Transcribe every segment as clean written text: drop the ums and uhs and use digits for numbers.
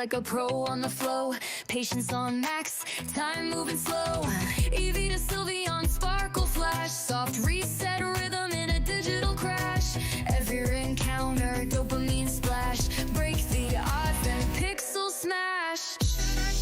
like a pro on the flow. Patience on max, time moving slow. Eevee to Sylveon, sparkle flash. Soft reset rhythm in a digital crash. Every encounter, dopamine splash. Break the odds and pixel smash.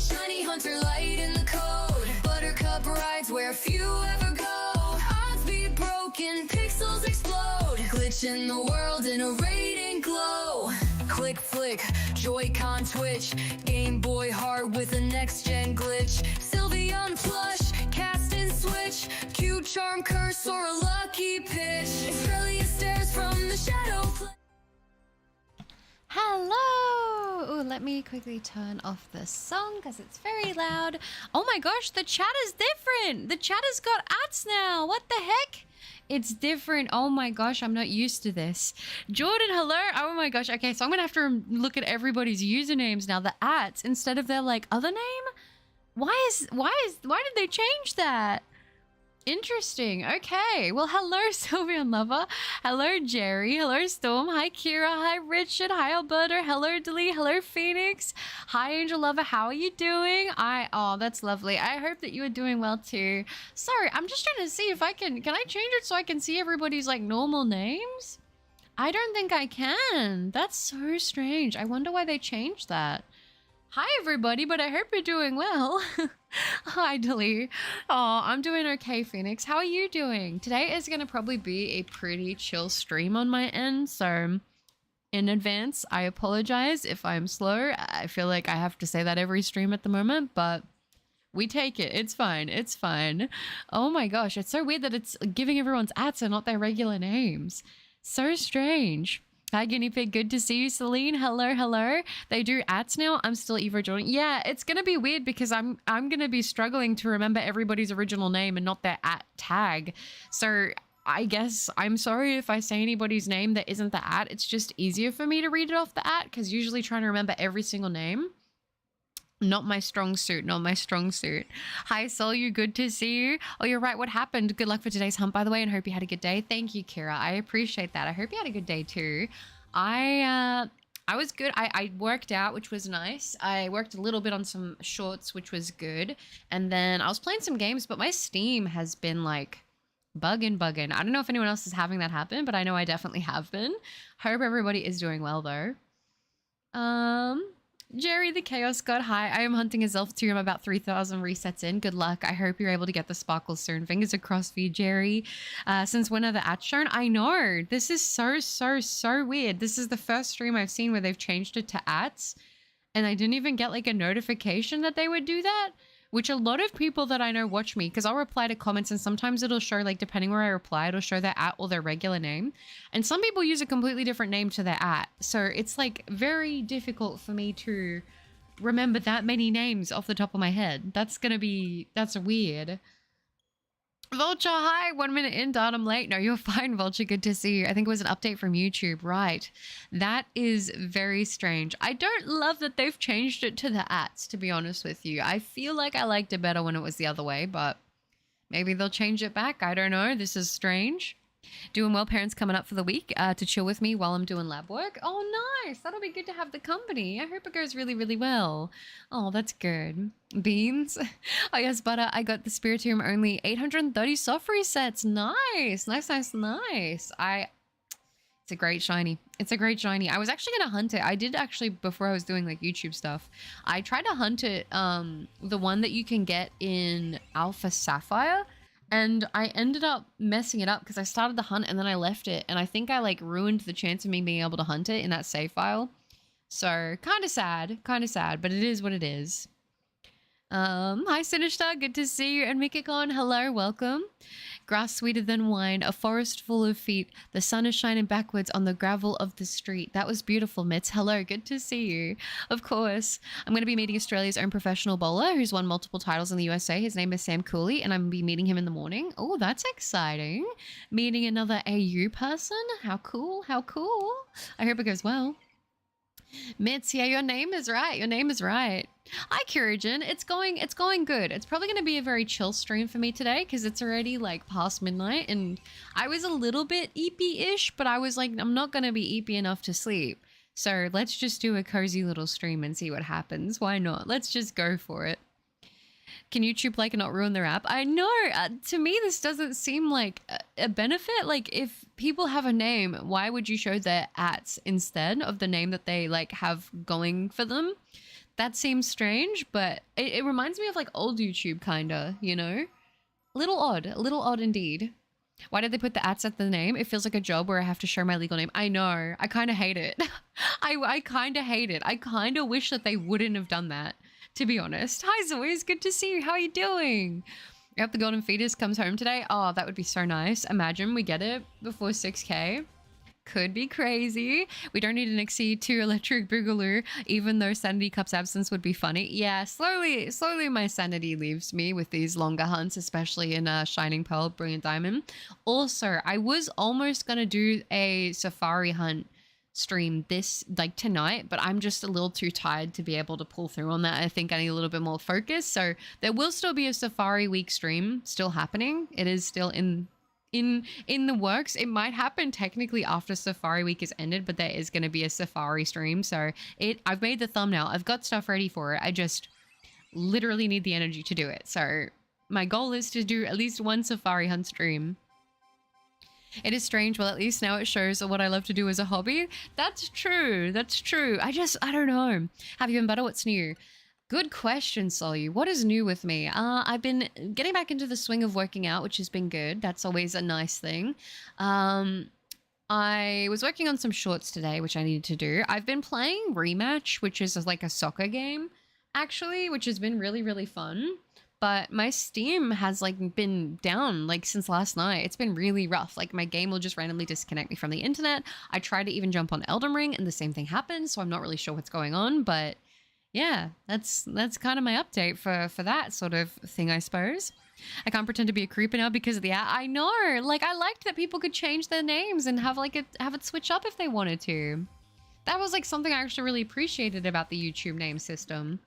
Shiny hunter light in the code. Buttercup rides where few ever go. Odds be broken, pixels explode. Glitch in the world in a radiant glow. Click flick, Joy-Con twitch. Game Boy hard with a next-gen glitch. Sylveon plush, cast and switch. Cute charm curse or a lucky pitch. Australia stares from the shadow. Hello! Ooh, let me quickly turn off the song because it's very loud. Oh my gosh, the chat is different. The chat has got ads now. What the heck? It's different. Oh my gosh, I'm not used to this. Jordan, hello. Oh my gosh. Okay, so I'm gonna have to look at everybody's usernames now. The ats instead of their like other name. Why did they change that? Interesting. Okay. Well, hello, Sylveon Lover. Hello, Jerry. Hello, Storm. Hi, Kira. Hi, Richard. Hi, Alberta. Hello, Dilly. Hello, Phoenix. Hi, Angel Lover. How are you doing? Oh, that's lovely. I hope that you are doing well too. Sorry, I'm just trying to see if I can I change it so I can see everybody's like normal names? I don't think I can. That's so strange. I wonder why they changed that. Hi, everybody, but I hope you're doing well. Hi, Dilly. Oh, I'm doing okay, Phoenix. How are you doing? Today is going to probably be a pretty chill stream on my end, so in advance, I apologize if I'm slow. I feel like I have to say that every stream at the moment, but we take it. It's fine. It's fine. Oh my gosh, it's so weird that it's giving everyone's ats and not their regular names. So strange. Hi, Guinea Pig. Good to see you, Celine. Hello, hello. They do ats now. I'm still Eva Jordan. Yeah, it's gonna be weird because I'm gonna be struggling to remember everybody's original name and not their at tag. So I guess I'm sorry if I say anybody's name that isn't the at. It's just easier for me to read it off the at because usually trying to remember every single name. Not my strong suit, not my strong suit. Hi, Sol, you good to see you. Oh, you're right. What happened? Good luck for today's hunt, by the way, and hope you had a good day. Thank you, Kira. I appreciate that. I hope you had a good day too. I was good. I worked out, which was nice. I worked a little bit on some shorts, which was good. And then I was playing some games, but my Steam has been like bugging. I don't know if anyone else is having that happen, but I know I definitely have been. Hope everybody is doing well though. Jerry the Chaos God, hi. I am hunting Azelf too. I'm about 3,000 resets in. Good luck. I hope you're able to get the sparkles soon. Fingers across for you, Jerry. Since when are the ads shown? I know. This is so weird. This is the first stream I've seen where they've changed it to ads. And I didn't even get like a notification that they would do that. Which a lot of people that I know watch me because I'll reply to comments and sometimes it'll show like depending where I reply, it'll show their at or their regular name. And some people use a completely different name to their at. So it's like very difficult for me to remember that many names off the top of my head. That's weird. Vulture, hi. 1 minute in, Dad, I'm late. No, you're fine, Vulture. Good to see you. I think it was an update from YouTube. Right. That is very strange. I don't love that they've changed it to the ats, to be honest with you. I feel like I liked it better when it was the other way, but maybe they'll change it back. I don't know. This is strange. Doing well, parents coming up for the week to chill with me while I'm doing lab work. Oh, nice. That'll be good to have the company. I hope it goes really, really well. Oh, that's good. Beans. Oh, yes, Butter. I got the Spiritomb only 830 soft resets. Nice. Nice. It's a great shiny. It's a great shiny. I was actually going to hunt it. I did actually, before I was doing like YouTube stuff, I tried to hunt it, the one that you can get in Alpha Sapphire. And I ended up messing it up because I started the hunt and then I left it. And I think I like ruined the chance of me being able to hunt it in that save file. So kind of sad, but it is what it is. Hi Sinister, good to see you. And Mikikon, hello, welcome. Grass sweeter than wine, a forest full of feet. The sun is shining backwards on the gravel of the street. That was beautiful, Mitz. Hello, good to see you. Of course. I'm going to be meeting Australia's own professional bowler who's won multiple titles in the USA. His name is Sam Cooley, and I'm going to be meeting him in the morning. Oh, that's exciting. Meeting another AU person. How cool, how cool. I hope it goes well. Mitz, yeah, your name is right. Your name is right. Hi, Curigen. It's going good. It's probably going to be a very chill stream for me today because it's already like past midnight and I was a little bit eepy-ish, but I was like, I'm not going to be eepy enough to sleep. So let's just do a cozy little stream and see what happens. Why not? Let's just go for it. Can YouTube like not ruin their app? I know. To me, this doesn't seem like a benefit. Like, if people have a name, why would you show their ats instead of the name that they like have going for them? That seems strange, but it reminds me of like old YouTube, kinda. You know, a little odd indeed. Why did they put the ats at the name? It feels like a job where I have to show my legal name. I know. I kind of hate it. I kind of hate it. I kind of wish that they wouldn't have done that, to be honest. Hi, Zoe. It's good to see you. How are you doing? I hope the golden fetus comes home today. Oh, that would be so nice. Imagine we get it before 6K. Could be crazy. We don't need an exceed to electric boogaloo, even though sanity cup's absence would be funny. Yeah, slowly my sanity leaves me with these longer hunts, especially in Shining Pearl, Brilliant Diamond. Also, I was almost gonna do a safari hunt stream this like tonight, but I'm just a little too tired to be able to pull through on that. I think I need a little bit more focus. So there will still be a safari week stream still happening. It is still in the works. It might happen technically after Safari Week is ended, but there is going to be a Safari stream. So I've made the thumbnail. I've got stuff ready for it. I just literally need the energy to do it. So my goal is to do at least one Safari Hunt stream. It is strange. Well, at least now it shows what I love to do as a hobby. That's true. That's true. I don't know. Have you been better? What's new? Good question, Solu. What is new with me? I've been getting back into the swing of working out, which has been good. That's always a nice thing. I was working on some shorts today, which I needed to do. I've been playing Rematch, which is like a soccer game, actually, which has been really, really fun. But my Steam has like been down like since last night. It's been really rough. Like my game will just randomly disconnect me from the internet. I tried to even jump on Elden Ring and the same thing happened. So I'm not really sure what's going on, but yeah, that's kind of my update for that sort of thing, I suppose. I can't pretend to be a creeper now because of the app. I know, like I liked that people could change their names and have it switch up if they wanted to. That was like something I actually really appreciated about the YouTube name system.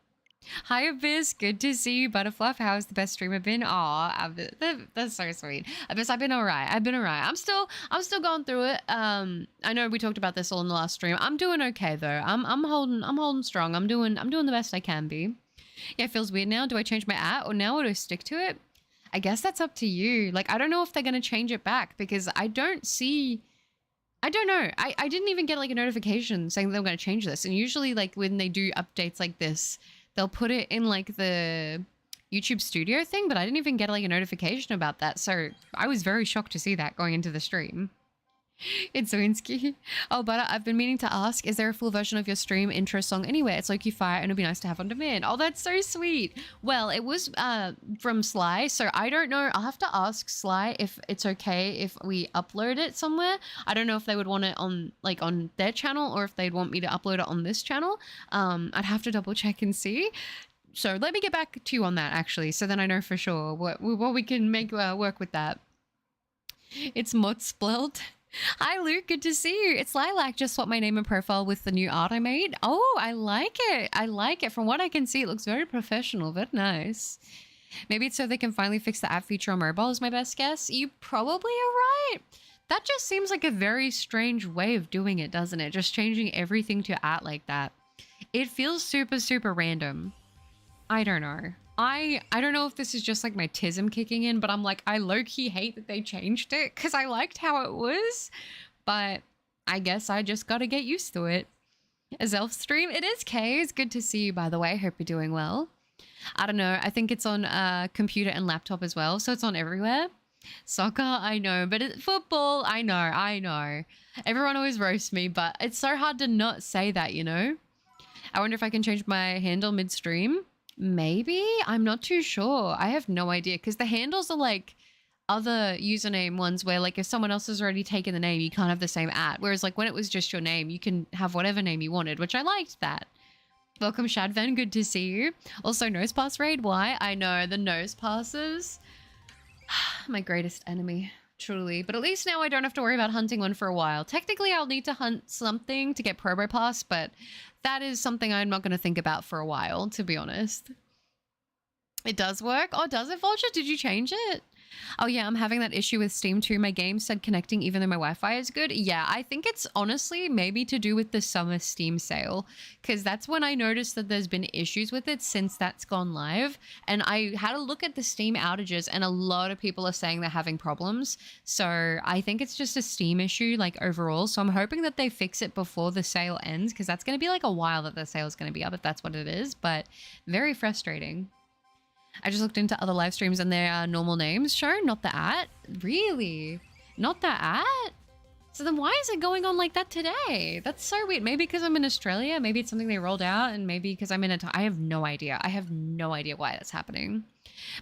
Hi Abyss, good to see you. Butterfluff, how's the best streamer been? Aw, that's so sweet. Abyss, I've been alright. I'm still going through it. I know we talked about this all in the last stream. I'm doing okay though. I'm holding strong. I'm doing the best I can be. Yeah, it feels weird now. Do I change my at or now, or do I stick to it? I guess that's up to you. Like, I don't know if they're gonna change it back because I don't know. I didn't even get like a notification saying they were gonna change this. And usually like when they do updates like this, they'll put it in like the YouTube studio thing, but I didn't even get like a notification about that. So I was very shocked to see that going into the stream. It's Winsky. Oh, but I've been meaning to ask, is there a full version of your stream intro song anywhere? It's Loki Fire and it'd be nice to have on demand. Oh, that's so sweet. Well, it was from Sly, so I don't know. I'll have to ask Sly if it's okay if we upload it somewhere. I don't know if they would want it on their channel or if they'd want me to upload it on this channel. I'd have to double check and see. So let me get back to you on that actually, so then I know for sure what we can make work with that. It's Motzblelt. Hi Luke, good to see you. It's Lilac, just swapped my name and profile with the new art I made. Oh, I like it. I like it. From what I can see, it looks very professional, very nice. Maybe it's so they can finally fix the app feature on mobile is my best guess. You probably are right. That just seems like a very strange way of doing it, doesn't it? Just changing everything to at like that. It feels super, super random. I don't know. I don't know if this is just like my tism kicking in, but I'm like, I low-key hate that they changed it because I liked how it was, but I guess I just got to get used to it. Azelf stream, it is Kay. It's good to see you, by the way. Hope you're doing well. I don't know. I think it's on computer and laptop as well, so it's on everywhere. Soccer, I know, but football, I know. Everyone always roasts me, but it's so hard to not say that, you know? I wonder if I can change my handle midstream. Maybe? I'm not too sure. I have no idea because the handles are like other username ones where like if someone else has already taken the name, you can't have the same at. Whereas like when it was just your name, you can have whatever name you wanted, which I liked that. Welcome Shadvan, good to see you. Also nose pass raid, why? I know, the nose passes. My greatest enemy, truly. But at least now I don't have to worry about hunting one for a while. Technically I'll need to hunt something to get Probo Pass, but that is something I'm not going to think about for a while, to be honest. It does work? Oh, does it, Vulture? Did you change it? Oh yeah, I'm having that issue with Steam too. My game said connecting even though my Wi-Fi is good. Yeah, I think it's honestly maybe to do with the summer Steam sale, because that's when I noticed that there's been issues with it since that's gone live. And I had a look at the Steam outages, and a lot of people are saying they're having problems. So I think it's just a Steam issue, like overall. So I'm hoping that they fix it before the sale ends, because that's going to be like a while that the sale is going to be up if that's what it is. But very frustrating. I just looked into other live streams and there are normal names shown, not the at. Really? Not the at? So then why is it going on like that today? That's so weird. Maybe because I'm in Australia. Maybe it's something they rolled out, and maybe because I'm in a I have no idea. I have no idea why that's happening.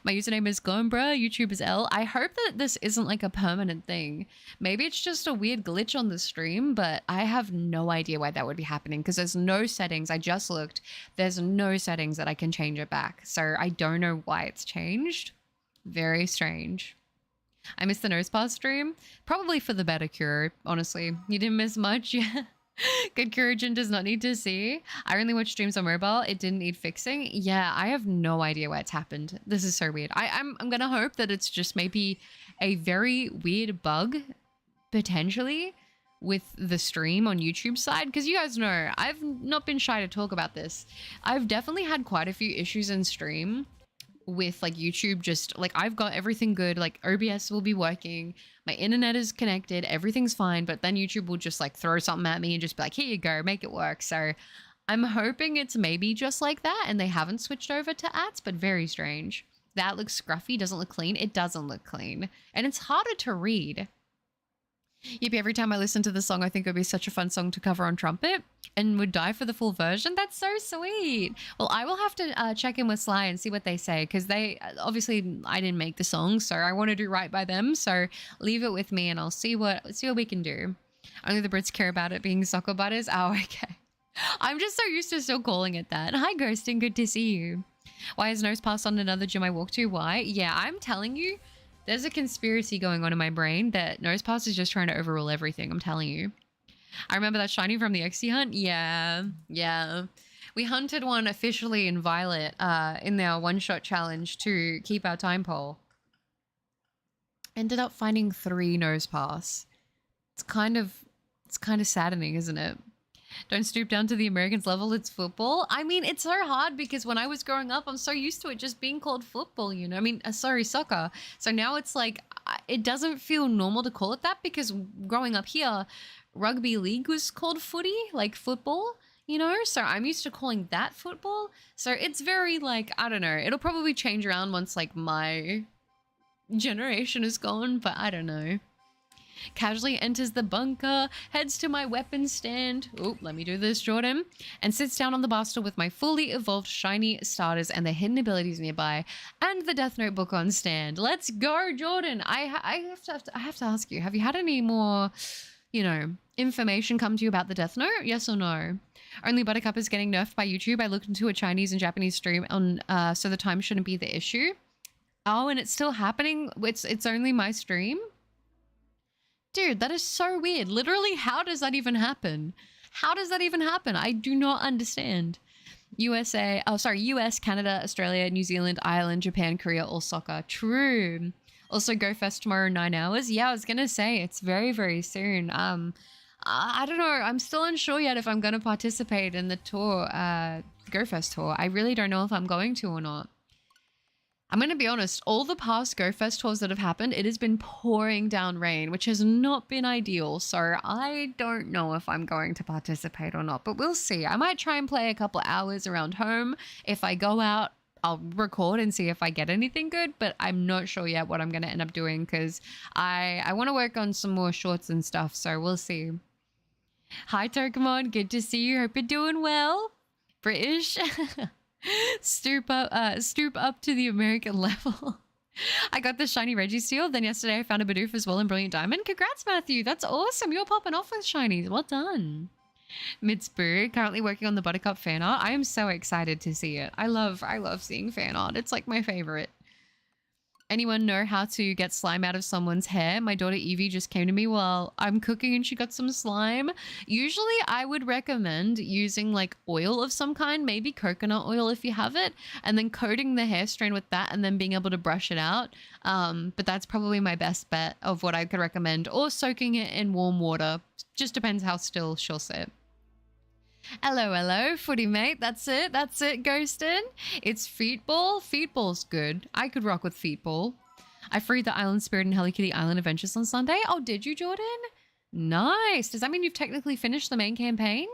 My username is Gombra, YouTube is L. I hope that this isn't like a permanent thing. Maybe it's just a weird glitch on the stream, but I have no idea why that would be happening because there's no settings. I just looked. There's no settings that I can change it back. So I don't know why it's changed. Very strange. I missed the nose pass stream. Probably for the better, Cure, honestly. You didn't miss much. Yeah. Good Courageon does not need to see. I only watch streams on mobile. It didn't need fixing. Yeah, I have no idea why it's happened. This is so weird. I'm gonna hope that it's just maybe a very weird bug, potentially, with the stream on YouTube side. Because you guys know, I've not been shy to talk about this. I've definitely had quite a few issues in stream with like YouTube. Just like I've got everything good, like OBS will be working, my internet is connected, everything's fine, but then YouTube will just like throw something at me and just be like, here you go, make it work. So I'm hoping it's maybe just like that and they haven't switched over to ads, but very strange. That looks scruffy, doesn't look clean. It doesn't look clean and it's harder to read. Yep, every time I listen to the song, I think it would be such a fun song to cover on trumpet and would die for the full version. That's so sweet. Well, I will have to check in with Sly and see what they say because they obviously I didn't make the song, so I want to do right by them. So leave it with me and I'll see what we can do. Only the Brits care about it being soccer butters. Oh, okay. I'm just so used to still calling it that. Hi, Ghosting. Good to see you. Why is Nose Pass on another gym I walk to? Why? Yeah, I'm telling you. There's a conspiracy going on in my brain that Nosepass is just trying to overrule everything. I'm telling you. I remember that shiny from the XC hunt. Yeah. We hunted one officially in Violet in our one-shot challenge to keep our time poll. Ended up finding 3 Nosepass. It's kind of saddening, isn't it? Don't stoop down to the Americans level, it's football. I mean, it's so hard because when I was growing up, I'm so used to it just being called football, you know? I mean, sorry, soccer. So now it's like, it doesn't feel normal to call it that because growing up here, rugby league was called footy, like football, you know? So I'm used to calling that football. So it's very like, I don't know. It'll probably change around once like my generation is gone, but I don't know. Casually enters the bunker, heads to my weapon stand. Oh, let me do this, Jordan. And sits down on the bar stool with my fully evolved shiny starters and the hidden abilities nearby, and the Death Note book on stand. Let's go, Jordan. I have to ask you, have you had any more, you know, information come to you about the Death Note? Yes or no? Only Buttercup is getting nerfed by YouTube. I looked into a Chinese and Japanese stream on, so the time shouldn't be the issue. Oh, and it's still happening. It's only my stream. Dude, that is so weird. Literally, how does that even happen? How does that even happen? I do not understand. US, Canada, Australia, New Zealand, Ireland, Japan, Korea, all soccer. True. Also, Go Fest tomorrow, 9 hours. Yeah, I was going to say, it's very, very soon. I don't know. I'm still unsure yet if I'm going to participate in the tour, Go Fest tour. I really don't know if I'm going to or not. I'm going to be honest, all the past Go Fest tours that have happened, it has been pouring down rain, which has not been ideal. So I don't know if I'm going to participate or not, but we'll see. I might try and play a couple hours around home. If I go out, I'll record and see if I get anything good, but I'm not sure yet what I'm going to end up doing because I want to work on some more shorts and stuff. So we'll see. Hi, Pokemon. Good to see you. Hope you're doing well. British. Stoop up to the American level. I got the shiny Registeel. Then yesterday I found a Bidoof as well in Brilliant Diamond. Congrats, Matthew. That's awesome. You're popping off with shinies. Well done. Midsbrew, currently working on the Buttercup fan art. I am so excited to see it. I love seeing fan art. It's like my favorite. Anyone know how to get slime out of someone's hair? My daughter Evie just came to me while I'm cooking and she got some slime. Usually I would recommend using like oil of some kind, maybe coconut oil if you have it, and then coating the hair strain with that and then being able to brush it out. But that's probably my best bet of what I could recommend, or soaking it in warm water. Just depends how still she'll sit. Hello, footy mate. That's it, Ghostin. It's Feetball. Feetball's good. I could rock with Feetball. I freed the Island Spirit and Hello Kitty Island Adventures on Sunday. Oh, did you, Jordan? Nice. Does that mean you've technically finished the main campaign?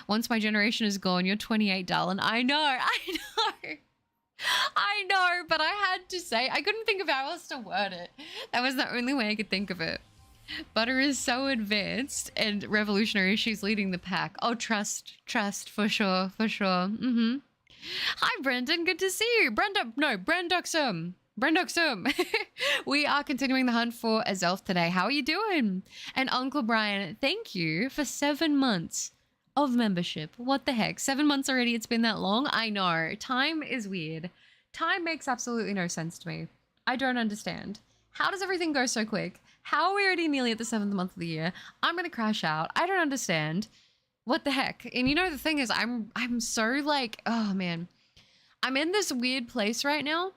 Once my generation is gone, you're 28, darling. I know. I know, but I had to say, I couldn't think of how else to word it. That was the only way I could think of it. Butter is so advanced and revolutionary. She's leading the pack. Oh, trust, for sure. Hi, Brendan. Good to see you. Brendoxum. We are continuing the hunt for Azelf today. How are you doing? And Uncle Brian, thank you for 7 months of membership. What the heck? 7 months already? It's been that long? I know. Time is weird. Time makes absolutely no sense to me. I don't understand. How does everything go so quick? How are we already nearly at the 7th month of the year? I'm going to crash out. I don't understand. What the heck? And you know, the thing is, I'm so like, oh man, I'm in this weird place right now.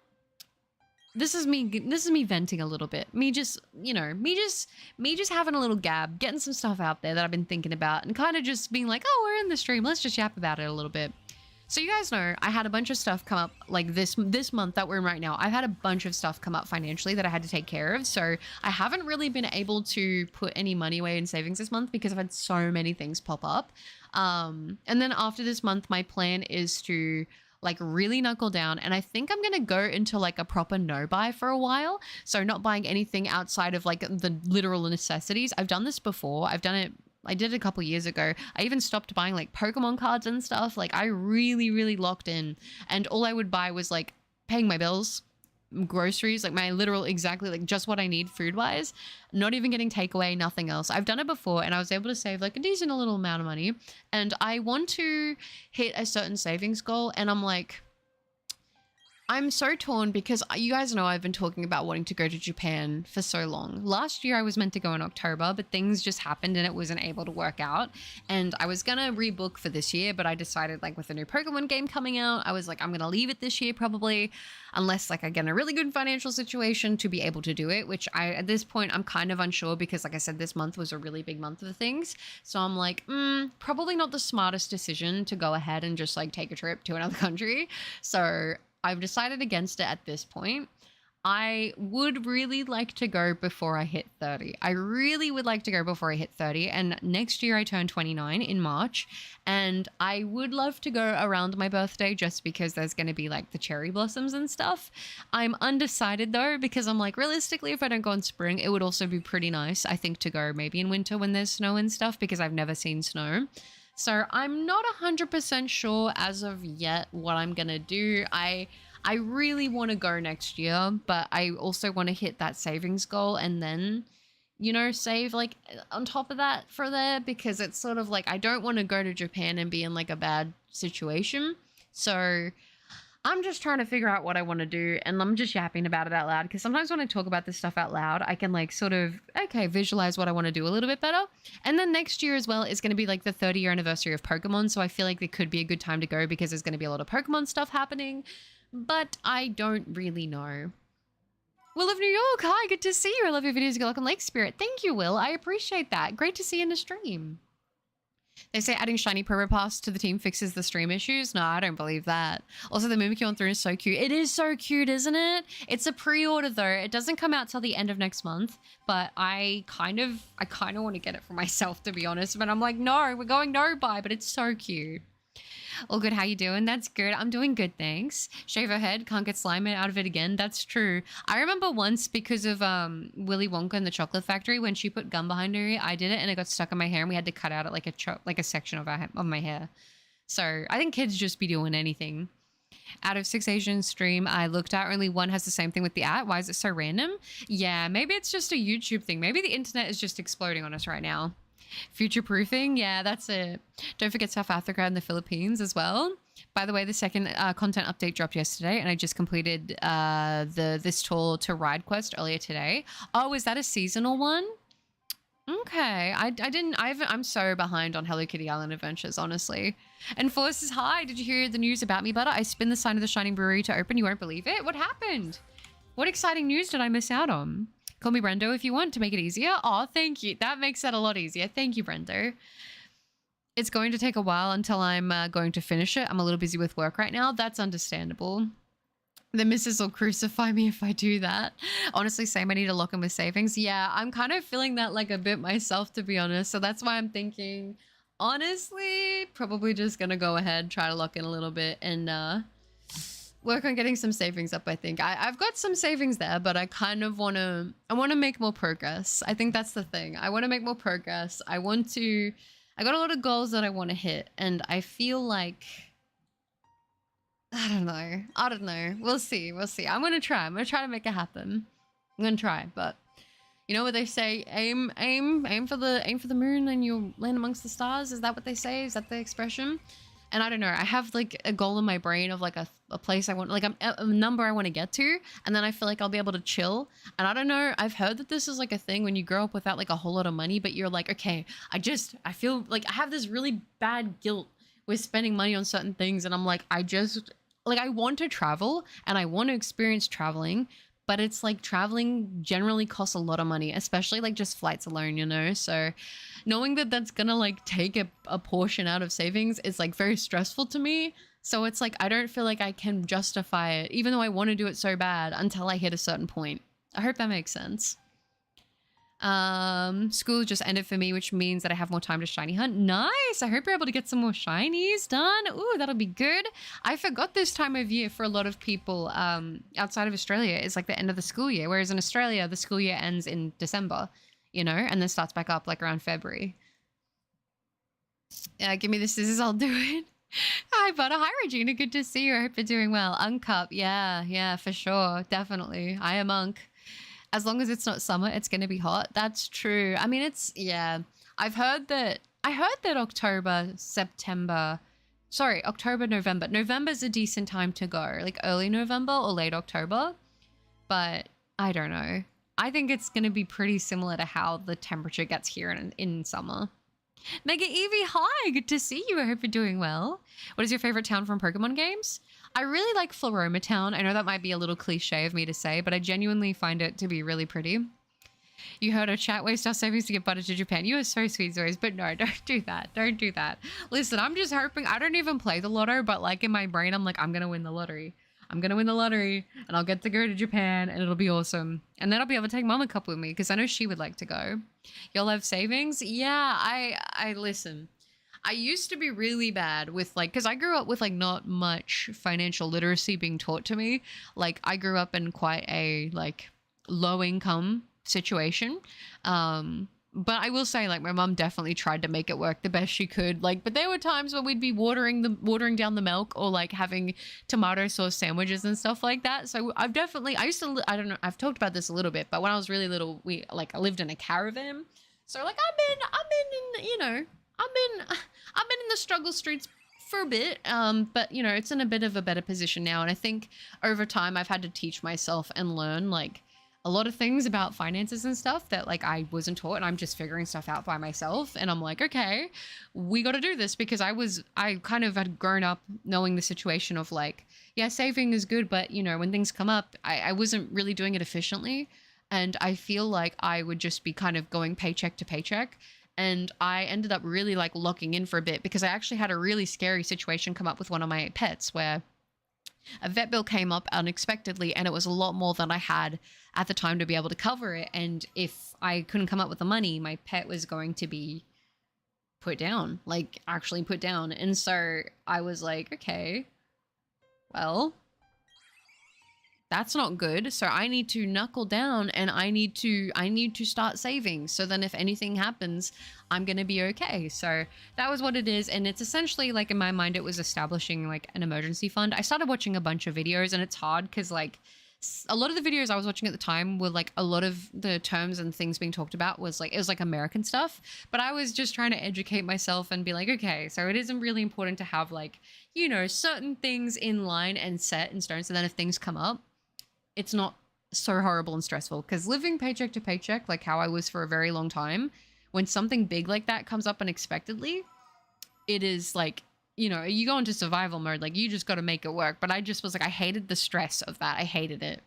This is me venting a little bit. Me just having a little gab, getting some stuff out there that I've been thinking about and kind of just being like, oh, we're in the stream. Let's just yap about it a little bit. So you guys know I had a bunch of stuff come up like this month that we're in right now. I've had a bunch of stuff come up financially that I had to take care of. So I haven't really been able to put any money away in savings this month because I've had so many things pop up. And then after this month, my plan is to like really knuckle down. And I think I'm going to go into like a proper no buy for a while. So not buying anything outside of like the literal necessities. I've done this before. I did it a couple years ago. I even stopped buying like Pokemon cards and stuff. Like I really locked in, and all I would buy was like paying my bills, groceries, like my literal exactly like just what I need food wise, not even getting takeaway, nothing else. I've done it before and I was able to save like a decent little amount of money, and I want to hit a certain savings goal. And I'm so torn because you guys know I've been talking about wanting to go to Japan for so long. Last year I was meant to go in October, but things just happened and it wasn't able to work out. And I was gonna rebook for this year, but I decided like with the new Pokemon game coming out, I was like, I'm gonna leave it this year probably, unless like I get in a really good financial situation to be able to do it, which at this point I'm kind of unsure because like I said, this month was a really big month of things. So I'm like, probably not the smartest decision to go ahead and just like take a trip to another country. So I've decided against it at this point. I would really like to go before I hit 30. I really would like to go before I hit 30. And next year I turn 29 in March. And I would love to go around my birthday just because there's going to be like the cherry blossoms and stuff. I'm undecided though, because I'm like, realistically, if I don't go in spring, it would also be pretty nice, I think, to go maybe in winter when there's snow and stuff, because I've never seen snow. So I'm not 100% sure as of yet what I'm going to do. I really want to go next year, but I also want to hit that savings goal and then, you know, save like on top of that for there, because it's sort of like I don't want to go to Japan and be in like a bad situation. So I'm just trying to figure out what I want to do, and I'm just yapping about it out loud because sometimes when I talk about this stuff out loud, I can like sort of, okay, visualize what I want to do a little bit better. And then next year as well is going to be like the 30-year anniversary of Pokemon, so I feel like it could be a good time to go because there's going to be a lot of Pokemon stuff happening, but I don't really know. Will of New York, hi, good to see you. I love your videos. Good luck on Lake Spirit. Thank you, Will. I appreciate that. Great to see you in the stream. They say adding shiny Promo Pass to the team fixes the stream issues. No, I don't believe that. Also, the Mimikyu on Throne is so cute. It is so cute, isn't it? It's a pre-order though. It doesn't come out till the end of next month, but I kind of want to get it for myself, to be honest. But I'm like, no, we're going no buy, but it's so cute. All good, how you doing? That's good. I'm doing good, thanks. Shave her head, can't get slime out of it again. That's true. I remember once because of Willy Wonka and the Chocolate Factory, when she put gum behind her ear, I did it and it got stuck in my hair and we had to cut out like a section of my hair. So I think kids just be doing anything. Out of 6 Asian stream I looked at, only one has the same thing with the at. Why is it so random? Yeah, maybe it's just a YouTube thing. Maybe the internet is just exploding on us right now. Future proofing, yeah, that's it. Don't forget South Africa and the Philippines as well. By the way, the second content update dropped yesterday, and I just completed this tour to Ride Quest earlier today. Oh, is that a seasonal one? Okay, I'm so behind on Hello Kitty Island Adventures, honestly. And Force says, hi, did you hear the news about me, Butter? I spin the sign of the Shining Brewery to open. You won't believe it. What happened? What exciting news did I miss out on? Call me Brendo if you want to make it easier. Oh, thank you. That makes that a lot easier. Thank you, Brendo. It's going to take a while until I'm going to finish it. I'm a little busy with work right now. That's understandable. The missus will crucify me if I do that. Honestly, same. I need to lock in with savings. Yeah, I'm kind of feeling that like a bit myself, to be honest. So that's why I'm thinking, honestly, probably just going to go ahead, try to lock in a little bit and work on getting some savings up, I think. I've got some savings there, but I kind of want to make more progress. I think that's the thing. I want to make more progress. I got a lot of goals that I want to hit, and I feel like, I don't know. We'll see. I'm going to try to make it happen. I'm going to try, but you know what they say, aim for the moon and you'll land amongst the stars. Is that what they say? Is that the expression? And I don't know, I have like a goal in my brain of like a place I want, like a number I want to get to. And then I feel like I'll be able to chill. And I don't know, I've heard that this is like a thing when you grow up without like a whole lot of money, but you're like, okay, I feel like I have this really bad guilt with spending money on certain things. And I'm like, I want to travel and I want to experience traveling, but it's like traveling generally costs a lot of money, especially like just flights alone, you know? So knowing that that's gonna like take a portion out of savings is like very stressful to me. So it's like, I don't feel like I can justify it, even though I want to do it so bad, until I hit a certain point. I hope that makes sense. School just ended for me, which means that I have more time to shiny hunt. Nice. I hope you're able to get some more shinies done. Ooh, that'll be good. I forgot this time of year for a lot of people outside of Australia is like the end of the school year, whereas in Australia the school year ends in December, you know, and then starts back up like around February. Yeah, give me the scissors, I'll do it. Hi, Butter. Hi, Regina. Good to see you. I hope you're doing well. Uncup. Yeah, for sure. Definitely. I am Unk. As long as it's not summer, it's going to be hot. That's true. I mean, yeah. I heard that October, November. November's a decent time to go, like early November or late October. But I don't know. I think it's going to be pretty similar to how the temperature gets here in summer. Mega Evie, hi, good to see you. I hope you're doing well. What is your favorite town from Pokemon games? I really like Floroma Town. I know that might be a little cliche of me to say, but I genuinely find it to be really pretty. You heard our chat, waste our savings to get Butter to Japan. You are so sweet, Zoe, but no, don't do that. Don't do that. Listen, I'm just hoping, I don't even play the lotto, but like in my brain, I'm like, I'm going to win the lottery. I'm going to win the lottery and I'll get to go to Japan and it'll be awesome. And then I'll be able to take Mom a couple with me because I know she would like to go. Y'all have savings? Yeah, I listen. I used to be really bad with like, because I grew up with like not much financial literacy being taught to me. Like I grew up in quite a like low income situation. But I will say, like, my mom definitely tried to make it work the best she could. Like, but there were times when we'd be watering down the milk or like having tomato sauce sandwiches and stuff like that. So I used to, I don't know, I've talked about this a little bit, but when I was really little, I lived in a caravan. So like I've been in the struggle streets for a bit. But you know, it's in a bit of a better position now. And I think over time I've had to teach myself and learn like a lot of things about finances and stuff that like I wasn't taught, and I'm just figuring stuff out by myself. And I'm like, okay, we got to do this, because I kind of had grown up knowing the situation of like, yeah, saving is good, but you know, when things come up, I wasn't really doing it efficiently. And I feel like I would just be kind of going paycheck to paycheck. And I ended up really like locking in for a bit, because I actually had a really scary situation come up with one of my pets where a vet bill came up unexpectedly, and it was a lot more than I had at the time to be able to cover it. And if I couldn't come up with the money, my pet was going to be put down, like actually put down. And so I was like, okay, well, that's not good. So I need to knuckle down, and I need to start saving. So then if anything happens, I'm going to be okay. So that was what it is. And it's essentially like, in my mind, it was establishing like an emergency fund. I started watching a bunch of videos, and it's hard because like A lot of the videos I was watching at the time were like a lot of the terms and things being talked about was like, it was like American stuff, but I was just trying to educate myself and be like, okay, so it isn't really important to have like, you know, certain things in line and set in stone. So then if things come up, it's not so horrible and stressful, because living paycheck to paycheck, like how I was for a very long time, when something big like that comes up unexpectedly, it is like, you know, you go into survival mode, like you just got to make it work. But I just was like, I hated the stress of that. I hated it.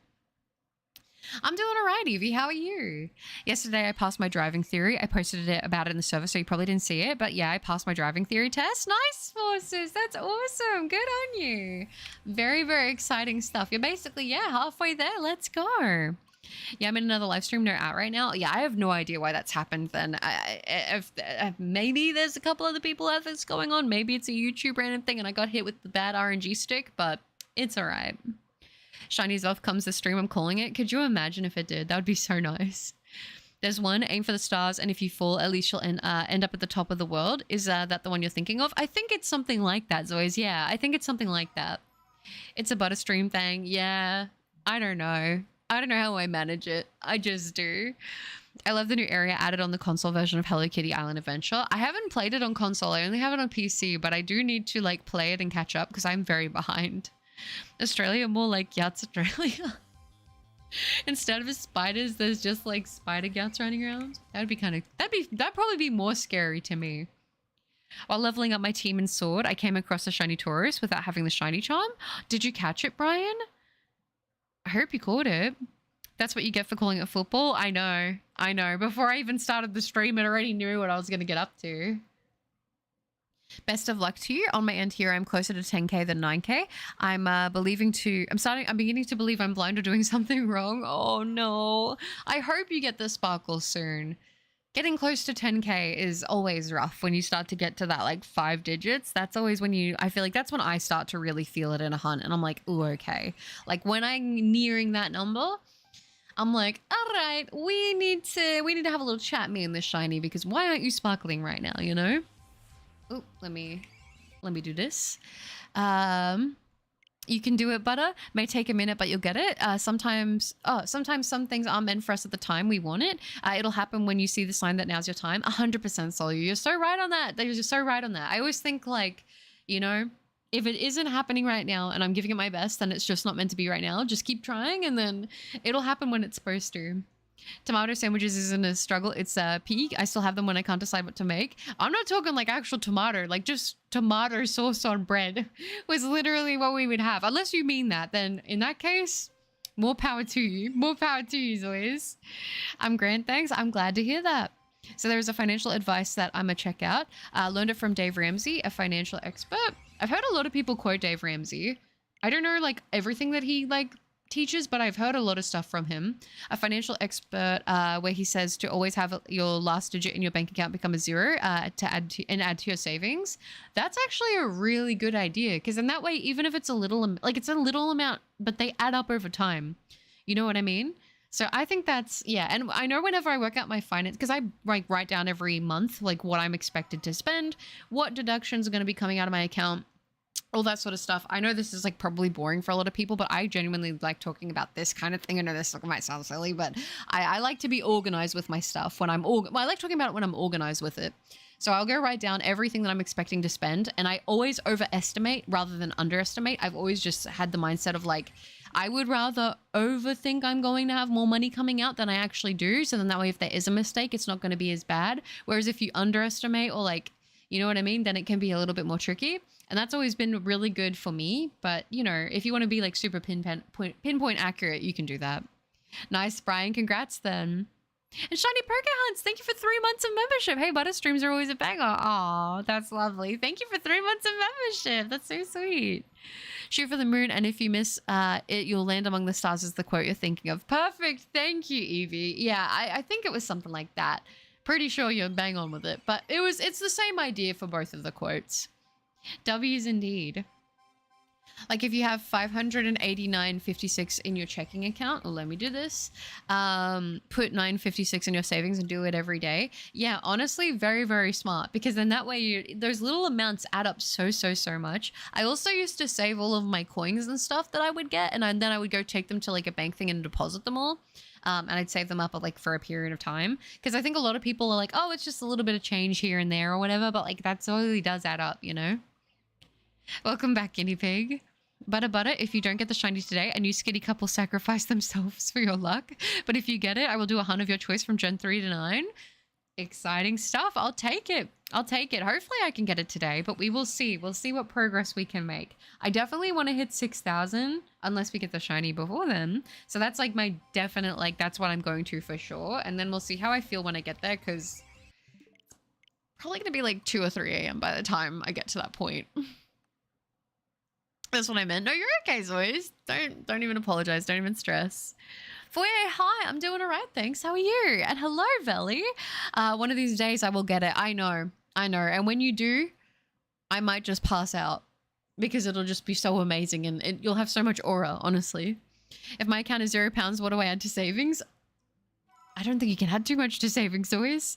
I'm doing all right, Evie. How are you? Yesterday, I passed my driving theory. I posted about it in the server, so you probably didn't see it. But yeah, I passed my driving theory test. Nice, Forces. That's awesome. Good on you. Very, very exciting stuff. You're basically, yeah, halfway there. Let's go. Yeah, I'm in another live stream. No out right now. Yeah, I have no idea why that's happened then. If maybe there's a couple other people out that's going on. Maybe it's a YouTube random thing and I got hit with the bad RNG stick, but it's all right. Shiny Azelf comes this stream, I'm calling it. Could you imagine if it did? That would be so nice. There's one, aim for the stars, and if you fall, at least you'll end up at the top of the world. Is that the one you're thinking of? I think it's something like that, Zoes. Yeah, I think it's something like that. It's a butter stream thing. Yeah, I don't know. I don't know how I manage it. I just do. I love the new area added on the console version of Hello Kitty Island Adventure. I haven't played it on console. I only have it on PC, but I do need to like play it and catch up because I'm very behind. Australia, more like Yats Australia. Instead of spiders, there's just like spider gats running around. That'd probably be more scary to me. While leveling up my team in Sword, I came across a shiny Taurus without having the shiny charm. Did you catch it, Brian? I hope you caught it. That's what you get for calling it football. I know. Before I even started the stream, it already knew what I was going to get up to. Best of luck to you. On my end here, I'm closer to 10k than 9k. I'm beginning to believe I'm blind or doing something wrong. Oh no. I hope you get the sparkle soon. Getting close to 10k is always rough when you start to get to that like 5 digits. That's always when I feel like that's when I start to really feel it in a hunt and I'm like, ooh, okay. Like when I'm nearing that number, I'm like, all right, we need to have a little chat, me and this shiny, because why aren't you sparkling right now, you know? Oh, let me do this. You can do it, Butter. May take a minute, but you'll get it. Sometimes some things aren't meant for us at the time we want it. It'll happen when you see the sign that now's your time. 100% Sol, you're so right on that. You're so right on that. I always think like, you know, if it isn't happening right now and I'm giving it my best, then it's just not meant to be right now. Just keep trying and then it'll happen when it's supposed to. Tomato sandwiches isn't a struggle. It's a peak. I still have them when I can't decide what to make. I'm not talking like actual tomato, like just tomato sauce on bread was literally what we would have. Unless you mean that, then in that case, more power to you. More power to you, Zoe. I'm Grant, thanks. I'm glad to hear that. So there is a financial advice that I'm going to check out. Learned it from Dave Ramsey, a financial expert. I've heard a lot of people quote Dave Ramsey. I don't know like everything that he like teaches, but I've heard a lot of stuff from him. A financial expert where he says to always have your last digit in your bank account become a 0 to add to your savings. That's actually a really good idea, because in that way, even if it's a little amount, but they add up over time. You know what I mean? So I think that's, yeah. And I know whenever I work out my finance, because I like write down every month like what I'm expected to spend, what deductions are going to be coming out of my account, all that sort of stuff. I know this is like probably boring for a lot of people, but I genuinely like talking about this kind of thing. I know this might sound silly, but I like to be organized with my stuff when I like talking about it when I'm organized with it. So I'll go write down everything that I'm expecting to spend, and I always overestimate rather than underestimate. I've always just had the mindset of like, I would rather overthink I'm going to have more money coming out than I actually do. So then that way, if there is a mistake, it's not going to be as bad. Whereas if you underestimate or like, you know what I mean, then it can be a little bit more tricky. And that's always been really good for me. But, you know, if you want to be like super pinpoint accurate, you can do that. Nice, Brian. Congrats then. And Shiny Hunts, thank you for 3 months of membership. Hey, butter streams are always a banger. Aw, that's lovely. Thank you for 3 months of membership. That's so sweet. Shoot for the moon, and if you miss it, you'll land among the stars is the quote you're thinking of. Perfect. Thank you, Evie. Yeah, I think it was something like that. Pretty sure you're bang on with it. But it's the same idea for both of the quotes. W's indeed. Like if you have 589.56 in your checking account, let me do this. Put 956 in your savings and do it every day. Yeah, honestly, very, very smart, because then that way those little amounts add up so much. I also used to save all of my coins and stuff that I would get, and then I would go take them to like a bank thing and deposit them all. And I'd save them up like for a period of time, because I think a lot of people are like, oh, it's just a little bit of change here and there or whatever, but like that totally does add up, you know? Welcome back, guinea pig. Butter, if you don't get the shiny today, a new skitty couple sacrifice themselves for your luck. But if you get it, I will do a hunt of your choice from Gen 3 to 9. Exciting stuff. I'll take it. Hopefully I can get it today, but we will see. We'll see what progress we can make. I definitely want to hit 6,000 unless we get the shiny before then. So that's like my definite, like, that's what I'm going to for sure. And then we'll see how I feel when I get there, because probably going to be like 2 or 3 a.m. by the time I get to that point. That's what I meant. No, you're okay, Zoys. Don't even apologize. Don't even stress. Foyer, hi. I'm doing all right, thanks. How are you? And hello, Velly. One of these days I will get it. I know. And when you do, I might just pass out, because it'll just be so amazing, and you'll have so much aura, honestly. If my account is £0, what do I add to savings? I don't think you can add too much to savings, Zoys.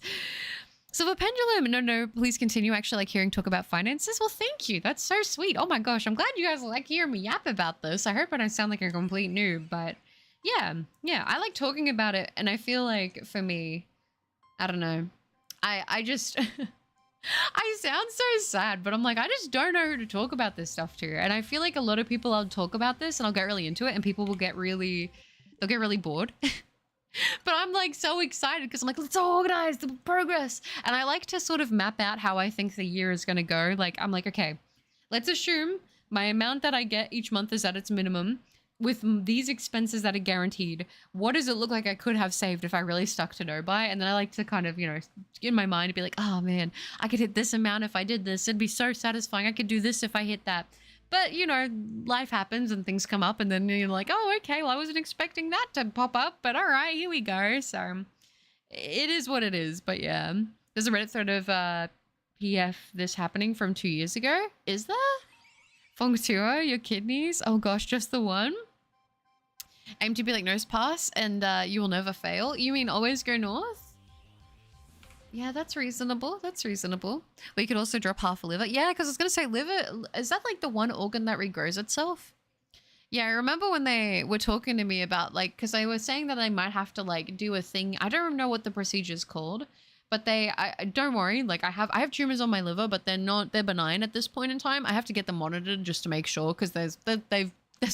Silver Pendulum, no, please continue. Actually like hearing talk about finances. Well, thank you. That's so sweet. Oh my gosh, I'm glad you guys like hearing me yap about this. I hope I don't sound like a complete noob, but yeah, I like talking about it, and I feel like for me, I don't know, I just, I sound so sad, but I'm like, I just don't know who to talk about this stuff to, and I feel like a lot of people, I'll talk about this and I'll get really into it, and people will get really, they'll get really bored. But I'm like so excited, because I'm like, let's organize the progress. And I like to sort of map out how I think the year is going to go. Like, I'm like, okay, let's assume my amount that I get each month is at its minimum. With these expenses that are guaranteed, what does it look like I could have saved if I really stuck to no buy? And then I like to kind of, you know, in my mind be like, oh man, I could hit this amount if I did this. It'd be so satisfying. I could do this if I hit that. But, you know, life happens and things come up, and then you're like, oh, okay, well, I wasn't expecting that to pop up, but all right, here we go. So it is what it is. But yeah, there's a Reddit thread of PF this happening from 2 years ago. Is there? Feng Tuo, your kidneys? Oh gosh, just the one? Aim to be like nose pass, and you will never fail. You mean always go north? Yeah, that's reasonable. That's reasonable. We could also drop half a liver. Yeah, because I was going to say liver, is that like the one organ that regrows itself? Yeah, I remember when they were talking to me about like, because they were saying that I might have to like do a thing. I don't know what the procedure is called, but don't worry. Like I have tumors on my liver, but they're benign at this point in time. I have to get them monitored just to make sure, because there's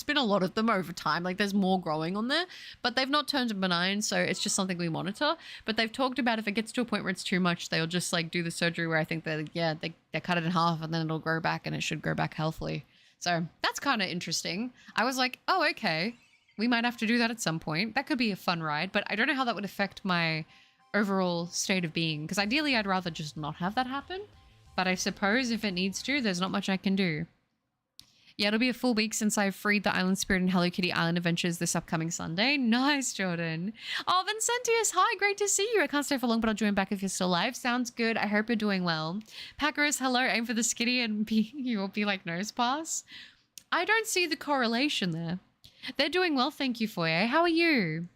been a lot of them over time. Like there's more growing on there, but they've not turned benign. So it's just something we monitor. But they've talked about if it gets to a point where it's too much, they'll just like do the surgery where I think that, yeah, they cut it in half, and then it'll grow back, and it should grow back healthily. So that's kind of interesting. I was like, oh, okay, we might have to do that at some point. That could be a fun ride, but I don't know how that would affect my overall state of being. Because ideally I'd rather just not have that happen. But I suppose if it needs to, there's not much I can do. Yeah, it'll be a full week since I've freed the Island Spirit and Hello Kitty Island Adventures this upcoming Sunday. Nice, Jordan. Oh, Vincentius, hi, great to see you. I can't stay for long, but I'll join back if you're still alive. Sounds good. I hope you're doing well. Packerus, hello. Aim for the skitty and you will be like nose pass. I don't see the correlation there. They're doing well, thank you, Foyer. How are you?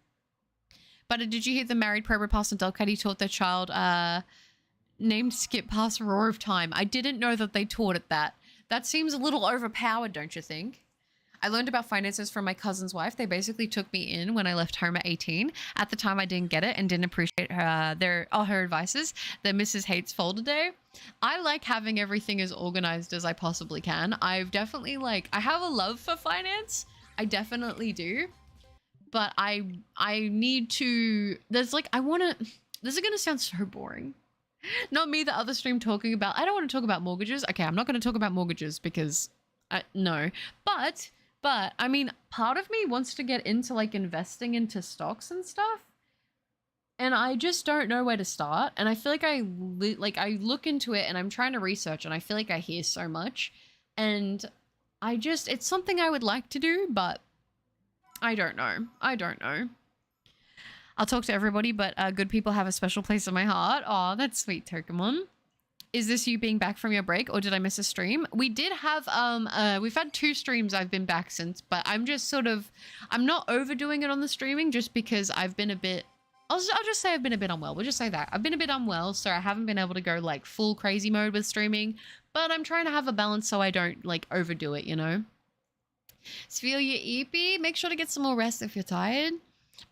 But did you hear the married Prober Pass and Delcatty taught their child named Skip Pass Roar of Time? I didn't know that they taught it that. That seems a little overpowered, don't you think? I learned about finances from my cousin's wife. They basically took me in when I left home at 18. At the time, I didn't get it and didn't appreciate her advices. The Mrs. Hates folder day. I like having everything as organized as I possibly can. I've definitely I have a love for finance. I definitely do. But I need to, this is going to sound so boring. Not me, the other stream talking about, I don't want to talk about mortgages. Okay, I'm not going to talk about mortgages because, no. But, I mean, part of me wants to get into, investing into stocks and stuff. And I just don't know where to start. And I feel like I look into it and I'm trying to research and I feel like I hear so much. And it's something I would like to do, but I don't know. I'll talk to everybody, but good people have a special place in my heart. Oh, that's sweet, Tokamon. Is this you being back from your break, or did I miss a stream? We did have we've had 2 streams I've been back since, but I'm just sort of, I'm not overdoing it on the streaming just because I've been a bit, I'll just say I've been a bit unwell. We'll just say that. I've been a bit unwell, so I haven't been able to go like full crazy mode with streaming, but I'm trying to have a balance so I don't like overdo it, you know? Feel your EP. Make sure to get some more rest if you're tired.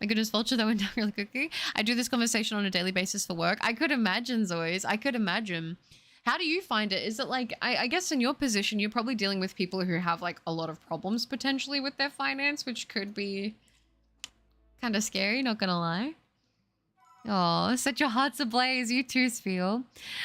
My goodness, Vulture, that went down really quickly. I do this conversation on a daily basis for work. I could imagine, Zoes. I could imagine. How do you find it? Is it like, I guess in your position, you're probably dealing with people who have like a lot of problems potentially with their finance, which could be kind of scary, not gonna lie. Oh, set your hearts ablaze. You too, Spiel.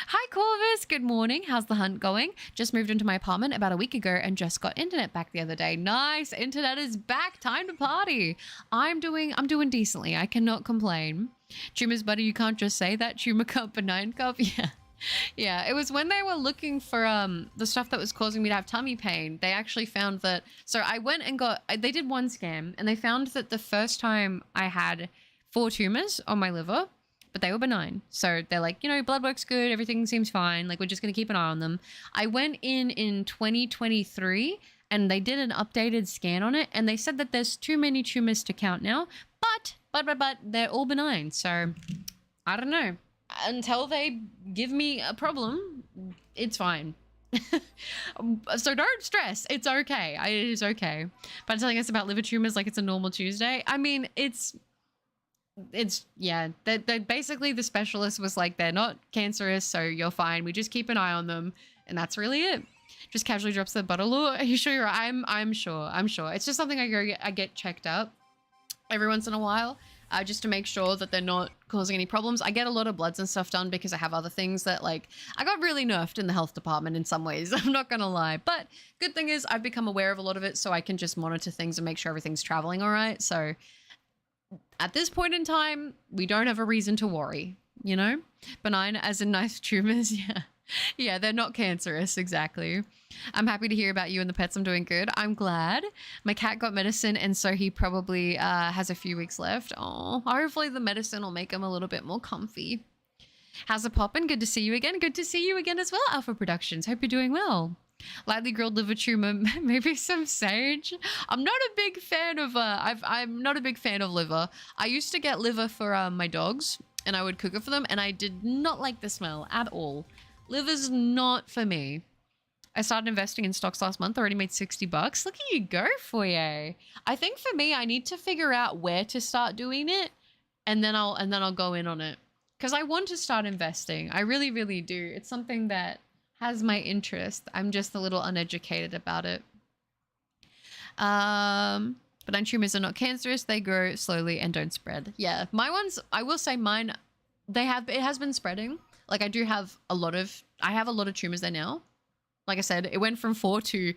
Hi, Corvus. Good morning. How's the hunt going? Just moved into my apartment about a week ago and just got internet back the other day. Nice. Internet is back. Time to party. I'm doing decently. I cannot complain. Tumors, buddy, you can't just say that. Tumor cup, benign cup. Yeah. Yeah, it was when they were looking for the stuff that was causing me to have tummy pain. They actually found that. So I went and they did one scan and they found that the first time I had 4 tumors on my liver, but they were benign. So they're like, you know, blood work's good. Everything seems fine. Like, we're just going to keep an eye on them. I went in 2023 and they did an updated scan on it. And they said that there's too many tumors to count now, but they're all benign. So I don't know. Until they give me a problem, it's fine. So don't stress. It's okay. It is okay. But telling us about liver tumors like it's a normal Tuesday. I mean, it's yeah, they basically, the specialist was like, they're not cancerous, so you're fine. We just keep an eye on them, and that's really it. Just casually drops the bottle. Are you sure? I'm sure. It's just something I get checked up every once in a while, just to make sure that they're not causing any problems. I get a lot of bloods and stuff done because I have other things that, like, I got really nerfed in the health department in some ways. I'm not gonna lie, but good thing is I've become aware of a lot of it, so I can just monitor things and make sure everything's traveling all right. So at this point in time, we don't have a reason to worry, you know? Benign as in nice tumors, yeah. Yeah, they're not cancerous, exactly. I'm happy to hear about you and the pets. I'm doing good. I'm glad. My cat got medicine, and so he probably has a few weeks left. Oh, hopefully the medicine will make him a little bit more comfy. How's it poppin'? Good to see you again. Good to see you again as well, Alpha Productions. Hope you're doing well. Lightly grilled liver tumor, maybe some sage. I'm not a big fan of I'm not a big fan of liver. I used to get liver for my dogs, and I would cook it for them, and I did not like the smell at all. Liver's not for me. I started investing in stocks last month. Already made $60. Look at you go, Foyer. I think for me, I need to figure out where to start doing it, and then I'll go in on it, because I want to start investing. I really, really do. It's something that has my interest. I'm just a little uneducated about it. Benign tumors are not cancerous. They grow slowly and don't spread. Yeah, my ones, I will say mine, it has been spreading. Like, I have a lot of tumors there now. Like I said, it went from 4 to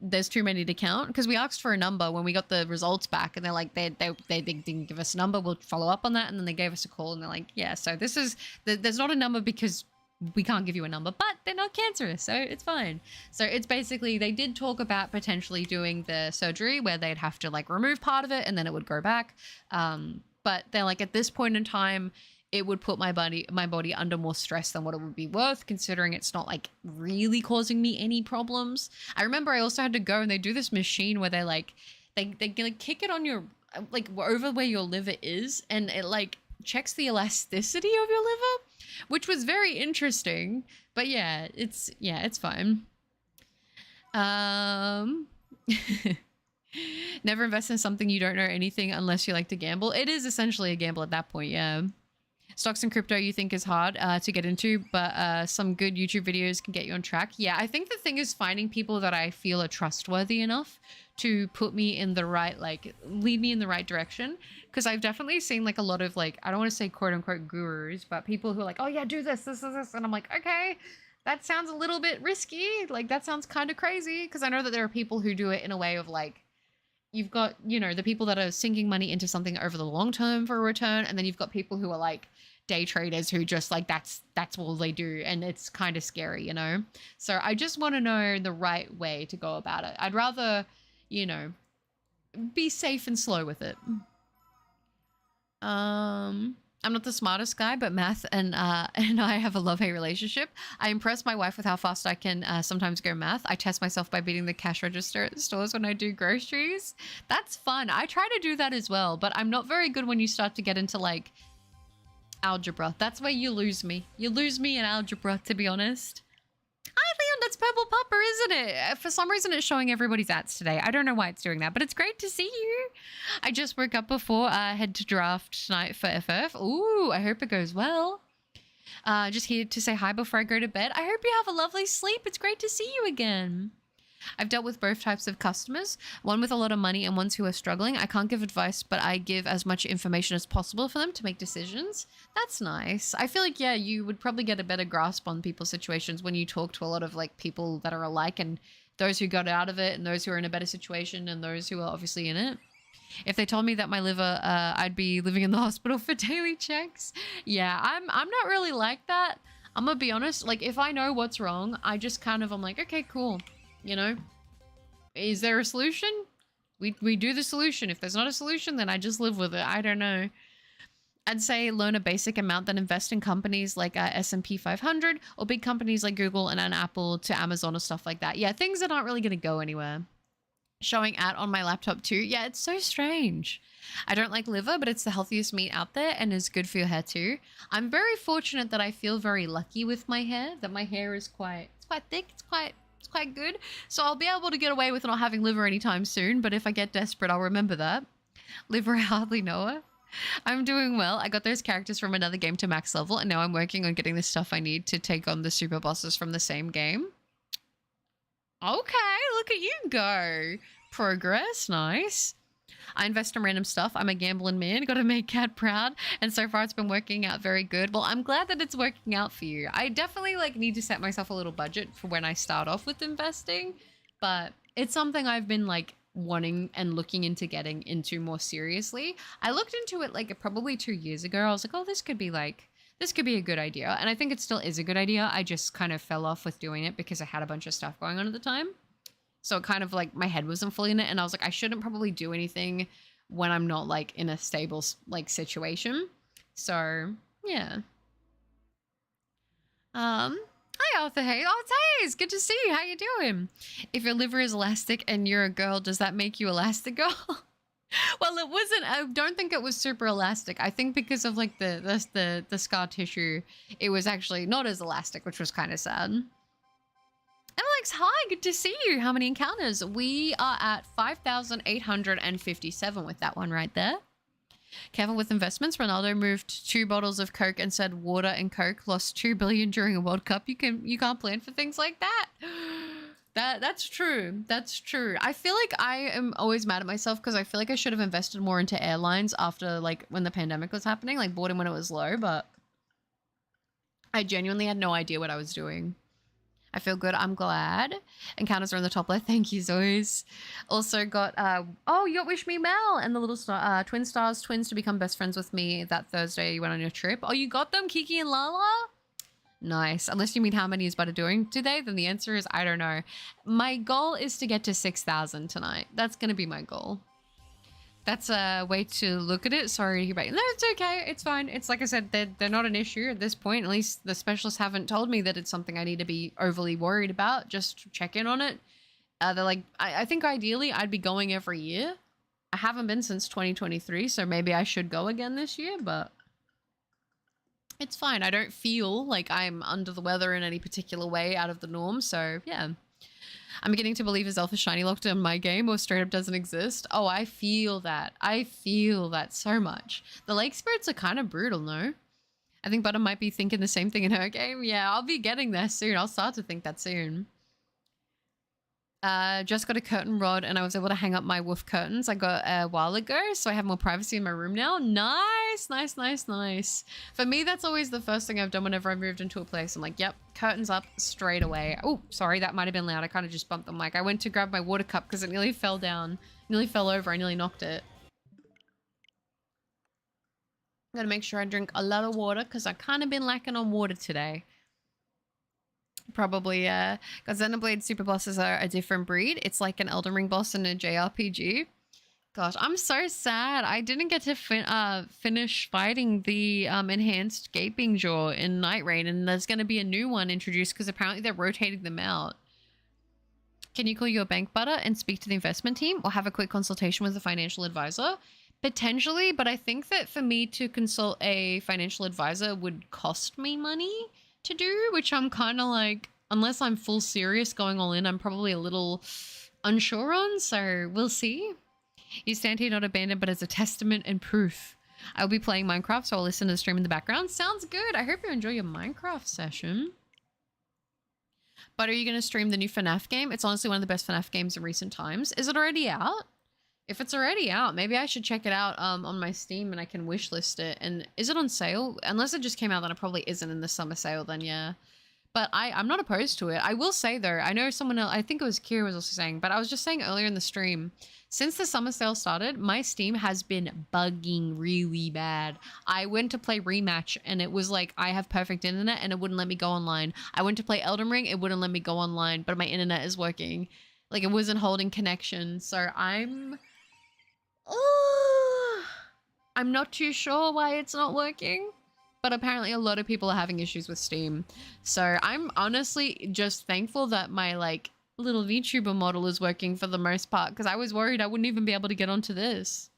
there's too many to count, because we asked for a number when we got the results back, and they're like, they didn't give us a number. We'll follow up on that. And then they gave us a call, and they're like, yeah, so there's not a number because we can't give you a number, but they're not cancerous, so it's fine. So it's basically, they did talk about potentially doing the surgery where they'd have to like remove part of it and then it would grow back. But they're like, at this point in time, it would put my body under more stress than what it would be worth, considering it's not like really causing me any problems. I remember I also had to go and they do this machine where they like kick it on your, like, over where your liver is, and it like checks the elasticity of your liver, which was very interesting. But yeah, it's fine. Never invest in something you don't know anything unless you like to gamble. It is essentially a gamble at that point, yeah. Stocks and crypto you think is hard to get into, but some good YouTube videos can get you on track. Yeah, I think the thing is finding people that I feel are trustworthy enough to put me in the right, like, lead me in the right direction. Because I've definitely seen like a lot of, like, I don't want to say quote unquote gurus, but people who are like, oh yeah, do this. And I'm like, okay, that sounds a little bit risky. Like, that sounds kind of crazy. Because I know that there are people who do it in a way of like, you've got, you know, the people that are sinking money into something over the long term for a return. And then you've got people who are like day traders who just like, that's all they do. And it's kind of scary, you know? So I just want to know the right way to go about it. I'd rather, you know, be safe and slow with it. I'm not the smartest guy, but math and and I have a love-hate relationship. I impress my wife with how fast I can sometimes go math. I test myself by beating the cash register at the stores when I do groceries. That's fun. I try to do that as well, but I'm not very good when you start to get into like algebra. That's where you lose me. You lose me in algebra, to be honest. Hi, Leon, that's Purple Pupper, isn't it? For some reason, it's showing everybody's ads today. I don't know why it's doing that, but it's great to see you. I just woke up before I head to draft tonight for FF. Ooh, I hope it goes well. Just here to say hi before I go to bed. I hope you have a lovely sleep. It's great to see you again. I've dealt with both types of customers, one with a lot of money and ones who are struggling. I can't give advice, but I give as much information as possible for them to make decisions. That's nice. I feel like, yeah, you would probably get a better grasp on people's situations when you talk to a lot of like people that are alike, and those who got out of it and those who are in a better situation and those who are obviously in it. If they told me that my liver, I'd be living in the hospital for daily checks. Yeah, I'm not really like that. I'm gonna be honest. Like, if I know what's wrong, I just kind of, I'm like, okay, cool. You know, is there a solution? We do the solution. If there's not a solution, then I just live with it. I don't know. I'd say learn a basic amount, then invest in companies like S&P 500 or big companies like Google and Apple to Amazon or stuff like that. Yeah, things that aren't really going to go anywhere. Showing ad on my laptop too. Yeah, it's so strange. I don't like liver, but it's the healthiest meat out there and is good for your hair too. I'm very fortunate that I feel very lucky with my hair, that my hair is quite thick. It's quite good. So I'll be able to get away with not having liver anytime soon, but if I get desperate, I'll remember that. Liver, I hardly know her. I'm doing well. I got those characters from another game to max level, and now I'm working on getting the stuff I need to take on the super bosses from the same game. Okay, look at you go. Progress, nice. I invest in random stuff. I'm a gambling man. Got to make Cat proud. And so far it's been working out very good. Well, I'm glad that it's working out for you. I definitely like need to set myself a little budget for when I start off with investing. But it's something I've been like wanting and looking into getting into more seriously. I looked into it like probably 2 years ago. I was like, oh, this could be a good idea. And I think it still is a good idea. I just kind of fell off with doing it because I had a bunch of stuff going on at the time. So kind of like my head wasn't fully in it. And I was like, I shouldn't probably do anything when I'm not like in a stable like situation. So yeah. Hi Arthur. Hey, oh, it's Hayes. Good to see you. How you doing? If your liver is elastic and you're a girl, does that make you elastic girl? Well, it wasn't. I don't think it was super elastic. I think because of like the scar tissue, it was actually not as elastic, which was kind of sad. Alex, hi, good to see you. How many encounters? We are at 5,857 with that one right there. Careful with investments. Ronaldo moved 2 bottles of Coke and said water and Coke lost 2 billion during a World Cup. You can't plan for things like that. That's true. That's true. I feel like I am always mad at myself because I feel like I should have invested more into airlines after like when the pandemic was happening, like bought in when it was low, but I genuinely had no idea what I was doing. I feel good. I'm glad. Encounters are in the top left. Thank you, Zoes. Also got, oh, you got Wish Me Mel and the little star, twin stars, twins to become best friends with me that Thursday you went on your trip. Oh, you got them, Kiki and Lala? Nice. Unless you mean how many is Butter doing today, then the answer is I don't know. My goal is to get to 6,000 tonight. That's going to be my goal. That's a way to look at it. Sorry to hear about you. No, it's okay. It's fine. It's like I said, they're not an issue at this point. At least the specialists haven't told me that it's something I need to be overly worried about. Just check in on it. They're like, I think ideally I'd be going every year. I haven't been since 2023, so maybe I should go again this year, but it's fine. I don't feel like I'm under the weather in any particular way out of the norm, so yeah. I'm beginning to believe Azelf is shiny locked in my game or straight up doesn't exist. Oh, I feel that. I feel that so much. The lake spirits are kind of brutal, no? I think Butter might be thinking the same thing in her game. Yeah, I'll be getting there soon. I'll start to think that soon. Just got a curtain rod and I was able to hang up my wolf curtains I got a while ago, so I have more privacy in my room now. Nice, nice, nice, nice. For me, that's always the first thing I've done whenever I moved into a place. I'm like, yep, curtains up straight away. Oh, sorry, that might have been loud. I kind of just bumped the mic. I went to grab my water cup because it nearly fell down, nearly fell over. I nearly knocked it. I'm gonna make sure I drink a lot of water because I've kind of been lacking on water today. Probably, because Xenoblade super bosses are a different breed. It's like an Elden Ring boss in a JRPG. Gosh, I'm so sad. I didn't get to finish fighting the enhanced gaping jaw in Night Rain, and there's going to be a new one introduced because apparently they're rotating them out. Can you call your bank butter and speak to the investment team or have a quick consultation with a financial advisor? Potentially, but I think that for me to consult a financial advisor would cost me money to do, which I'm kind of like, unless I'm full serious going all in, I'm probably a little unsure on, so we'll see. You stand here not abandoned, but as a testament and proof. I'll be playing Minecraft, so I'll listen to the stream in the background. Sounds good. I hope you enjoy your Minecraft session. But are you going to stream the new FNAF game? It's honestly one of the best FNAF games in recent times. Is it already out? If it's already out, maybe I should check it out on my Steam and I can wishlist it. And is it on sale? Unless it just came out, then it probably isn't in the summer sale then, yeah. But I'm not opposed to it. I will say though, I know someone else, I think it was Kira was also saying, but I was just saying earlier in the stream, since the summer sale started, my Steam has been bugging really bad. I went to play Rematch and it was like, I have perfect internet and it wouldn't let me go online. I went to play Elden Ring, it wouldn't let me go online, but my internet is working. Like it wasn't holding connection. So I'm not too sure why it's not working. But apparently a lot of people are having issues with Steam. So I'm honestly just thankful that my like little VTuber model is working for the most part because I was worried I wouldn't even be able to get onto this.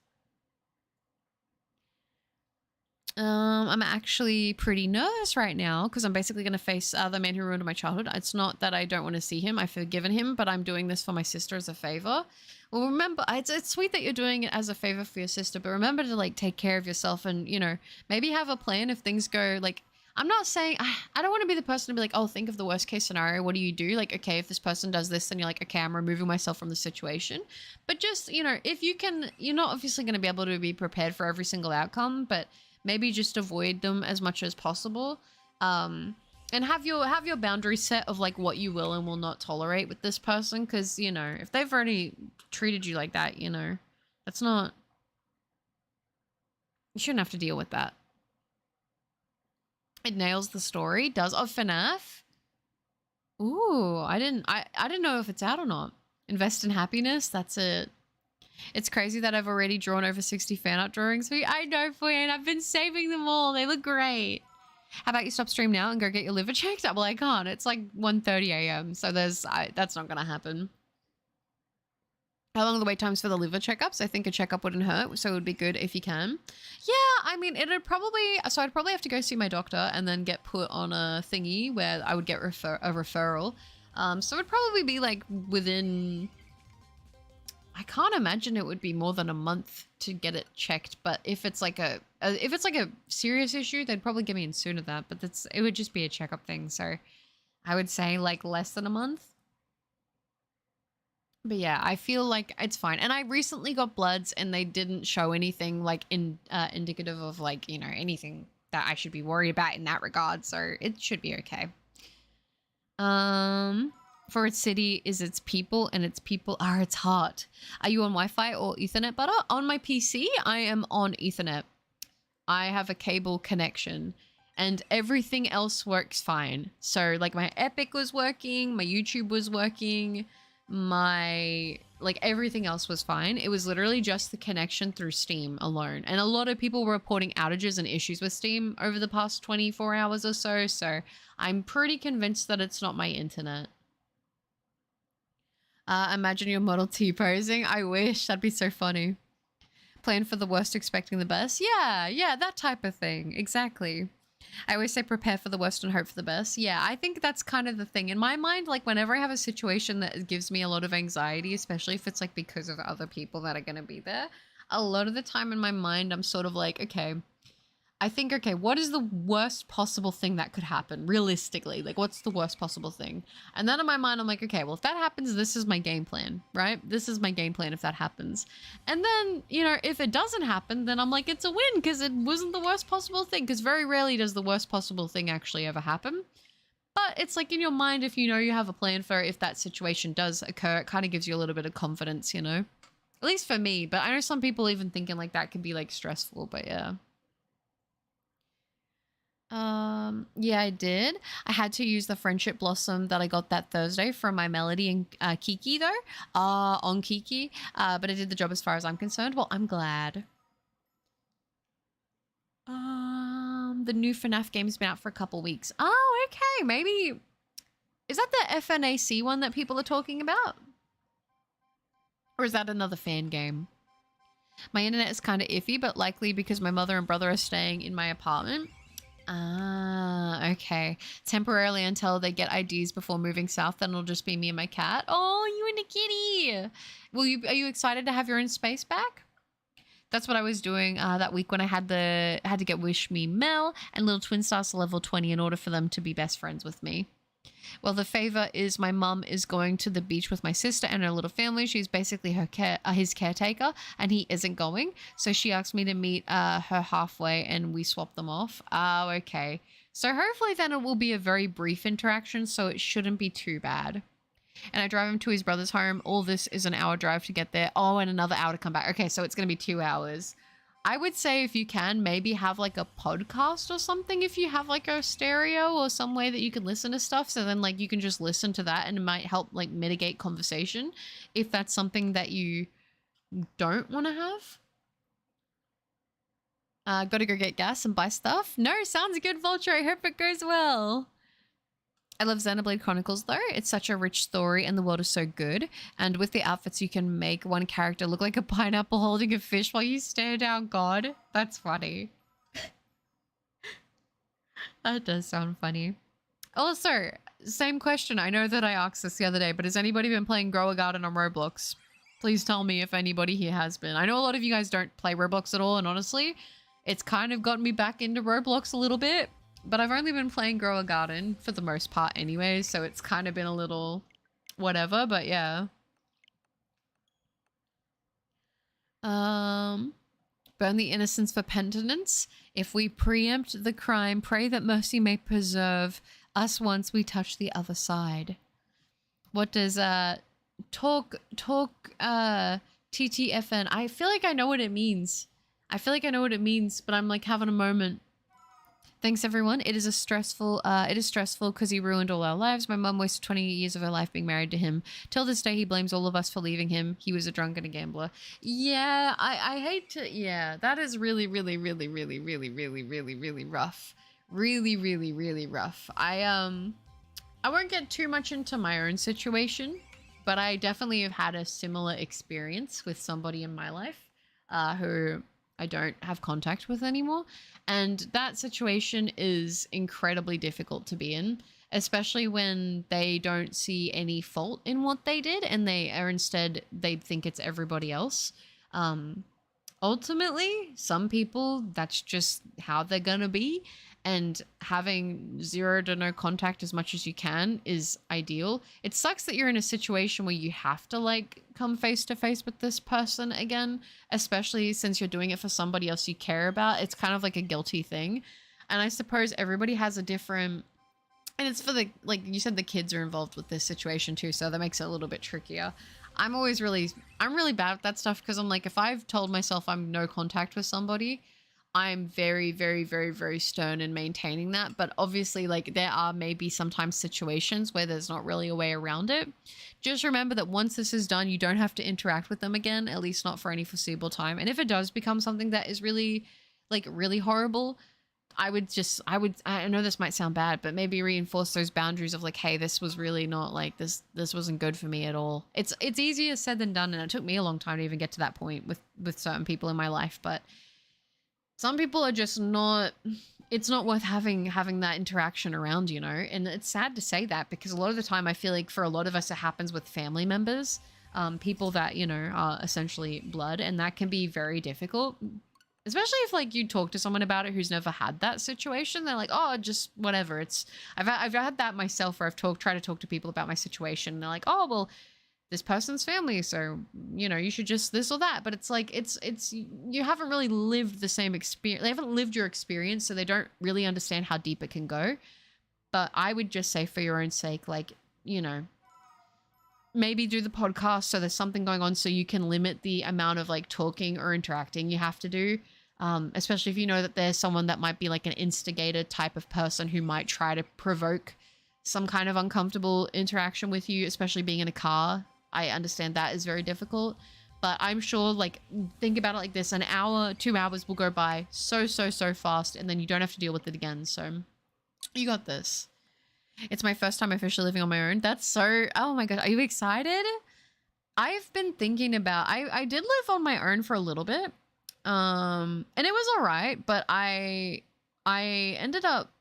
I'm actually pretty nervous right now because I'm basically going to face the man who ruined my childhood. It's not that I don't want to see him. I've forgiven him, but I'm doing this for my sister as a favor. Well, remember, it's sweet that you're doing it as a favor for your sister, but remember to like take care of yourself and, you know, maybe have a plan if things go like, I'm not saying, I don't want to be the person to be like, oh, think of the worst case scenario. What do you do? Like, okay, if this person does this, then you're like, okay, I'm removing myself from the situation. But just, you know, if you can, you're not obviously going to be able to be prepared for every single outcome, but maybe just avoid them as much as possible. And have your boundaries set of like what you will and will not tolerate with this person. Cause you know, if they've already treated you like that, you know, that's not, you shouldn't have to deal with that. It nails the story. Does of FNAF? Ooh, I didn't know if it's out or not. Invest in happiness. That's it. It's crazy that I've already drawn over 60 fan art drawings for you. I know, Fran. I've been saving them all. They look great. How about you stop stream now and go get your liver checked? Well, I can't. It's like 1:30 a.m. So that's not going to happen. How long are the wait times for the liver checkups? I think a checkup wouldn't hurt, so it would be good if you can. Yeah, I mean, I'd probably have to go see my doctor and then get put on a thingy where I would get a referral. So it'd probably be like within, I can't imagine it would be more than a month to get it checked. But if it's like a serious issue, they'd probably get me in sooner than that. But it would just be a checkup thing. So I would say like less than a month. But yeah, I feel like it's fine. And I recently got bloods and they didn't show anything like indicative of like, you know, anything that I should be worried about in that regard. So it should be okay. For its city is its people and its people are its heart. Are you on Wi-Fi or Ethernet, butter? On my PC, I am on Ethernet. I have a cable connection and everything else works fine. So like my Epic was working, my YouTube was working, my like everything else was fine. It was literally just the connection through Steam alone. And a lot of people were reporting outages and issues with Steam over the past 24 hours or so. So I'm pretty convinced that it's not my internet. Imagine your Model T posing. I wish. That'd be so funny. Plan for the worst, expecting the best. Yeah, that type of thing. Exactly. I always say prepare for the worst and hope for the best. Yeah, I think that's kind of the thing. In my mind, like whenever I have a situation that gives me a lot of anxiety, especially if it's like because of other people that are going to be there, a lot of the time in my mind, I'm sort of like, okay, I think, okay, what is the worst possible thing that could happen realistically? Like, what's the worst possible thing? And then in my mind, I'm like, okay, well, if that happens, this is my game plan, right? This is my game plan if that happens. And then, you know, if it doesn't happen, then I'm like, it's a win because it wasn't the worst possible thing. Because very rarely does the worst possible thing actually ever happen. But it's like in your mind, if you know you have a plan for if that situation does occur, it kind of gives you a little bit of confidence, you know? At least for me. But I know some people even thinking like that can be like stressful, but yeah. Yeah, I did. I had to use the friendship blossom that I got that Thursday from my Melody and Kiki though, on Kiki. But it did the job as far as I'm concerned. Well, I'm glad. The new FNAF game's been out for a couple weeks. Oh, okay. Maybe is that the FNAC one that people are talking about? Or is that another fan game? My internet is kind of iffy, but likely because my mother and brother are staying in my apartment. Ah, okay. Temporarily until they get IDs before moving south, then it'll just be me and my cat. Oh, you and the kitty. Are you excited to have your own space back? That's what I was doing that week when I had to get Wish Me Mel and Little Twin Stars to level 20 in order for them to be best friends with me. Well, the favor is my mum is going to the beach with my sister and her little family. She's basically his caretaker, and he isn't going. So she asked me to meet her halfway, and we swap them off. Oh, okay. So hopefully then it will be a very brief interaction, so it shouldn't be too bad. And I drive him to his brother's home. All this is an hour drive to get there. Oh, and another hour to come back. Okay, so it's going to be 2 hours. I would say if you can, maybe have like a podcast or something if you have like a stereo or some way that you can listen to stuff. So then like you can just listen to that and it might help like mitigate conversation if that's something that you don't want to have. Gotta go get gas and buy stuff. No, sounds good, Vulture. I hope it goes well. I love Xenoblade Chronicles though. It's such a rich story and the world is so good. And with the outfits, you can make one character look like a pineapple holding a fish while you stare down God. That's funny. That does sound funny. Also, same question. I know that I asked this the other day, but has anybody been playing Grow a Garden on Roblox? Please tell me if anybody here has been. I know a lot of you guys don't play Roblox at all, and honestly, it's kind of gotten me back into Roblox a little bit. But I've only been playing Grow a Garden for the most part anyway, so it's kind of been a little whatever, but yeah. Burn the innocence for penitence. If we preempt the crime, pray that mercy may preserve us once we touch the other side. What does TTFN? I feel like I know what it means. But I'm like having a moment. Thanks everyone. It is stressful because he ruined all our lives. My mum wasted 20 years of her life being married to him. Till this day he blames all of us for leaving him. He was a drunk and a gambler. Yeah, I hate to, yeah, that is really, really, really, really, really, really, really, really rough. Really, really, really rough. I won't get too much into my own situation, but I definitely have had a similar experience with somebody in my life who I don't have contact with anymore. And that situation is incredibly difficult to be in, especially when they don't see any fault in what they did and they think it's everybody else. Ultimately, some people, that's just how they're gonna be. And having zero to no contact as much as you can is ideal. It sucks that you're in a situation where you have to like come face to face with this person again, especially since you're doing it for somebody else you care about. It's kind of like a guilty thing. And I suppose everybody has a different, and it's for the, like you said, the kids are involved with this situation too. So that makes it a little bit trickier. I'm really bad at that stuff because I'm like, if I've told myself I'm no contact with somebody, I'm very, very, very, very stern in maintaining that. But obviously, like, there are maybe sometimes situations where there's not really a way around it. Just remember that once this is done, you don't have to interact with them again, at least not for any foreseeable time. And if it does become something that is really, like, really horrible, I know this might sound bad, but maybe reinforce those boundaries of like, hey, this was really not like this wasn't good for me at all. It's easier said than done. And it took me a long time to even get to that point with certain people in my life. But some people are just not, it's not worth having that interaction around, you know? And it's sad to say that because a lot of the time I feel like for a lot of us, it happens with family members, people that, you know, are essentially blood, and that can be very difficult, especially if like you talk to someone about it who's never had that situation. They're like, oh, just whatever. I've had that myself where I've tried to talk to people about my situation and they're like, oh, well, this person's family, so, you know, you should just this or that. But it's like, it's you haven't really lived the same experience. They haven't lived your experience, so they don't really understand how deep it can go. But I would just say for your own sake, like, you know, maybe do the podcast so there's something going on so you can limit the amount of like talking or interacting you have to do. especially if you know that there's someone that might be like an instigator type of person who might try to provoke some kind of uncomfortable interaction with you, especially being in a car. I understand that is very difficult, but I'm sure, like, think about it like this: an hour, 2 hours will go by so fast, and then you don't have to deal with it again. So you got this. It's my first time officially living on my own. That's so, oh my god, are you excited? I've been thinking about, I did live on my own for a little bit, and it was all right, but I ended up,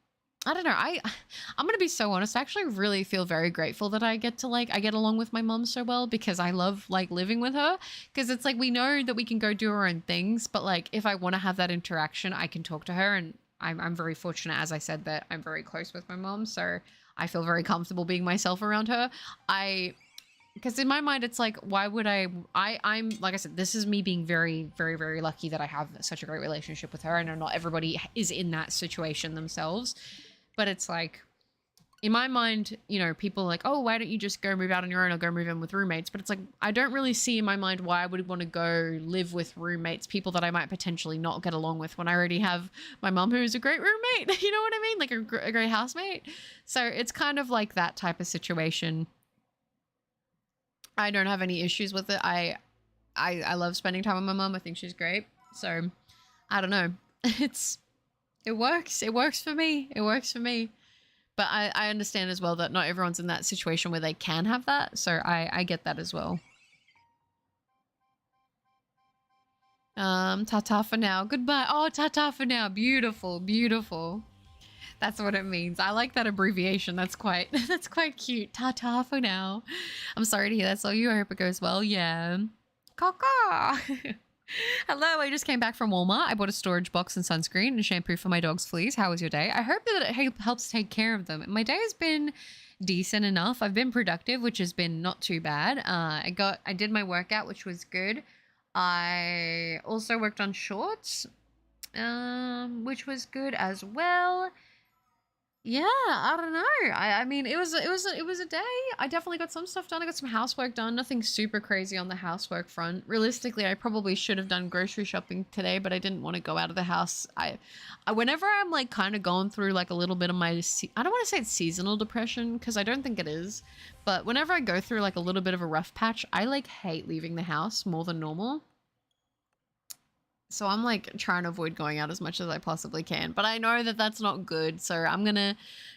I don't know, I'm gonna be so honest, I actually really feel very grateful that I get along with my mom so well, because I love like living with her, because it's like we know that we can go do our own things, but like if I want to have that interaction, I can talk to her, and I'm very fortunate, as I said, that I'm very close with my mom, so I feel very comfortable being myself around her. Because in my mind, it's like, why would I'm, like I said, this is me being very, very, very lucky that I have such a great relationship with her. I know not everybody is in that situation themselves, but it's like, in my mind, you know, people are like, oh, why don't you just go move out on your own or go move in with roommates? But it's like, I don't really see in my mind why I would want to go live with roommates, people that I might potentially not get along with, when I already have my mom, who's a great roommate. You know what I mean? Like a great housemate. So it's kind of like that type of situation. I don't have any issues with it. I love spending time with my mom. I think she's great. So I don't know. It works. It works for me. It works for me. But I understand as well that not everyone's in that situation where they can have that. So I get that as well. Ta-ta for now. Goodbye. Oh, ta-ta for now. Beautiful. Beautiful. That's what it means. I like that abbreviation. That's quite cute. Ta-ta for now. I'm sorry to hear that. So you, I hope it goes well. Yeah. Caw-caw. Hello, I just came back from Walmart. I bought a storage box and sunscreen and shampoo for my dog's fleas. How was your day? I hope that it helps take care of them. My day has been decent enough. I've been productive, which has been not too bad. I did my workout, which was good. I also worked on shorts, which was good as well. Yeah, I don't know. I mean, it was a day. I definitely got some stuff done. I got some housework done. Nothing super crazy on the housework front. Realistically, I probably should have done grocery shopping today, but I didn't want to go out of the house. I whenever I'm like kind of going through like a little bit of my, I don't want to say it's seasonal depression, because I don't think it is, but whenever I go through like a little bit of a rough patch, I like hate leaving the house more than normal. So I'm like trying to avoid going out as much as I possibly can, but I know that that's not good. So I'm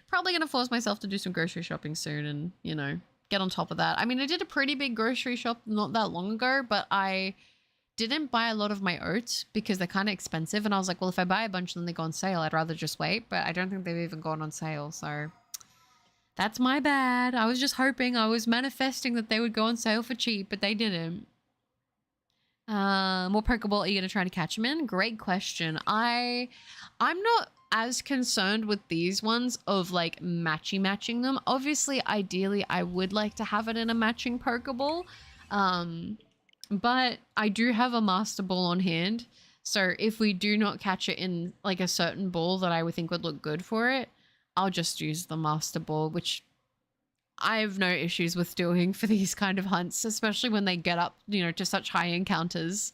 probably gonna force myself to do some grocery shopping soon, and you know, get on top of that. I mean, I did a pretty big grocery shop not that long ago, but I didn't buy a lot of my oats because they're kind of expensive, and I was like, well, if I buy a bunch and then they go on sale, I'd rather just wait. But I don't think they've even gone on sale, so that's my bad. I was just hoping, I was manifesting that they would go on sale for cheap, but they didn't. What Pokeball are you gonna try to catch him in? Great question. I'm not as concerned with these ones of like matching them. Obviously, ideally, I would like to have it in a matching Pokeball. But I do have a Master Ball on hand. So if we do not catch it in like a certain ball that I would think would look good for it, I'll just use the Master Ball, which I have no issues with doing for these kind of hunts, especially when they get up, you know, to such high encounters.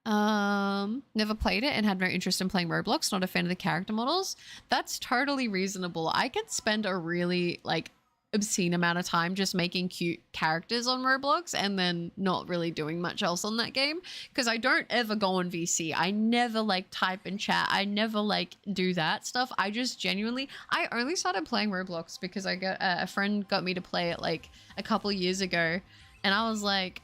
Never played it and had no interest in playing Roblox. Not a fan of the character models. That's totally reasonable. I could spend a really like obscene amount of time just making cute characters on Roblox and then not really doing much else on that game, because I don't ever go on VC. I never like type and chat. I never like do that stuff. I just genuinely, I only started playing Roblox because I got a friend got me to play it like a couple years ago, and I was like,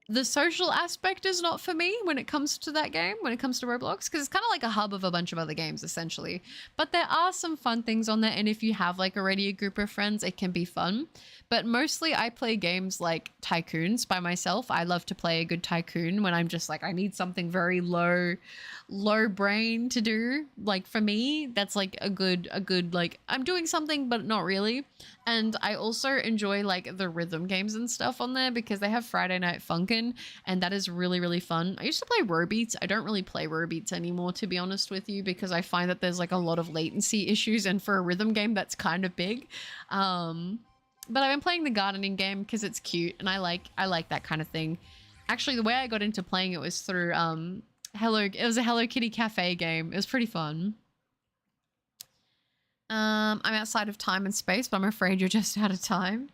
the social aspect is not for me when it comes to that game, when it comes to Roblox, because it's kind of like a hub of a bunch of other games, essentially. But there are some fun things on there, and if you have like already a group of friends, it can be fun. But mostly I play games like Tycoons by myself. I love to play a good Tycoon when I'm just like, I need something very low brain to do. Like for me, that's like a good like, I'm doing something but not really. And I also enjoy like the rhythm games and stuff on there because they have Friday Night Funkin', and that is really, really fun. I used to play Robeats. I don't really play Robeats anymore, to be honest with you, because I find that there's like a lot of latency issues, and for a rhythm game that's kind of big. But I've been playing the gardening game because it's cute and I like that kind of thing. Actually, the way I got into playing it was through it was a Hello Kitty cafe game. It was pretty fun. I'm outside of time and space, but I'm afraid you're just out of time.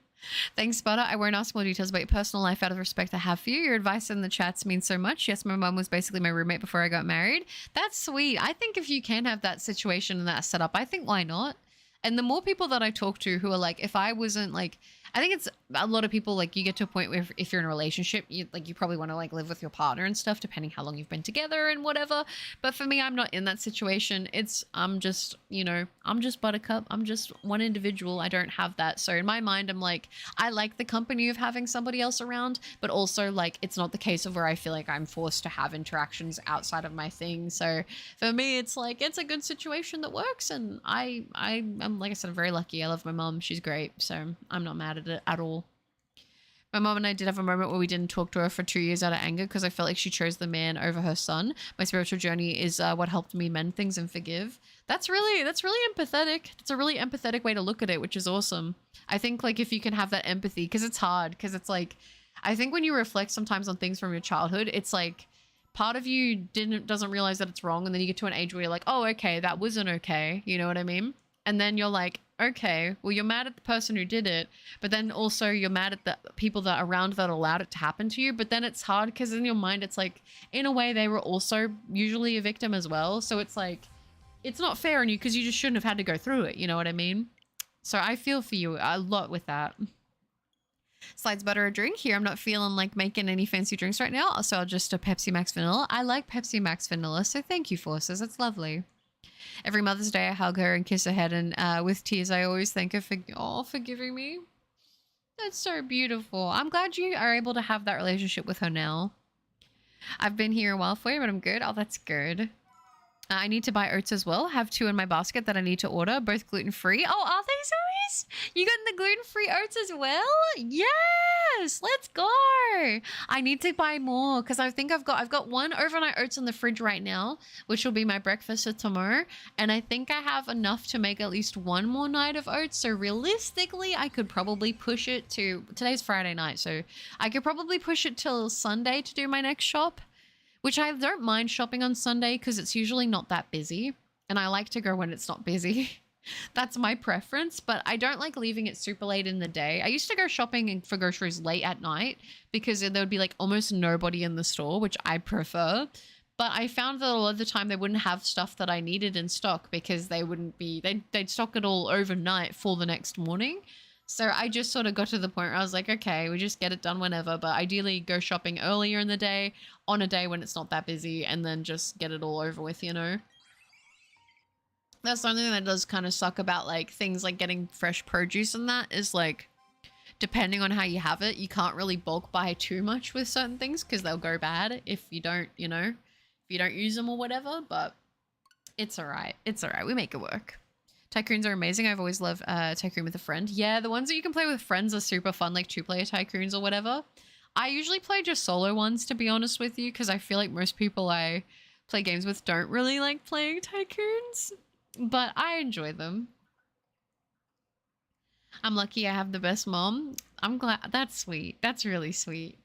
Thanks, Butter. I won't ask more details about your personal life out of respect I have for you. Your advice in the chats means so much. Yes, my mum was basically my roommate before I got married. That's sweet. I think if you can have that situation and that setup, I think why not? And the more people that I talk to who are like, if I wasn't like, I think it's a lot of people like you get to a point where if you're in a relationship, you probably want to like live with your partner and stuff, depending how long you've been together and whatever. But for me, I'm not in that situation. I'm just Buttercup. I'm just one individual. I don't have that. So in my mind, I'm like, I like the company of having somebody else around, but also like, it's not the case of where I feel like I'm forced to have interactions outside of my thing. So for me, it's like, it's a good situation that works. And I'm like I said, I'm very lucky. I love my mom. She's great. So I'm not mad at it at all. My mom and I did have a moment where we didn't talk to her for 2 years out of anger because I felt like she chose the man over her son. My spiritual journey is what helped me mend things and forgive. That's really empathetic. It's a really empathetic way to look at it, which is awesome. I think like if you can have that empathy, because it's hard, because it's like, I think when you reflect sometimes on things from your childhood, it's like part of you doesn't realize that it's wrong, and then you get to an age where you're like, oh, okay, that wasn't okay. You know what I mean? And then you're like, okay, well, you're mad at the person who did it, but then also you're mad at the people that are around that allowed it to happen to you. But then it's hard because in your mind, it's like, in a way, they were also usually a victim as well. So it's like, it's not fair on you because you just shouldn't have had to go through it. You know what I mean? So I feel for you a lot with that. Slides butter a drink here. I'm not feeling like making any fancy drinks right now. So I'll just a Pepsi Max Vanilla. I like Pepsi Max Vanilla. So thank you, Forces. It's lovely. Every Mother's Day, I hug her and kiss her head, and with tears, I always thank her for forgiving me. That's so beautiful. I'm glad you are able to have that relationship with her now. I've been here a while for you, but I'm good. Oh, that's good. I need to buy oats as well. Have 2 in my basket that I need to order, both gluten-free. Oh, are they, Zoes? You got the gluten-free oats as well? Yes, let's go. I need to buy more because I think I've got 1 overnight oats in the fridge right now, which will be my breakfast for tomorrow. And I think I have enough to make at least 1 more night of oats. So realistically, I could probably push it to, today's Friday night, so I could probably push it till Sunday to do my next shop. Which I don't mind shopping on Sunday because it's usually not that busy. And I like to go when it's not busy. That's my preference. But I don't like leaving it super late in the day. I used to go shopping for groceries late at night because there would be like almost nobody in the store, which I prefer. But I found that a lot of the time they wouldn't have stuff that I needed in stock because they wouldn't be, they'd stock it all overnight for the next morning. So I just sort of got to the point where I was like, okay, we just get it done whenever, but ideally go shopping earlier in the day on a day when it's not that busy and then just get it all over with, you know? That's something that does kind of suck about like things like getting fresh produce and that is like, depending on how you have it, you can't really bulk buy too much with certain things because they'll go bad if you don't, you know, if you don't use them or whatever, but it's all right. It's all right. We make it work. Tycoons are amazing. I've always loved Tycoon with a friend. Yeah, the ones that you can play with friends are super fun, like 2-player Tycoons or whatever. I usually play just solo ones, to be honest with you, because I feel like most people I play games with don't really like playing Tycoons, but I enjoy them. I'm lucky I have the best mom. I'm glad. That's sweet. That's really sweet.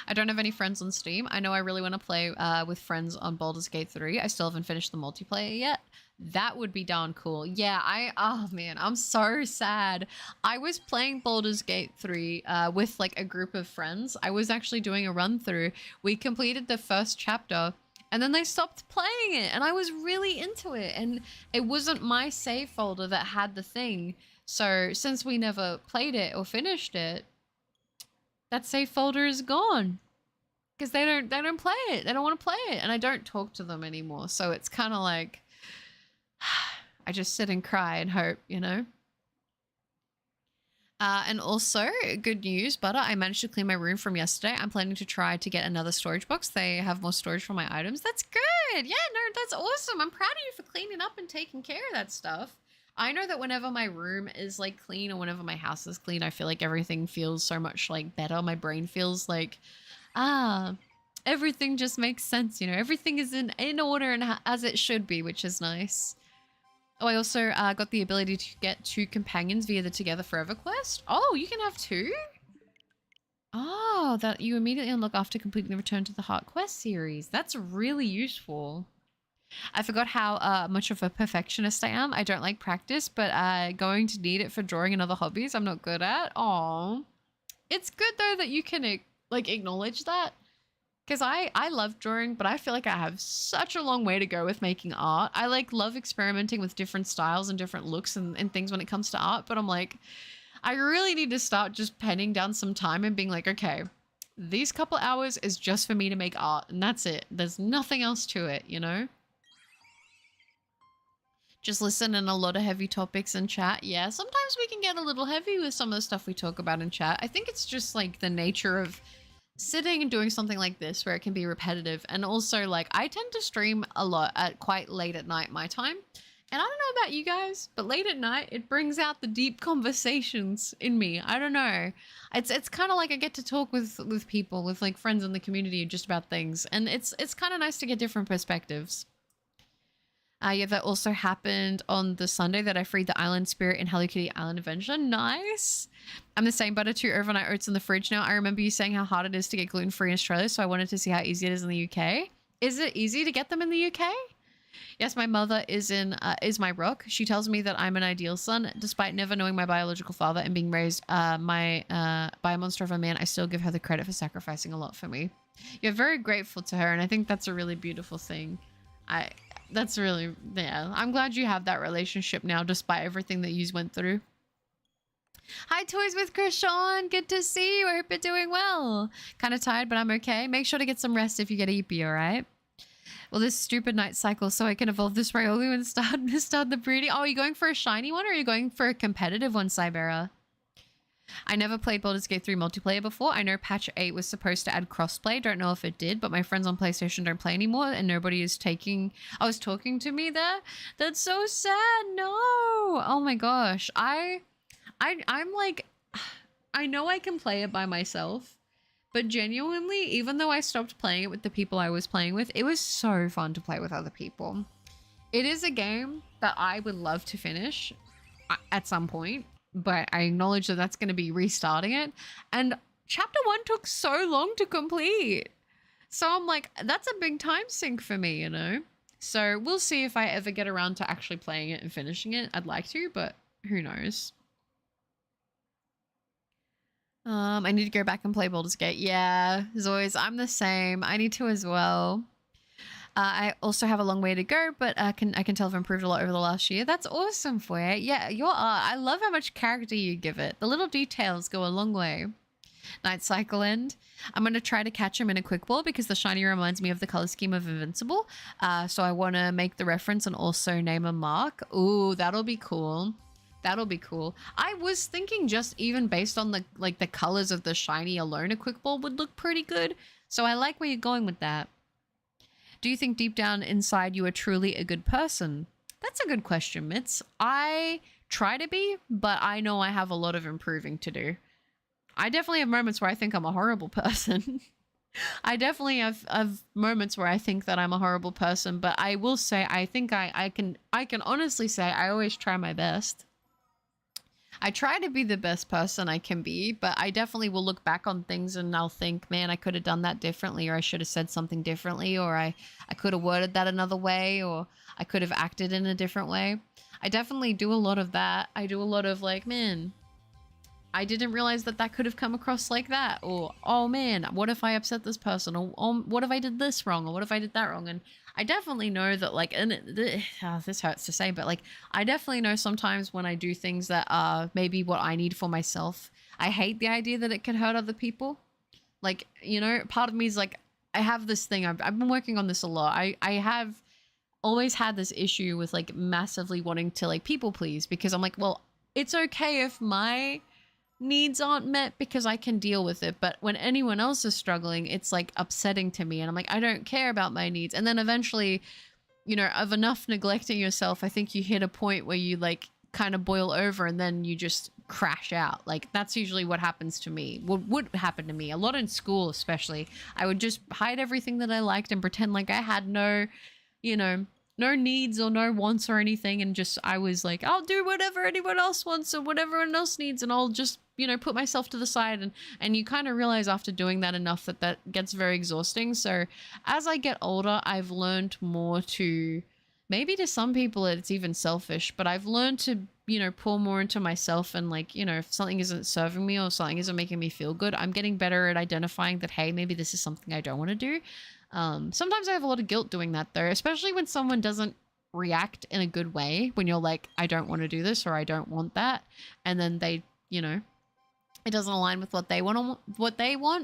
I don't have any friends on Steam. I know I really want to play with friends on Baldur's Gate 3. I still haven't finished the multiplayer yet. That would be darn cool. Yeah, oh man, I'm so sad. I was playing Baldur's Gate 3 with like a group of friends. I was actually doing a run through. We completed the first chapter and then they stopped playing it and I was really into it and it wasn't my save folder that had the thing. So since we never played it or finished it, that save folder is gone because they don't play it. They don't want to play it and I don't talk to them anymore. So it's kind of like, I just sit and cry and hope, you know. And also, good news, Butter, I managed to clean my room from yesterday. I'm planning to try to get another storage box. They have more storage for my items. That's good. Yeah, no, that's awesome. I'm proud of you for cleaning up and taking care of that stuff. I know that whenever my room is like clean or whenever my house is clean, I feel like everything feels so much like better. My brain feels like, everything just makes sense, you know. Everything is in order and as it should be, which is nice. Oh, I also got the ability to get 2 companions via the Together Forever quest. Oh, you can have 2? Oh, that you immediately unlock after completing the Return to the Heart quest series. That's really useful. I forgot how much of a perfectionist I am. I don't like practice, but going to need it for drawing and other hobbies I'm not good at. Oh, it's good though that you can like acknowledge that. Because I love drawing, but I feel like I have such a long way to go with making art. I like love experimenting with different styles and different looks and things when it comes to art. But I'm like, I really need to start just penning down some time and being like, okay, these couple hours is just for me to make art and that's it. There's nothing else to it, you know? Just listen in a lot of heavy topics in chat. Yeah, sometimes we can get a little heavy with some of the stuff we talk about in chat. I think it's just like the nature of sitting and doing something like this where it can be repetitive. And also like I tend to stream a lot at quite late at night my time. And I don't know about you guys, but late at night it brings out the deep conversations in me. I don't know. It's kind of like I get to talk with people, with like friends in the community just about things. And it's kind of nice to get different perspectives. Yeah, that also happened on the Sunday that I freed the Island Spirit in Hello Kitty Island Adventure. Nice. I'm the same butter 2 overnight oats in the fridge now. I remember you saying how hard it is to get gluten-free in Australia, so I wanted to see how easy it is in the UK. Is it easy to get them in the UK? Yes, my mother is my rock. She tells me that I'm an ideal son. Despite never knowing my biological father and being raised by a monster of a man, I still give her the credit for sacrificing a lot for me. You're very grateful to her, and I think that's a really beautiful thing. That's really, yeah. I'm glad you have that relationship now, despite everything that you went through. Hi, Toys with Krishan. Good to see you. I hope you're doing well. Kind of tired, but I'm okay. Make sure to get some rest if you get a yippee, all right? Well, this stupid night cycle so I can evolve this Ryolu and start the breeding. Oh, are you going for a shiny one or are you going for a competitive one, Cybera? I never played Baldur's Gate 3 multiplayer before. I know patch 8 was supposed to add crossplay. Don't know if it did, but my friends on PlayStation don't play anymore and nobody is taking... I was talking to me there. That's so sad. No. Oh my gosh. I'm like... I know I can play it by myself, but genuinely, even though I stopped playing it with the people I was playing with, it was so fun to play with other people. It is a game that I would love to finish at some point. But I acknowledge that that's going to be restarting it. And chapter 1 took so long to complete. So I'm like, that's a big time sink for me, you know? So we'll see if I ever get around to actually playing it and finishing it. I'd like to, but who knows? I need to go back and play Baldur's Gate. Yeah, as always, I'm the same. I need to as well. I also have a long way to go, but I can tell I've improved a lot over the last year. That's awesome for you. Yeah, your art. I love how much character you give it. The little details go a long way. Night cycle end. I'm going to try to catch him in a quick ball because the shiny reminds me of the color scheme of Invincible. So I want to make the reference and also name a mark. Ooh, that'll be cool. That'll be cool. I was thinking just even based on the colors of the shiny alone, a quick ball would look pretty good. So I like where you're going with that. Do you think deep down inside you are truly a good person? That's a good question, Mitz. I try to be, but I know I have a lot of improving to do. I definitely have moments where I think I'm a horrible person. I definitely have moments where I think that I'm a horrible person, but I will say I think I can honestly say I always try my best. I try to be the best person I can be, but I definitely will look back on things and I'll think, man, I could have done that differently, or I should have said something differently, or I could have worded that another way, or I could have acted in a different way. I definitely do a lot of that. I do a lot of like, man, I didn't realize that that could have come across like that, or, oh man, what if I upset this person, or oh, what if I did this wrong, or what if I did that wrong? And I definitely know that, like, and this hurts to say, but like, I definitely know sometimes when I do things that are maybe what I need for myself, I hate the idea that it could hurt other people. Like, you know, part of me is like, I have this thing, I've been working on this a lot. I have always had this issue with like massively wanting to like people please, because I'm like, well, it's okay if my needs aren't met because I can deal with it, but when anyone else is struggling, it's like upsetting to me, and I'm like, I don't care about my needs. And then eventually, you know, of enough neglecting yourself, I think you hit a point where you like kind of boil over and then you just crash out. Like, that's usually what happens to me, what would happen to me a lot in school, especially. I would just hide everything that I liked and pretend like I had no, you know, no needs or no wants or anything, and just I was like, I'll do whatever anyone else wants or whatever anyone else needs, and I'll just put myself to the side, and you kind of realize after doing that enough that gets very exhausting. So as I get older, I've learned more to, maybe to some people it's even selfish, but I've learned to, pour more into myself, and like, if something isn't serving me or something isn't making me feel good, I'm getting better at identifying that, hey, maybe this is something I don't want to do. Sometimes I have a lot of guilt doing that though, especially when someone doesn't react in a good way, when you're like, I don't want to do this, or I don't want that, and then they, it doesn't align with what they want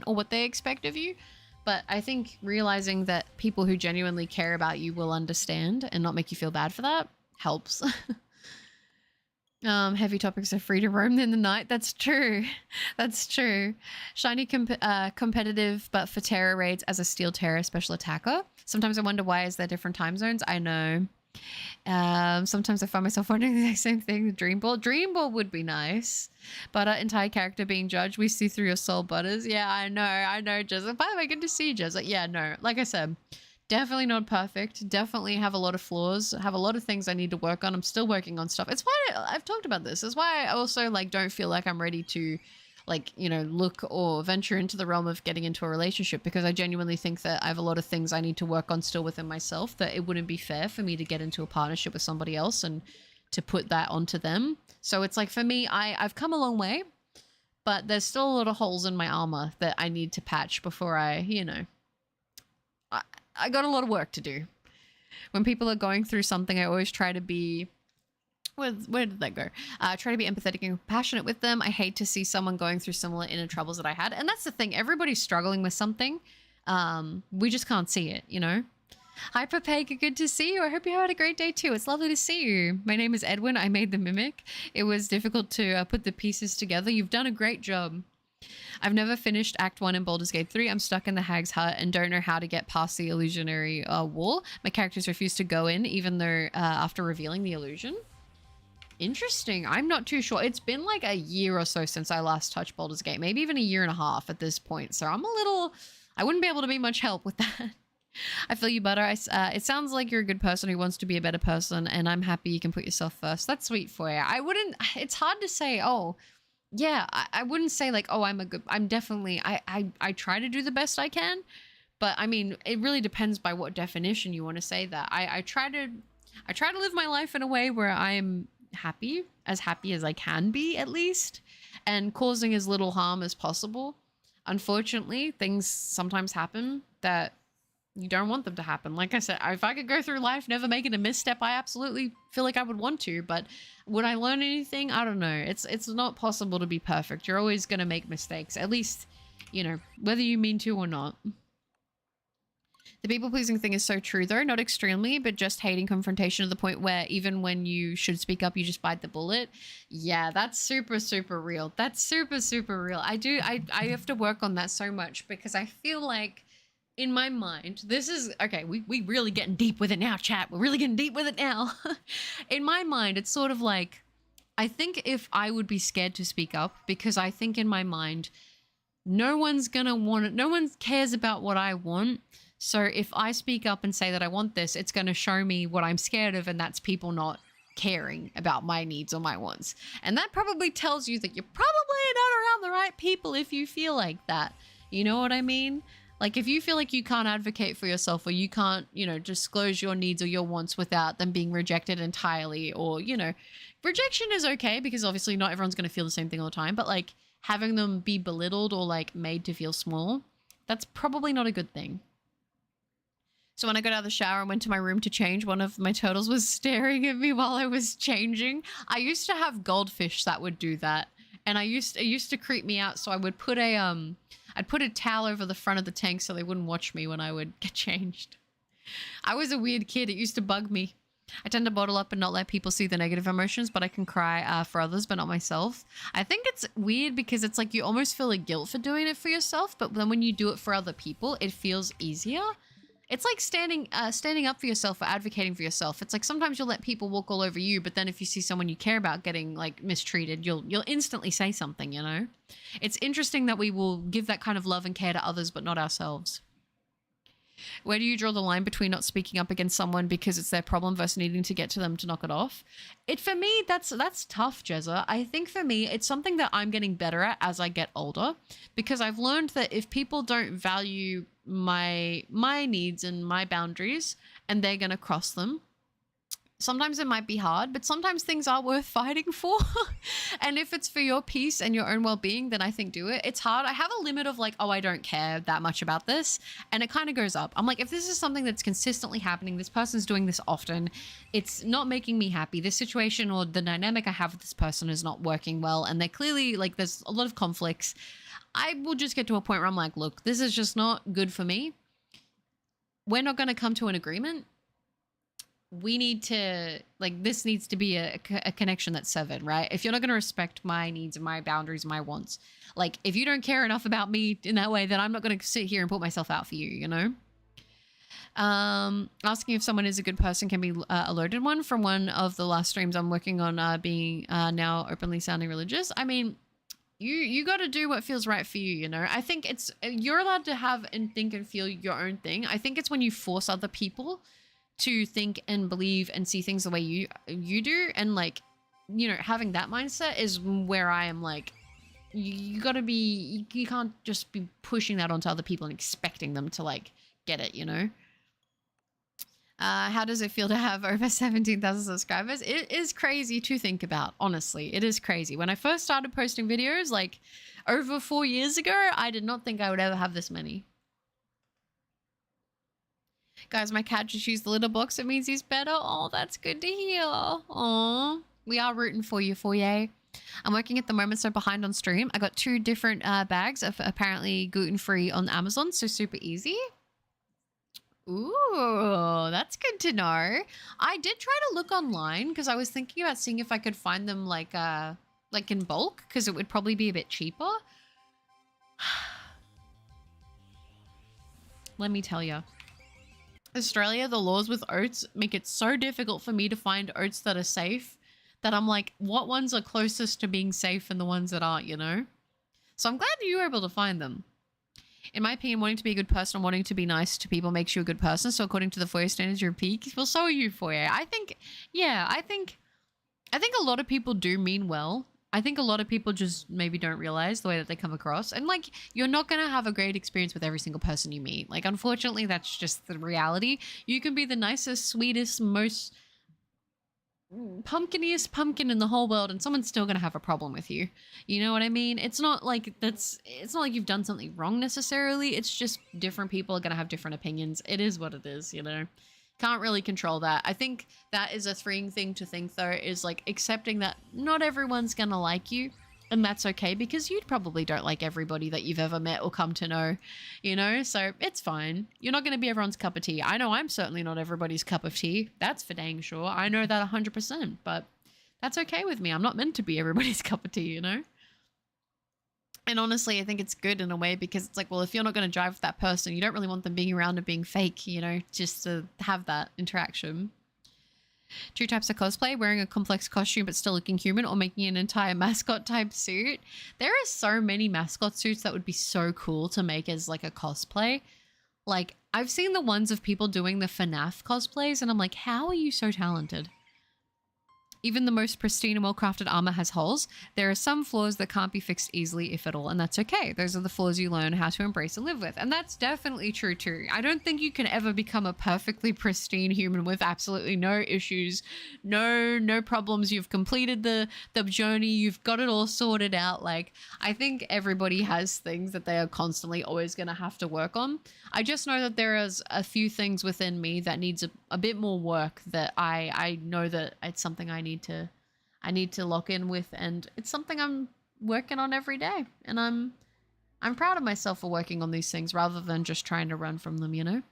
or what they expect of you. But I think realizing that people who genuinely care about you will understand and not make you feel bad for that helps. Heavy topics are free to roam in the night. That's true. That's true. Shiny competitive, but for terror raids as a steel terror special attacker. Sometimes I wonder, why is there different time zones? I know. Sometimes I find myself wondering the exact same thing. Dream Ball would be nice, but entire character being judged. We see through your soul, Butters. Yeah, I know, Jezza. By the way, good to see you, Jezza. Yeah, no, like I said, definitely not perfect. Definitely have a lot of flaws. Have a lot of things I need to work on. I'm still working on stuff. It's why I've talked about this. It's why I also like don't feel like I'm ready to like, look or venture into the realm of getting into a relationship, because I genuinely think that I have a lot of things I need to work on still within myself, that it wouldn't be fair for me to get into a partnership with somebody else and to put that onto them. So it's like, for me, I've come a long way, but there's still a lot of holes in my armor that I need to patch before I got a lot of work to do. When people are going through something, I always try to be, where did that go? Try to be empathetic and compassionate with them. I hate to see someone going through similar inner troubles that I had. And that's the thing. Everybody's struggling with something. We just can't see it, Hi, Papega. Good to see you. I hope you had a great day too. It's lovely to see you. My name is Edwin. I made the mimic. It was difficult to put the pieces together. You've done a great job. I've never finished Act 1 in Baldur's Gate 3. I'm stuck in the Hag's Hut and don't know how to get past the illusionary wall. My characters refuse to go in, even though after revealing the illusion. Interesting. I'm not too sure. It's been like a year or so since I last touched Baldur's Gate. Maybe even a year and a half at this point. So I wouldn't be able to be much help with that. I feel you, Butter. It sounds like you're a good person who wants to be a better person, and I'm happy you can put yourself first. That's sweet for you. It's hard to say, oh, yeah, I wouldn't say like, oh, I'm definitely, I try to do the best I can. But I mean, it really depends by what definition you want to say that. I try to live my life in a way where I'm happy as I can be, at least, and causing as little harm as possible. Unfortunately, things sometimes happen that you don't want them to happen. Like I said, if I could go through life never making a misstep, I absolutely feel like I would want to. But would I learn anything? I don't know. It's not possible to be perfect. You're always going to make mistakes, at least, whether you mean to or not. The people-pleasing thing is so true, though. Not extremely, but just hating confrontation to the point where even when you should speak up, you just bite the bullet. Yeah, that's super, super real. That's super, super real. I have to work on that so much, because I feel like in my mind, this is, okay, we really getting deep with it now, chat. We're really getting deep with it now. In my mind, it's sort of like, I think if I would be scared to speak up, because I think in my mind, no one cares about what I want. So if I speak up and say that I want this, it's going to show me what I'm scared of, and that's people not caring about my needs or my wants. And that probably tells you that you're probably not around the right people if you feel like that. You know what I mean? Like, if you feel like you can't advocate for yourself, or you can't, disclose your needs or your wants without them being rejected entirely, or, rejection is okay, because obviously not everyone's going to feel the same thing all the time, but like having them be belittled or like made to feel small, that's probably not a good thing. So when I got out of the shower and went to my room to change, one of my turtles was staring at me while I was changing. I used to have goldfish that would do that, and it used to creep me out. So I would put I'd put a towel over the front of the tank so they wouldn't watch me when I would get changed. I was a weird kid. It used to bug me. I tend to bottle up and not let people see the negative emotions, but I can cry for others, but not myself. I think it's weird because it's like you almost feel a guilt for doing it for yourself, but then when you do it for other people, it feels easier. It's like standing up for yourself or advocating for yourself. It's like sometimes you'll let people walk all over you, but then if you see someone you care about getting like mistreated, you'll instantly say something, It's interesting that we will give that kind of love and care to others, but not ourselves. Where do you draw the line between not speaking up against someone because it's their problem versus needing to get to them to knock it off? For me, that's tough, Jezza. I think for me, it's something that I'm getting better at as I get older, because I've learned that if people don't value my needs and my boundaries and they're going to cross them, sometimes it might be hard, but sometimes things are worth fighting for. And if it's for your peace and your own well-being, then I think do it. It's hard. I have a limit of like, oh, I don't care that much about this. And it kind of goes up. I'm like, if this is something that's consistently happening, this person's doing this often, it's not making me happy. This situation or the dynamic I have with this person is not working well. And they're clearly like, there's a lot of conflicts. I will just get to a point where I'm like, look, this is just not good for me. We're not going to come to an agreement. We need to, like, this needs to be a connection that's severed, right? If you're not going to respect my needs and my boundaries and my wants, like, if you don't care enough about me in that way, then I'm not going to sit here and put myself out for you, you know? Asking if someone is a good person can be a loaded one. From one of the last streams I'm working on being now openly sounding religious. I mean, you got to do what feels right for you, you know? I think you're allowed to have and think and feel your own thing. I think it's when you force other people to think and believe and see things the way you do, and like, you know, having that mindset is where I am like, you gotta be, you can't just be pushing that onto other people and expecting them to like get it, you know? How does it feel to have over 17,000 subscribers? It is crazy to think about, honestly. It is crazy. When I first started posting videos, like over 4 years ago, I did not think I would ever have this many. Guys, my cat just used the litter box. It means he's better. Oh, that's good to hear. Oh, we are rooting for you, Foyer. I'm working at the moment, so behind on stream. I got 2 different bags of apparently gluten-free on Amazon, so super easy. Ooh, that's good to know. I did try to look online because I was thinking about seeing if I could find them like in bulk, because it would probably be a bit cheaper. Let me tell you. Australia, the laws with oats make it so difficult for me to find oats that are safe that I'm like, what ones are closest to being safe and the ones that aren't, you know? So I'm glad you were able to find them. In my opinion, wanting to be a good person and wanting to be nice to people makes you a good person. So according to the Foyer standards, you're a peak. Well, so are you, Foyer. I think a lot of people do mean well. I think a lot of people just maybe don't realize the way that they come across. And like, you're not going to have a great experience with every single person you meet. Like, unfortunately, that's just the reality. You can be the nicest, sweetest, most pumpkiniest pumpkin in the whole world, and someone's still going to have a problem with you. You know what I mean? It's not like you've done something wrong necessarily. It's just different people are going to have different opinions. It is what it is, you know? Can't really control that. I think that is a freeing thing to think, though, is like accepting that not everyone's gonna like you, and that's okay, because you probably don't like everybody that you've ever met or come to know, you know? So it's fine. You're not gonna be everyone's cup of tea. I know I'm certainly not everybody's cup of tea. That's for dang sure. I know that 100%, but that's okay with me. I'm not meant to be everybody's cup of tea, you know? And honestly, I think it's good in a way, because it's like, well, if you're not going to drive with that person, you don't really want them being around and being fake, you know, just to have that interaction. 2 types of cosplay: wearing a complex costume but still looking human, or making an entire mascot type suit. There are so many mascot suits that would be so cool to make as like a cosplay. Like, I've seen the ones of people doing the FNAF cosplays, and I'm like, how are you so talented? Even the most pristine and well-crafted armor has holes. There are some flaws that can't be fixed easily, if at all, and that's okay. Those are the flaws you learn how to embrace and live with, and that's definitely true too. I don't think you can ever become a perfectly pristine human with absolutely no issues, no problems. You've completed the journey. You've got it all sorted out. Like, I think everybody has things that they are constantly always going to have to work on. I just know that there is a few things within me that needs a bit more work, that I know that it's something I need to lock in with, and it's something I'm working on every day, and I'm proud of myself for working on these things rather than just trying to run from them, you know?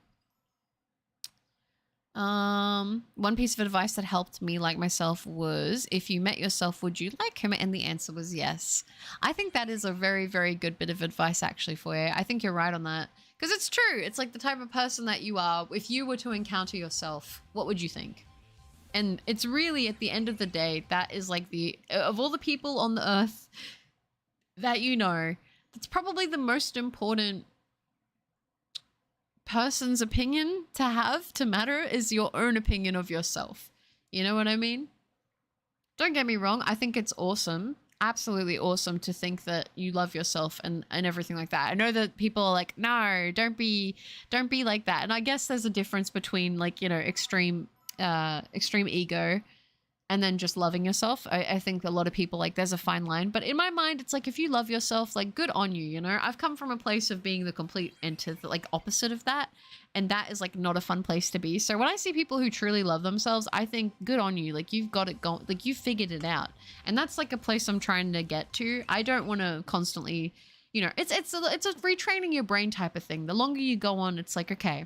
One piece of advice that helped me like myself was, if you met yourself, would you like him? And the answer was yes. I think that is a very, very good bit of advice actually for you. I think you're right on that, because it's true. It's like the type of person that you are. If you were to encounter yourself, what would you think? And it's really, at the end of the day, that is like of all the people on the earth that you know, that's probably the most important person's opinion to matter is your own opinion of yourself. You know what I mean? Don't get me wrong. I think it's awesome. Absolutely awesome to think that you love yourself and everything like that. I know that people are like, no, don't be like that. And I guess there's a difference between like, you know, extreme ego and then just loving yourself. I think a lot of people, like, there's a fine line. But in my mind, it's like, if you love yourself, like, good on you, you know? I've come from a place of being the complete like, opposite of that. And that is, like, not a fun place to be. So when I see people who truly love themselves, I think, good on you. Like, you've got it going. Like, you figured it out. And that's, like, a place I'm trying to get to. I don't want to constantly, you know, it's a retraining your brain type of thing. The longer you go on, it's like, okay,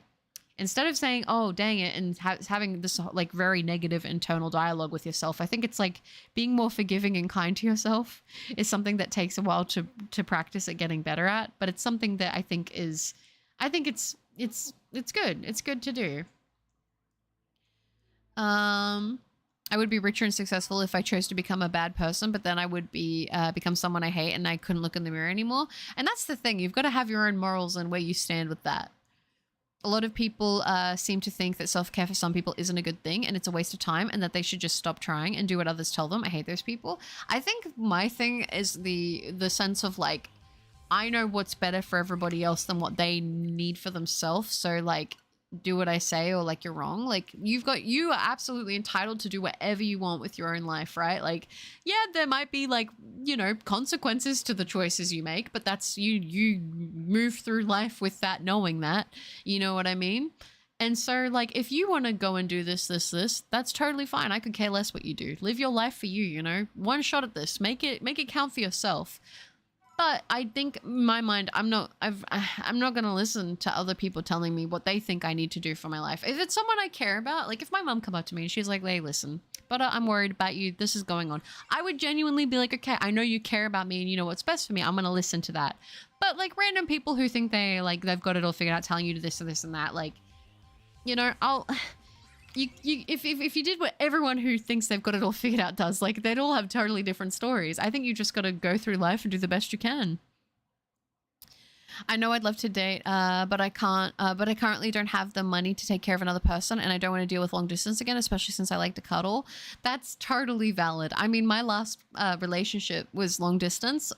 instead of saying, oh, dang it, and having this like very negative internal dialogue with yourself, I think it's like being more forgiving and kind to yourself is something that takes a while to practice at getting better at. But it's something that I think it's good. It's good to do. I would be richer and successful if I chose to become a bad person, but then I would become someone I hate and I couldn't look in the mirror anymore. And that's the thing. You've got to have your own morals and where you stand with that. A lot of people seem to think that self-care for some people isn't a good thing and it's a waste of time and that they should just stop trying and do what others tell them. I hate those people. I think my thing is the sense of like, I know what's better for everybody else than what they need for themselves. So like, do what I say or like you're wrong. Like you are absolutely entitled to do whatever you want with your own life, right? Like, yeah, there might be like, you know, consequences to the choices you make, but that's you move through life with that, knowing that, you know what I mean? And so like, if you want to go and do this, that's totally fine. I could care less what you do. Live your life for you, you know, one shot at this, make it count for yourself. But I think in my mind, I'm not going to listen to other people telling me what they think I need to do for my life. If it's someone I care about, like if my mom come up to me and she's like, hey, listen, but I'm worried about you. This is going on. I would genuinely be like, okay, I know you care about me and you know what's best for me. I'm going to listen to that. But like random people who think they've got it all figured out, telling you to this and this and that, like, you know, if you did what everyone who thinks they've got it all figured out does, like they'd all have totally different stories. I think you just got to go through life and do the best you can. I know I'd love to date, but I can't. But I currently don't have the money to take care of another person, and I don't want to deal with long distance again, especially since I like to cuddle. That's totally valid. I mean, my last relationship was long distance.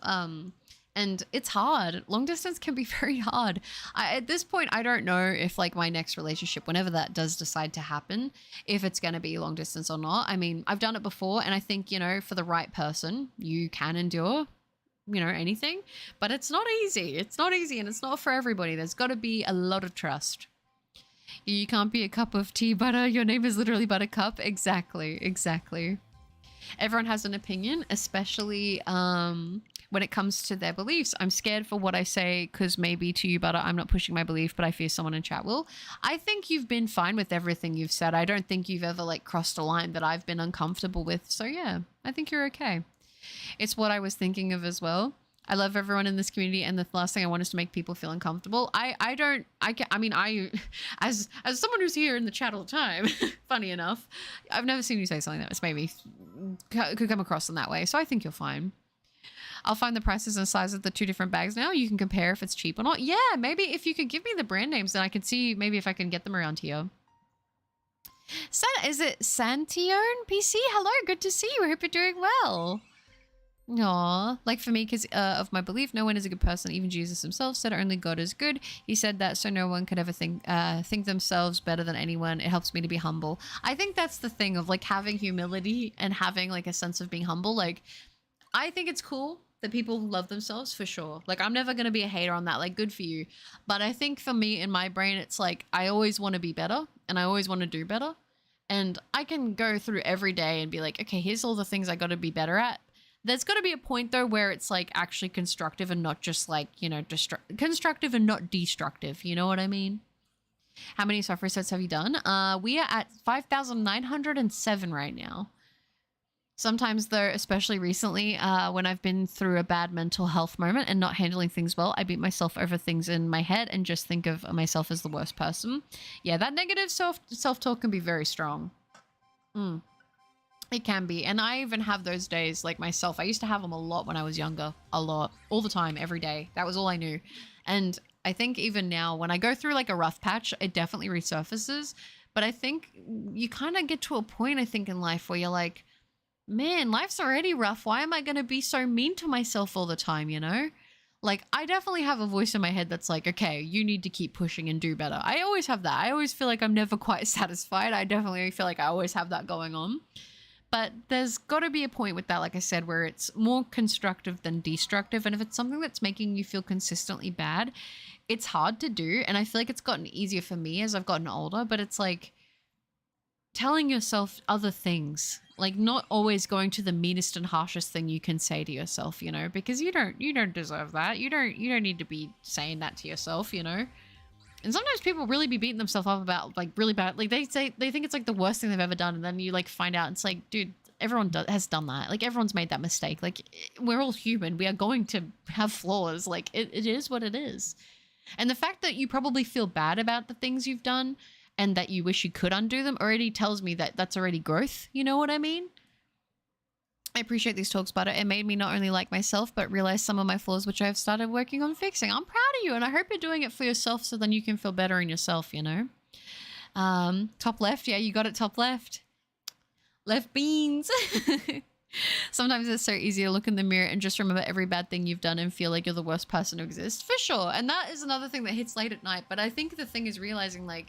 And it's hard. Long distance can be very hard. At this point, I don't know if like my next relationship, whenever that does decide to happen, if it's going to be long distance or not. I mean, I've done it before and I think, you know, for the right person, you can endure, you know, anything, but it's not easy. It's not easy and it's not for everybody. There's got to be a lot of trust. You can't be a cup of tea butter. Your name is literally Buttercup. Exactly. Everyone has an opinion, especially when it comes to their beliefs. I'm scared for what I say because maybe to you, Butter, I'm not pushing my belief, but I fear someone in chat will. I think you've been fine with everything you've said. I don't think you've ever like crossed a line that I've been uncomfortable with. So yeah, I think you're okay. It's what I was thinking of as well. I love everyone in this community, and the last thing I want is to make people feel uncomfortable. As someone who's here in the chat all the time, funny enough, I've never seen you say something that was maybe could come across in that way. So I think you're fine. I'll find the prices and size of the two different bags now. You can compare if it's cheap or not. Yeah, maybe if you could give me the brand names, then I could see maybe if I can get them around here. Is it Santione PC? Hello, good to see you. I hope you're doing well. Aw, like for me, because of my belief, no one is a good person. Even Jesus himself said only God is good. He said that so no one could ever think themselves better than anyone. It helps me to be humble. I think that's the thing of like having humility and having like a sense of being humble. Like, I think it's cool that people love themselves for sure. Like, I'm never going to be a hater on that. Like, good for you. But I think for me, in my brain, it's like, I always want to be better and I always want to do better. And I can go through every day and be like, okay, here's all the things I got to be better at. There's got to be a point, though, where it's, like, actually constructive and not just, like, you know, constructive and not destructive. You know what I mean? How many software sets have you done? We are at 5,907 right now. Sometimes, though, especially recently, when I've been through a bad mental health moment and not handling things well, I beat myself over things in my head and just think of myself as the worst person. Yeah, that negative self-talk can be very strong. It can be. And I even have those days like myself. I used to have them a lot when I was younger. A lot. All the time, every day. That was all I knew. And I think even now when I go through like a rough patch, it definitely resurfaces. But I think you kind of get to a point, I think, in life where you're like, man, life's already rough. Why am I going to be so mean to myself all the time, you know? Like, I definitely have a voice in my head that's like, okay, you need to keep pushing and do better. I always have that. I always feel like I'm never quite satisfied. I definitely feel like I always have that going on. But there's got to be a point with that, like I said, where it's more constructive than destructive. And if it's something that's making you feel consistently bad, it's hard to do. And I feel like it's gotten easier for me as I've gotten older, but it's like telling yourself other things, like not always going to the meanest and harshest thing you can say to yourself, you know, because you don't deserve that. You don't need to be saying that to yourself, you know. And sometimes people really be beating themselves up about like really bad, like they think it's like the worst thing they've ever done, and then you like find out it's like, dude, everyone has done that. Like everyone's made that mistake. Like we're all human. We are going to have flaws. Like it is what it is. And the fact that you probably feel bad about the things you've done and that you wish you could undo them already tells me that that's already growth. You know what I mean? I appreciate these talks, but it made me not only like myself, but realize some of my flaws, which I've started working on fixing. I'm proud of you, and I hope you're doing it for yourself so then you can feel better in yourself, you know? Top left. Yeah, you got it, top left. Left beans. Sometimes it's so easy to look in the mirror and just remember every bad thing you've done and feel like you're the worst person to exist. For sure. And that is another thing that hits late at night. But I think the thing is realizing, like,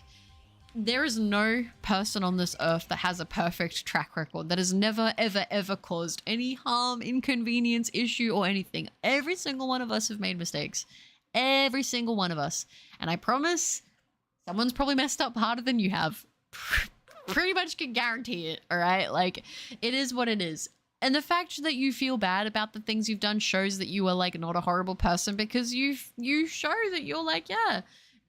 there is no person on this earth that has a perfect track record, that has never, ever, ever caused any harm, inconvenience, issue, or anything. Every single one of us have made mistakes. Every single one of us. And I promise someone's probably messed up harder than you have. Pretty much can guarantee it, all right? Like, it is what it is. And the fact that you feel bad about the things you've done shows that you are, like, not a horrible person, because you show that you're like, yeah,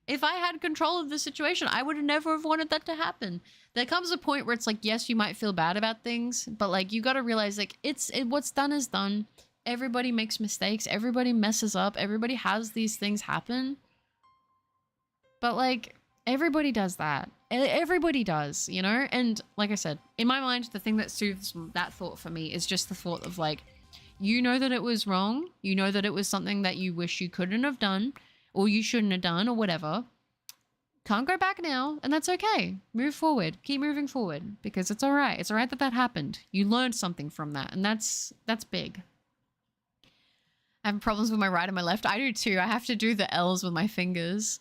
if I had control of the situation, I would never have wanted that to happen. There comes a point where it's like, yes, you might feel bad about things, but like you got to realize like what's done is done. Everybody makes mistakes. Everybody messes up. Everybody has these things happen. But like everybody does that. Everybody does, you know? And like I said, in my mind, the thing that soothes that thought for me is just the thought of like, you know that it was wrong. You know that it was something that you wish you couldn't have done, or you shouldn't have done, or whatever. Can't go back now, and that's okay. Move forward. Keep moving forward, because it's all right. It's all right that that happened. You learned something from that, and that's big. I have problems with my right and my left. I do too. I have to do the L's with my fingers.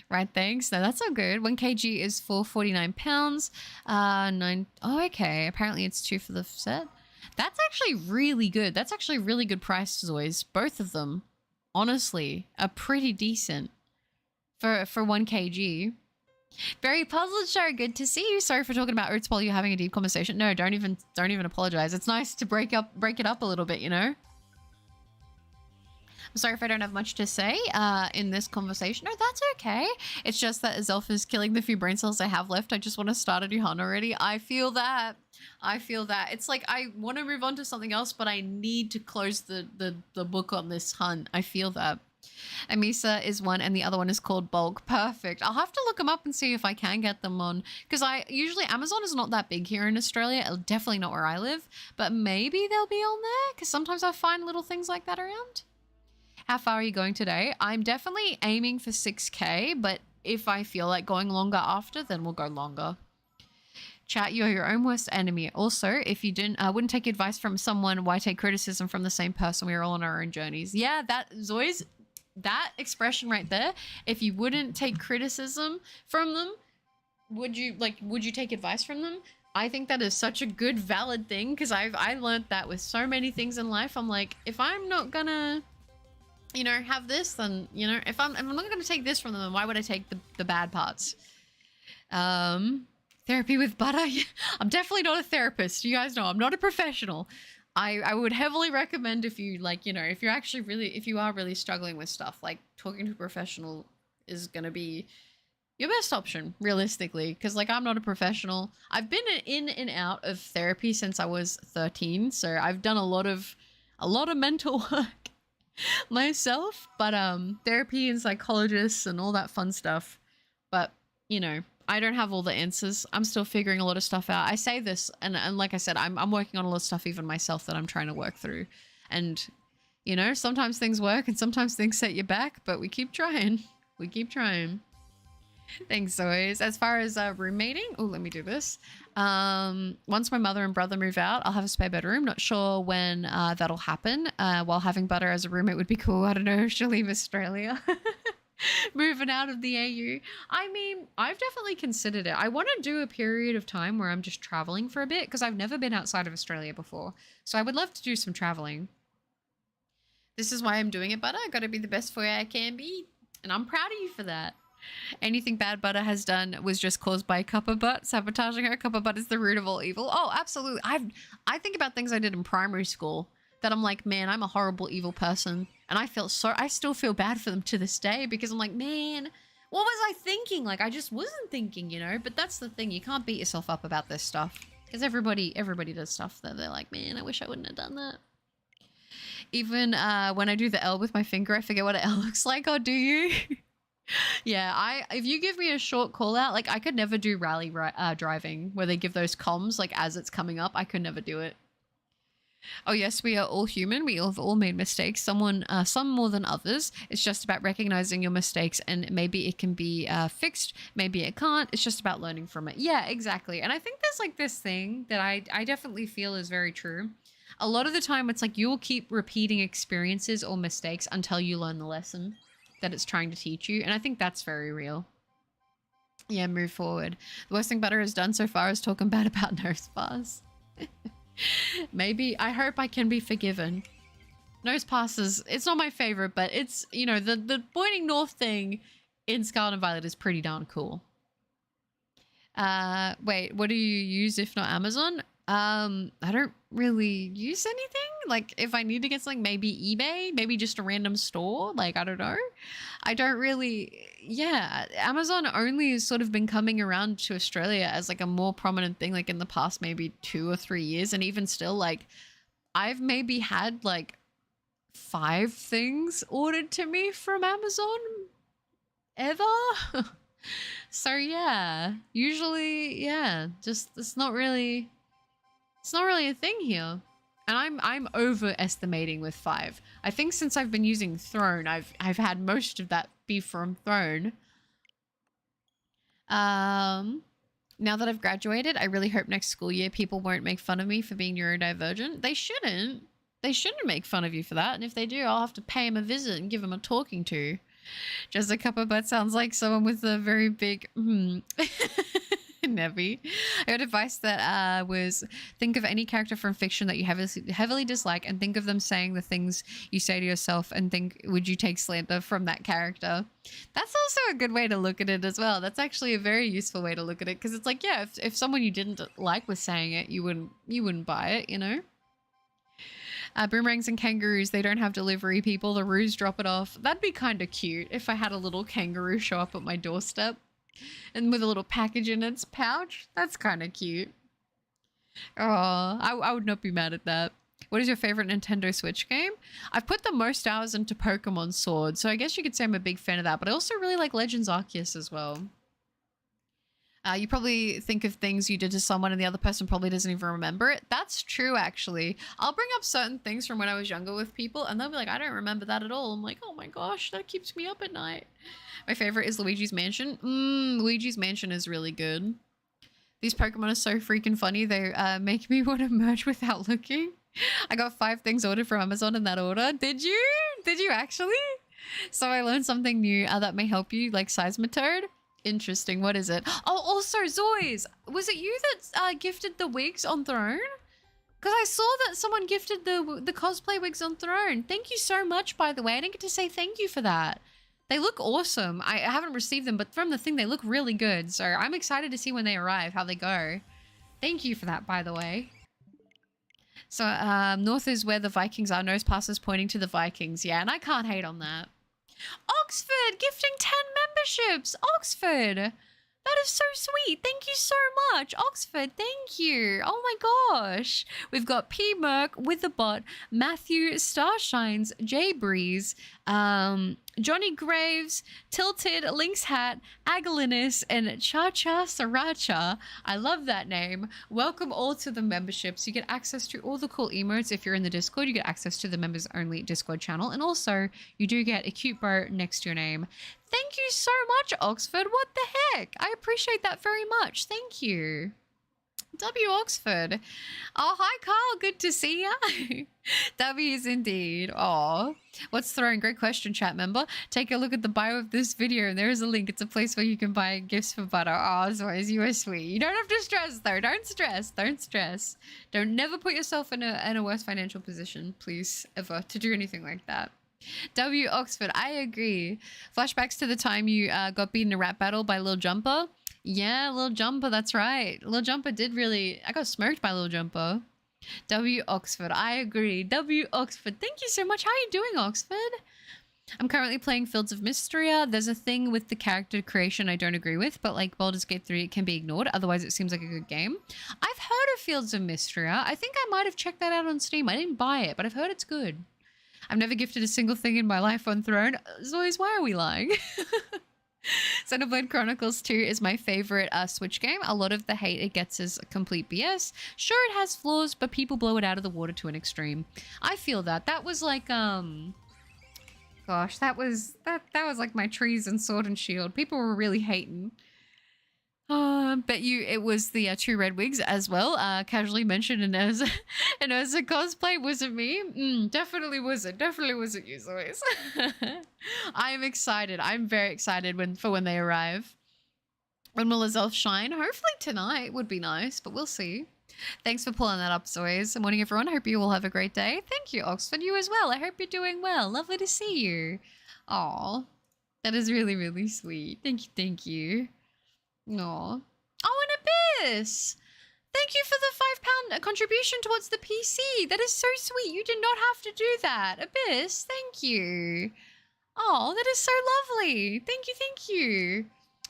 Right, thanks. No, that's all good. 1 kg is 449 pounds. Oh, okay. Apparently it's 2 for the set. That's actually really good. That's actually a really good price, Zoys. Both of them, honestly, are pretty decent for 1 kg. Very puzzled, show. Good to see you. Sorry for talking about oats while you're having a deep conversation. No, don't even apologize. It's nice to break it up a little bit, you know? I'm sorry if I don't have much to say in this conversation. No, that's okay. It's just that Azelf is killing the few brain cells I have left. I just want to start a new hunt already. I feel that. It's like I want to move on to something else, but I need to close the book on this hunt. I feel that. Amisa is one, and the other one is called Bulk. Perfect. I'll have to look them up and see if I can get them on, because usually Amazon is not that big here in Australia. Definitely not where I live, but maybe they'll be on there, because sometimes I find little things like that around. How far are you going today? I'm definitely aiming for 6K, but if I feel like going longer after, then we'll go longer. Chat, you're your own worst enemy. Also, if you wouldn't take advice from someone, why take criticism from the same person? We're all on our own journeys. Yeah, Zoi's, that expression right there. If you wouldn't take criticism from them, would you take advice from them? I think that is such a good, valid thing, because I learned that with so many things in life. I'm like, if I'm not gonna, you know, have this, then, you know, if I'm not going to take this from them, then why would I take the bad parts? Therapy with butter. I'm definitely not a therapist. You guys know I'm not a professional. I would heavily recommend, if you like, you know, if you are really struggling with stuff, like talking to a professional is going to be your best option, realistically. Because like, I'm not a professional. I've been in and out of therapy since I was 13. So I've done a lot of mental work myself, but therapy and psychologists and all that fun stuff. But you know, I don't have all the answers. I'm still figuring a lot of stuff out. I say this, and like I said, I'm working on a lot of stuff even myself that I'm trying to work through. And you know, sometimes things work and sometimes things set you back, but we keep trying. We keep trying. Thanks always. As far as roommating, oh, let me do this. Once my mother and brother move out, I'll have a spare bedroom. Not sure when that'll happen. While having Butter as a roommate would be cool. I don't know if she'll leave Australia. Moving out of the AU. I mean, I've definitely considered it. I want to do a period of time where I'm just traveling for a bit because I've never been outside of Australia before. So I would love to do some traveling. This is why I'm doing it, Butter. I got to be the best for I can be. And I'm proud of you for that. Anything bad Butter has done was just caused by Cuppa Butt sabotaging her. Cuppa Butt is the root of all evil. Oh, absolutely. I think about things I did in primary school that I'm like, man, I'm a horrible, evil person. And I still feel bad for them to this day because I'm like, man, what was I thinking? Like, I just wasn't thinking, you know? But that's the thing. You can't beat yourself up about this stuff because everybody does stuff that they're like, man, I wish I wouldn't have done that. Even when I do the L with my finger, I forget what an L looks like. Oh, do you? Yeah, if you give me a short call out, like I could never do rally driving where they give those comms like as it's coming up. I could never do it. Oh yes, we are all human. We have all made mistakes. Some more than others. It's just about recognizing your mistakes and maybe it can be fixed. Maybe it can't. It's just about learning from it. Yeah, exactly. And I think there's like this thing that I definitely feel is very true. A lot of the time it's like you'll keep repeating experiences or mistakes until you learn the lesson that it's trying to teach you. And I think that's very real. Yeah, move forward. The worst thing Butter has done so far is talking bad about nose bars. Maybe, I hope I can be forgiven. Nose passes, it's not my favorite, but it's, you know, the pointing north thing in Scarlet and Violet is pretty darn cool. Wait, what do you use if not Amazon? I don't really use anything. Like if I need to get something, maybe eBay, maybe just a random store. Like, I don't know. I don't really, yeah. Amazon only has sort of been coming around to Australia as like a more prominent thing, like in the past, maybe 2 or 3 years. And even still, like I've maybe had like 5 things ordered to me from Amazon ever. So yeah, usually, yeah, just it's not really a thing here. And I'm overestimating with 5. I think since I've been using Throne, I've had most of that be from Throne. Now that I've graduated, I really hope next school year people won't make fun of me for being neurodivergent. They shouldn't. They shouldn't make fun of you for that. And if they do, I'll have to pay them a visit and give them a talking to. Just a Cuppa Butt sounds like someone with a very big Nebby. I got advice that was think of any character from fiction that you heavily dislike and think of them saying the things you say to yourself and think, would you take slander from that character? That's also a good way to look at it as well. That's actually a very useful way to look at it because it's like, yeah, if someone you didn't like was saying it, you wouldn't buy it, you know? Boomerangs and kangaroos, they don't have delivery people. The roos drop it off. That'd be kind of cute if I had a little kangaroo show up at my doorstep and with a little package in its pouch. That's kind of cute. Oh, I would not be mad at that. What is your favorite Nintendo Switch game? I've put the most hours into Pokemon Sword, so I guess you could say I'm a big fan of that, but I also really like Legends Arceus as well. You probably think of things you did to someone and the other person probably doesn't even remember it. That's true, actually. I'll bring up certain things from when I was younger with people and they'll be like, I don't remember that at all. I'm like, oh my gosh, that keeps me up at night. My favorite is Luigi's Mansion. Luigi's Mansion is really good. These Pokemon are so freaking funny. They make me want to merge without looking. I got 5 things ordered from Amazon in that order. Did you? Did you actually? So I learned something new that may help you, like Seismitoad. Interesting. What is it? Oh, also Zoys. Was it you that gifted the wigs on Throne? Because I saw that someone gifted the cosplay wigs on Throne. Thank you so much, by the way. I didn't get to say thank you for that. They look awesome. I haven't received them, but from the thing, they look really good. So I'm excited to see when they arrive, how they go. Thank you for that, by the way. So north is where the Vikings are. Nose passes pointing to the Vikings. Yeah, and I can't hate on that. Oxford gifting 10 memberships. Oxford, that is so sweet. Thank you so much, Oxford. Thank you. Oh my gosh, we've got P Merc with the bot, Matthew Starshines, J Breeze, Johnny Graves, Tilted, Lynx Hat, Agalinus, and Cha Cha Sriracha. I love that name. Welcome all to the memberships. You get access to all the cool emotes. If you're in the Discord, you get access to the members only Discord channel. And also, you do get a cute bow next to your name. Thank you so much, Oxford. What the heck? I appreciate that very much. Thank you. W Oxford. Oh, hi, Carl. Good to see ya. W's indeed. Oh, what's throwing? Great question, chat member. Take a look at the bio of this video, and there is a link. It's a place where you can buy gifts for butter. Oh, as always, you are sweet. You don't have to stress, though. Don't stress. Don't stress. Don't never put yourself in a worse financial position, please, ever, to do anything like that. W Oxford. I agree. Flashbacks to the time you got beaten in a rap battle by Lil Jumper. Yeah, Lil Jumper, that's right. Lil Jumper did really... I got smoked by Lil Jumper. W Oxford, I agree. W Oxford, thank you so much. How are you doing, Oxford? I'm currently playing Fields of Mysteria. There's a thing with the character creation I don't agree with, but like Baldur's Gate 3, it can be ignored. Otherwise, it seems like a good game. I've heard of Fields of Mysteria. I think I might have checked that out on Steam. I didn't buy it, but I've heard it's good. I've never gifted a single thing in my life on Throne. As always, why are we lying? Xenoblade Chronicles 2 is my favorite Switch game. A lot of the hate it gets is complete BS. Sure, it has flaws, but people blow it out of the water to an extreme. I feel that. That was like, gosh, that was like my trees and sword and shield. People were really hating. Bet you it was the two red wigs as well. Casually mentioned and as a cosplay wasn't me. Definitely wasn't. Definitely wasn't you, Zoe. I'm excited. I'm very excited when they arrive. When will Azelf shine? Hopefully tonight would be nice, but we'll see. Thanks for pulling that up, Zoe. Good morning, everyone. Hope you all have a great day. Thank you, Oxford. You as well. I hope you're doing well. Lovely to see you. Aw, that is really, really sweet. Thank you. Thank you. No. Oh, an Abyss! Thank you for the £5 contribution towards the PC. That is so sweet. You did not have to do that. Abyss, thank you. Oh, that is so lovely. Thank you, thank you.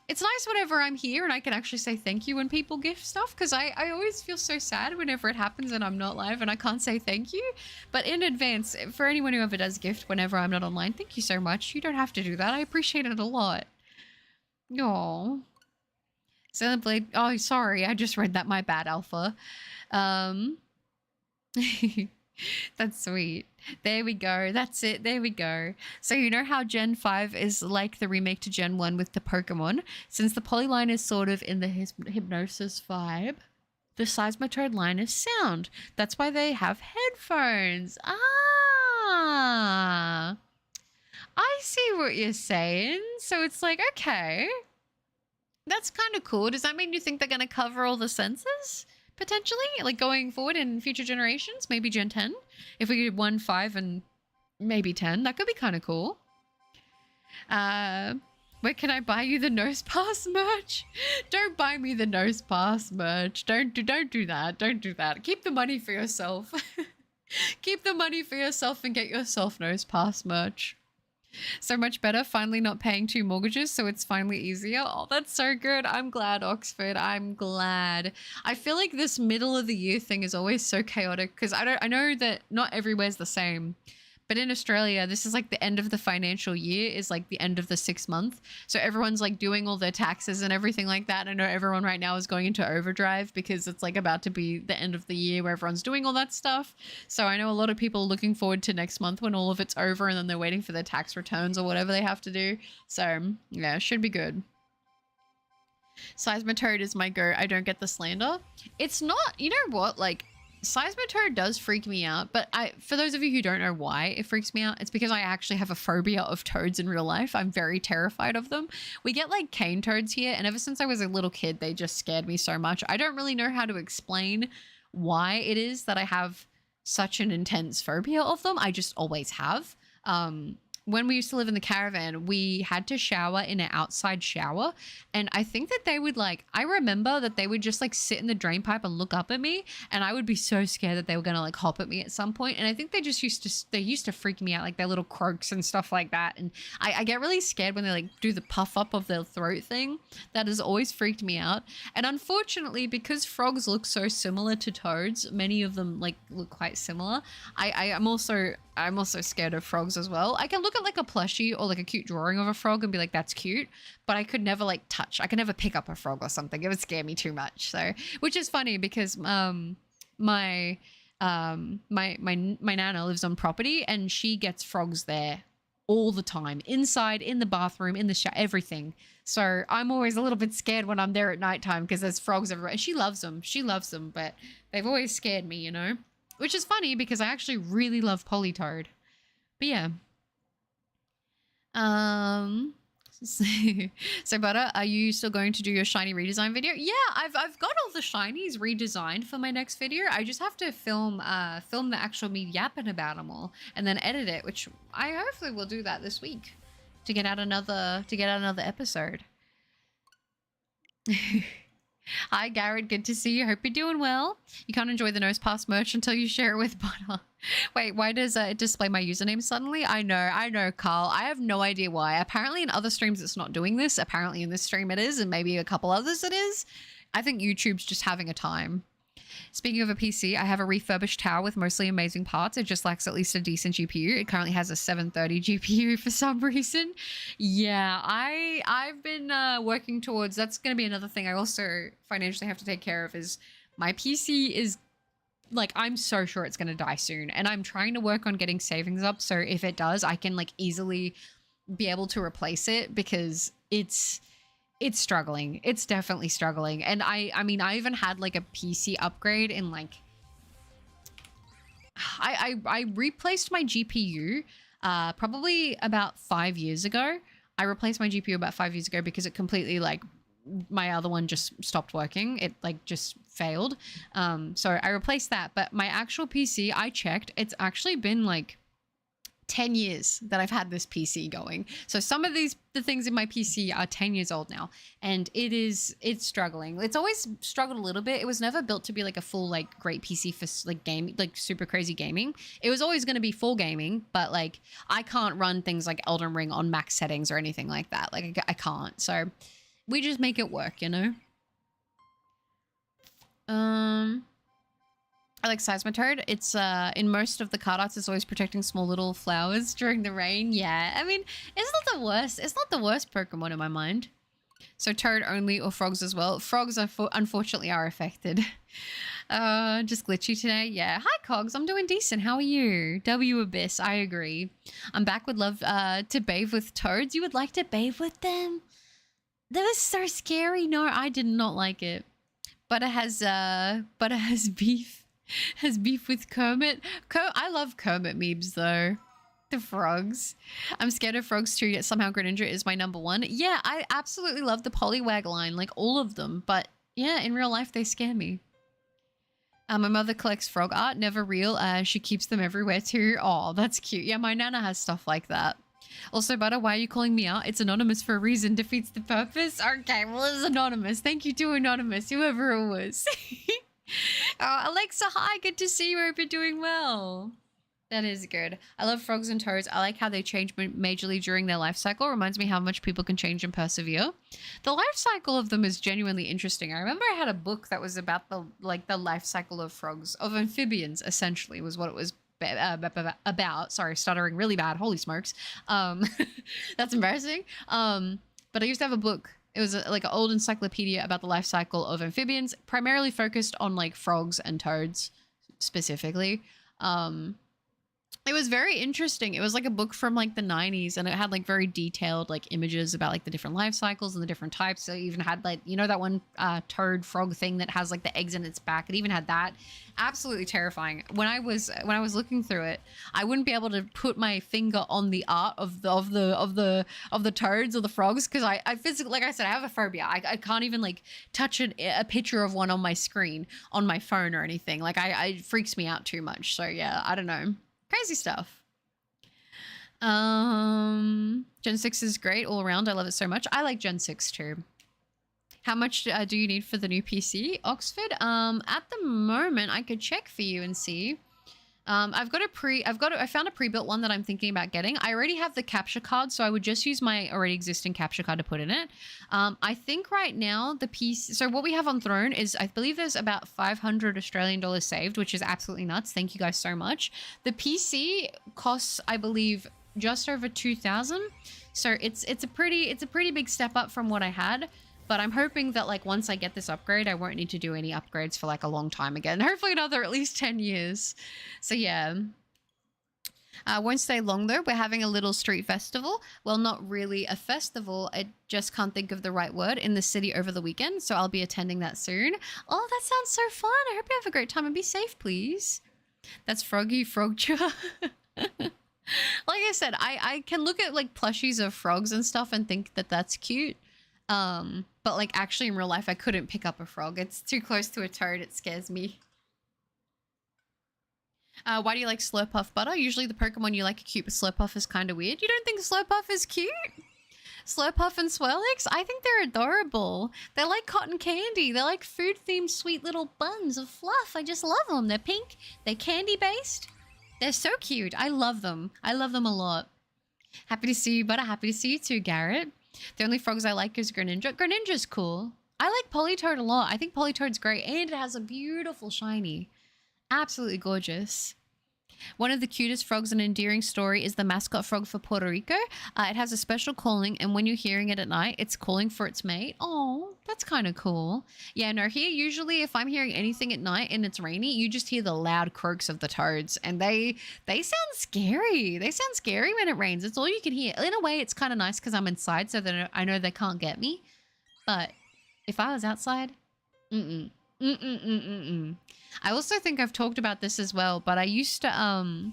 It's nice whenever I'm here and I can actually say thank you when people gift stuff, because I always feel so sad whenever it happens and I'm not live and I can't say thank you. But in advance, for anyone who ever does gift whenever I'm not online, thank you so much. You don't have to do that. I appreciate it a lot. Aww. Xenoblade. Oh, sorry. I just read that. My bad, Alpha. That's sweet. There we go. That's it. There we go. So you know how Gen 5 is like the remake to Gen 1 with the Pokémon? Since the Polyline is sort of in the hypnosis vibe, the Seismitoad line is sound. That's why they have headphones. Ah. I see what you're saying. So it's like, okay. That's kind of cool. Does that mean you think they're going to cover all the senses? Potentially? Like going forward in future generations? Maybe Gen 10? If we did 1, 5, and maybe 10. That could be kind of cool. Where can I buy you the nose pass merch? Don't buy me the nose pass merch. Don't do that. Don't do that. Keep the money for yourself. Keep the money for yourself and get yourself nose pass merch. So much better, finally not paying 2 mortgages, so it's finally easier. Oh, that's so good. I'm glad, Oxford. I'm glad. I feel like this middle of the year thing is always so chaotic because I know that not everywhere's the same. But in Australia, this is like the end of the financial year is like the end of the 6th month. So everyone's like doing all their taxes and everything like that. I know everyone right now is going into overdrive because it's like about to be the end of the year where everyone's doing all that stuff. So I know a lot of people are looking forward to next month when all of it's over and then they're waiting for their tax returns or whatever they have to do. So yeah, should be good. Seismitoad is my go. I don't get the slander. It's not, you know what, like, Seismitoad does freak me out, but for those of you who don't know why it freaks me out, it's because I actually have a phobia of toads in real life. I'm very terrified of them. We get like cane toads here, and ever since I was a little kid, they just scared me so much. I don't really know how to explain why it is that I have such an intense phobia of them. I just always have. When we used to live in the caravan, we had to shower in an outside shower. And I think that they would like, I remember that they would just like sit in the drain pipe and look up at me. And I would be so scared that they were going to like hop at me at some point. And I think they just used to freak me out, like their little croaks and stuff like that. And I get really scared when they like do the puff up of their throat thing. That has always freaked me out. And unfortunately, because frogs look so similar to toads, many of them like look quite similar. I'm also I'm also scared of frogs as well. I can look at like a plushie or like a cute drawing of a frog and be like, that's cute, but I could never like touch. I could never pick up a frog or something. It would scare me too much. So, which is funny because my nana lives on property and she gets frogs there all the time, inside, in the bathroom, in the shower, everything. So I'm always a little bit scared when I'm there at nighttime because there's frogs everywhere. And she loves them, but they've always scared me, you know, which is funny because I actually really love Polytoad. But yeah. So Butter, are you still going to do your shiny redesign video? Yeah, I've got all the shinies redesigned for my next video. I just have to film the actual me yapping about them all and then edit it, which I hopefully will do that this week to get out another episode. Hi Garrett, good to see you. Hope you're doing well. You can't enjoy the nose pass merch until you share it with Butter. Wait, why does it display my username suddenly? I know, Carl. I have no idea why. Apparently in other streams it's not doing this. Apparently in this stream it is, and maybe a couple others it is. I think YouTube's just having a time. Speaking of a PC, I have a refurbished tower with mostly amazing parts. It just lacks at least a decent GPU. It currently has a 730 GPU for some reason. Yeah, I've been working towards, that's going to be another thing I also financially have to take care of, is my PC is like, I'm so sure it's going to die soon, and I'm trying to work on getting savings up so if it does, I can like easily be able to replace it because it's struggling. It's definitely struggling. And I mean, I even had like a PC upgrade in like, I replaced my GPU probably about 5 years ago. I replaced my GPU about 5 years ago because it completely like, my other one just stopped working. It like just failed. So I replaced that. But my actual PC, I checked, it's actually been like 10 years that I've had this PC going. So some of the things in my PC are 10 years old now, and it's struggling. It's always struggled a little bit. It was never built to be like a full like great PC for like gaming, like super crazy gaming. It was always going to be full gaming, but like I can't run things like Elden Ring on max settings or anything like that. Like I can't. So we just make it work, you know? I like Seismitoad. It's in most of the card arts, it's always protecting small little flowers during the rain. Yeah, I mean, it's not the worst. It's not the worst Pokemon in my mind. So Toad only or frogs as well. Frogs unfortunately are affected. Just glitchy today. Yeah. Hi Cogs, I'm doing decent. How are you? W Abyss, I agree. I'm back. Would love to bathe with toads. You would like to bathe with them? That was so scary. No, I did not like it. But it has beef. Has beef with Kermit. I love Kermit memes though. The frogs. I'm scared of frogs too, yet somehow Greninja is my number one. Yeah, I absolutely love the Poliwag line, like all of them. But yeah, in real life, they scare me. My mother collects frog art, never real. She keeps them everywhere too. Oh, that's cute. Yeah, my nana has stuff like that. Also, Butter, why are you calling me out? It's anonymous for a reason. Defeats the purpose? Okay, well, it's anonymous. Thank you to anonymous, whoever it was. Alexa, hi. Good to see you. Hope you're doing well. That is good. I love frogs and toads. I like how they change majorly during their life cycle. Reminds me how much people can change and persevere. The life cycle of them is genuinely interesting. I remember I had a book that was about the life cycle of frogs, of amphibians, essentially, was what it was about. Sorry, stuttering really bad. Holy smokes. That's embarrassing. But I used to have a book. It was like an old encyclopedia about the life cycle of amphibians, primarily focused on like frogs and toads specifically. It was very interesting. It was like a book from like the 90s, and it had like very detailed like images about like the different life cycles and the different types. So it even had like, you know, that one toad frog thing that has like the eggs in its back. It even had that. Absolutely terrifying. When I was looking through it, I wouldn't be able to put my finger on the art of the toads or the frogs because I physically, like I said, I have a phobia. I can't even like touch a picture of one on my screen on my phone or anything. Like it freaks me out too much. So yeah, I don't know. Crazy stuff. Gen 6 is great all around. I love it so much. I like Gen 6 too. How much do you need for the new PC, Oxford? At the moment, I could check for you and see. I found a pre-built one that I'm thinking about getting. I already have the capture card, so I would just use my already existing capture card to put in it. I think right now the piece, so what we have on Throne is, I believe there's about 500 Australian dollars saved, which is absolutely nuts. Thank you guys so much. The PC costs, I believe, just over 2,000. So it's a pretty big step up from what I had. But I'm hoping that like once I get this upgrade, I won't need to do any upgrades for like a long time again. Hopefully another at least 10 years. So yeah. Won't stay long though. We're having a little street festival. Well, not really a festival. I just can't think of the right word in the city over the weekend. So I'll be attending that soon. Oh, that sounds so fun. I hope you have a great time and be safe, please. That's Froggy Frogcha. Like I said, I can look at like plushies of frogs and stuff and think that that's cute. But like actually in real life, I couldn't pick up a frog. It's too close to a toad. It scares me. Why do you like Slurpuff butter? Usually the Pokemon you like are cute, but Slurpuff is kind of weird. You don't think Slurpuff is cute? Slurpuff and Swirlix? I think they're adorable. They're like cotton candy. They're like food-themed sweet little buns of fluff. I just love them. They're pink. They're candy-based. They're so cute. I love them. I love them a lot. Happy to see you, Butter. Happy to see you too, Garrett. The only frogs I like is Greninja. Greninja's cool. I like Politoed a lot. I think Politoed's great, and it has a beautiful shiny. Absolutely gorgeous. One of the cutest frogs and endearing story is the mascot frog for Puerto Rico. It has a special calling, and when you're hearing it at night, it's calling for its mate. Oh, that's kind of cool. Yeah, no, here usually if I'm hearing anything at night and it's rainy, you just hear the loud croaks of the toads, and they sound scary. They sound scary when it rains. It's all you can hear. In a way, it's kind of nice because I'm inside, so that I know they can't get me. But if I was outside, I also think I've talked about this as well, but I used to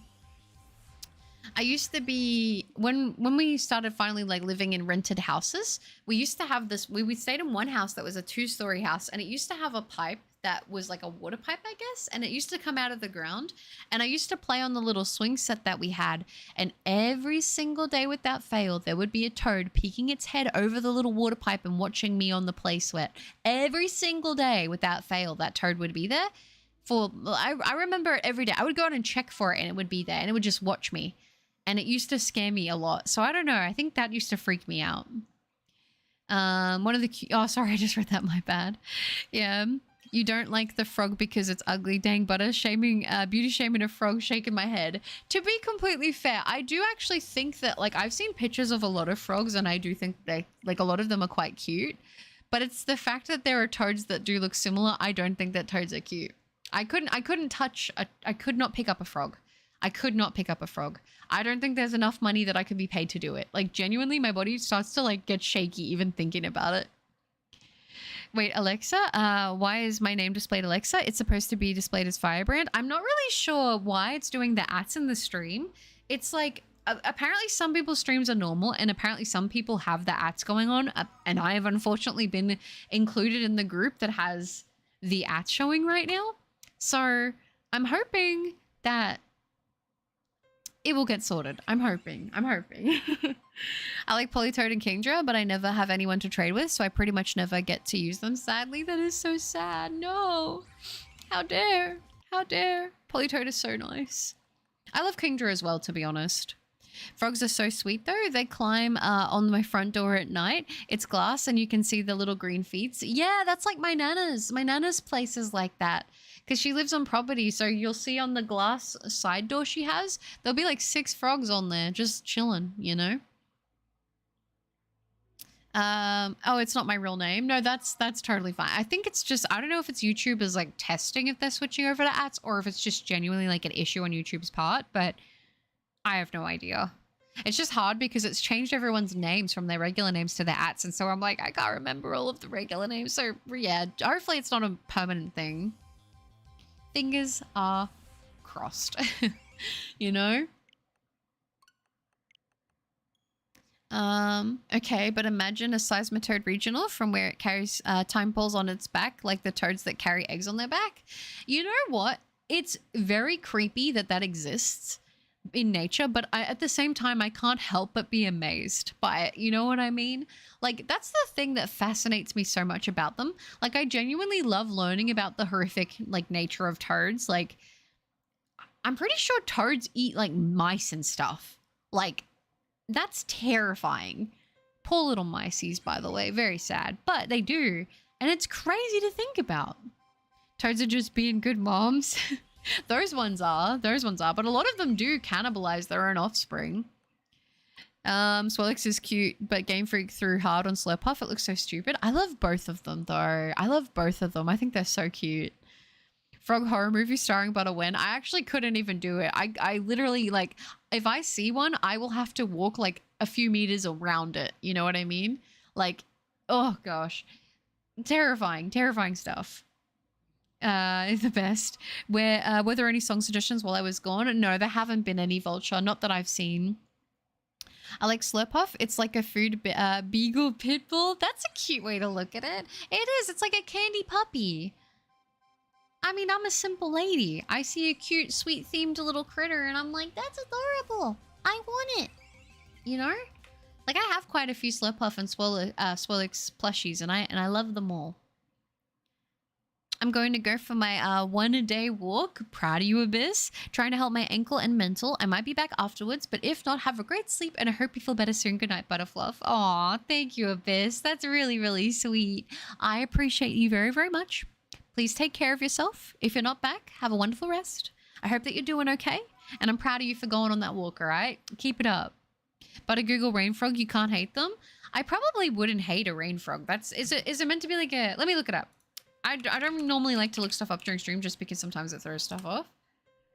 be when we started finally like living in rented houses, we used to have this, we stayed in one house that was a 2-story house, and it used to have a pipe that was like a water pipe, I guess, and it used to come out of the ground, and I used to play on the little swing set that we had, and every single day without fail there would be a toad peeking its head over the little water pipe and watching me on the play sweat. Every single day without fail that toad would be there. I remember it every day. I would go out and check for it, and it would be there, and it would just watch me, and it used to scare me a lot. So I don't know, I think that used to freak me out. One of the oh, sorry, I just read that, my bad. Yeah, you don't like the frog because it's ugly. Dang, Butter, shaming, beauty shaming a frog, shaking my head. To be completely fair, I do actually think that, like, I've seen pictures of a lot of frogs, and I do think they, like, a lot of them are quite cute, but it's the fact that there are toads that do look similar. I don't think that toads are cute. I could not pick up a frog. I could not pick up a frog. I don't think there's enough money that I could be paid to do it. Like, genuinely, my body starts to like get shaky even thinking about it. Wait, Alexa, why is my name displayed Alexa? It's supposed to be displayed as Firebrand. I'm not really sure why it's doing the ats in the stream. It's like, apparently some people's streams are normal, and apparently some people have the ats going on. And I have unfortunately been included in the group that has the ats showing right now. So I'm hoping that it will get sorted. I'm hoping. I like Politoed and Kingdra, but I never have anyone to trade with, so I pretty much never get to use them. Sadly, that is so sad. No. How dare. How dare. Politoed is so nice. I love Kingdra as well, to be honest. Frogs are so sweet though. They climb on my front door at night. It's glass and you can see the little green feet. Yeah, that's like my nana's. My nana's place is like that. Because she lives on property, so you'll see on the glass side door she has, there'll be like 6 frogs on there just chilling, you know? Oh, it's not my real name. No, that's totally fine. I think it's just, I don't know if it's YouTube is like testing if they're switching over to ads or if it's just genuinely like an issue on YouTube's part, but I have no idea. It's just hard because it's changed everyone's names from their regular names to their ats, and so I'm like, I can't remember all of the regular names. So yeah, hopefully it's not a permanent thing. Fingers are crossed, you know? Okay, but imagine a Seismitoad regional from where it carries time poles on its back, like the toads that carry eggs on their back. You know what? It's very creepy that that exists in nature, but at the same time, I can't help but be amazed by it. You know what I mean? Like, that's the thing that fascinates me so much about them. Like, I genuinely love learning about the horrific, like, nature of toads. Like, I'm pretty sure toads eat like mice and stuff. Like, that's terrifying. Poor little miceies, by the way. Very sad. But they do. And it's crazy to think about. Toads are just being good moms. Those ones are. But a lot of them do cannibalize their own offspring. Swellix is cute, but Game Freak threw hard on Slurpuff. It looks so stupid. I love both of them, though. I love both of them. I think they're so cute. Frog horror movie starring Butter Wen. I actually couldn't even do it. I literally, like, if I see one, I will have to walk like a few meters around it. You know what I mean? Like, oh gosh. Terrifying stuff. The best. Were there any song suggestions while I was gone? No, there haven't been any, Vulture. Not that I've seen. I like Slurpuff. It's like a food beagle pit bull. That's a cute way to look at it. It is. It's like a candy puppy. I mean, I'm a simple lady. I see a cute, sweet themed little critter and I'm like, that's adorable. I want it. You know? Like, I have quite a few Slurpuff and Swellix plushies and I love them all. I'm going to go for my 1 a day walk. Proud of you, Abyss. Trying to help my ankle and mental. I might be back afterwards, but if not, have a great sleep and I hope you feel better soon. Good night, Butterfluff. Aw, thank you, Abyss. That's really, really sweet. I appreciate you very, very much. Please take care of yourself. If you're not back, have a wonderful rest. I hope that you're doing okay. And I'm proud of you for going on that walk, all right? Keep it up. But a Google rain frog, you can't hate them. I probably wouldn't hate a rain frog. Is it meant to be like a... Let me look it up. I don't normally like to look stuff up during stream just because sometimes it throws stuff off.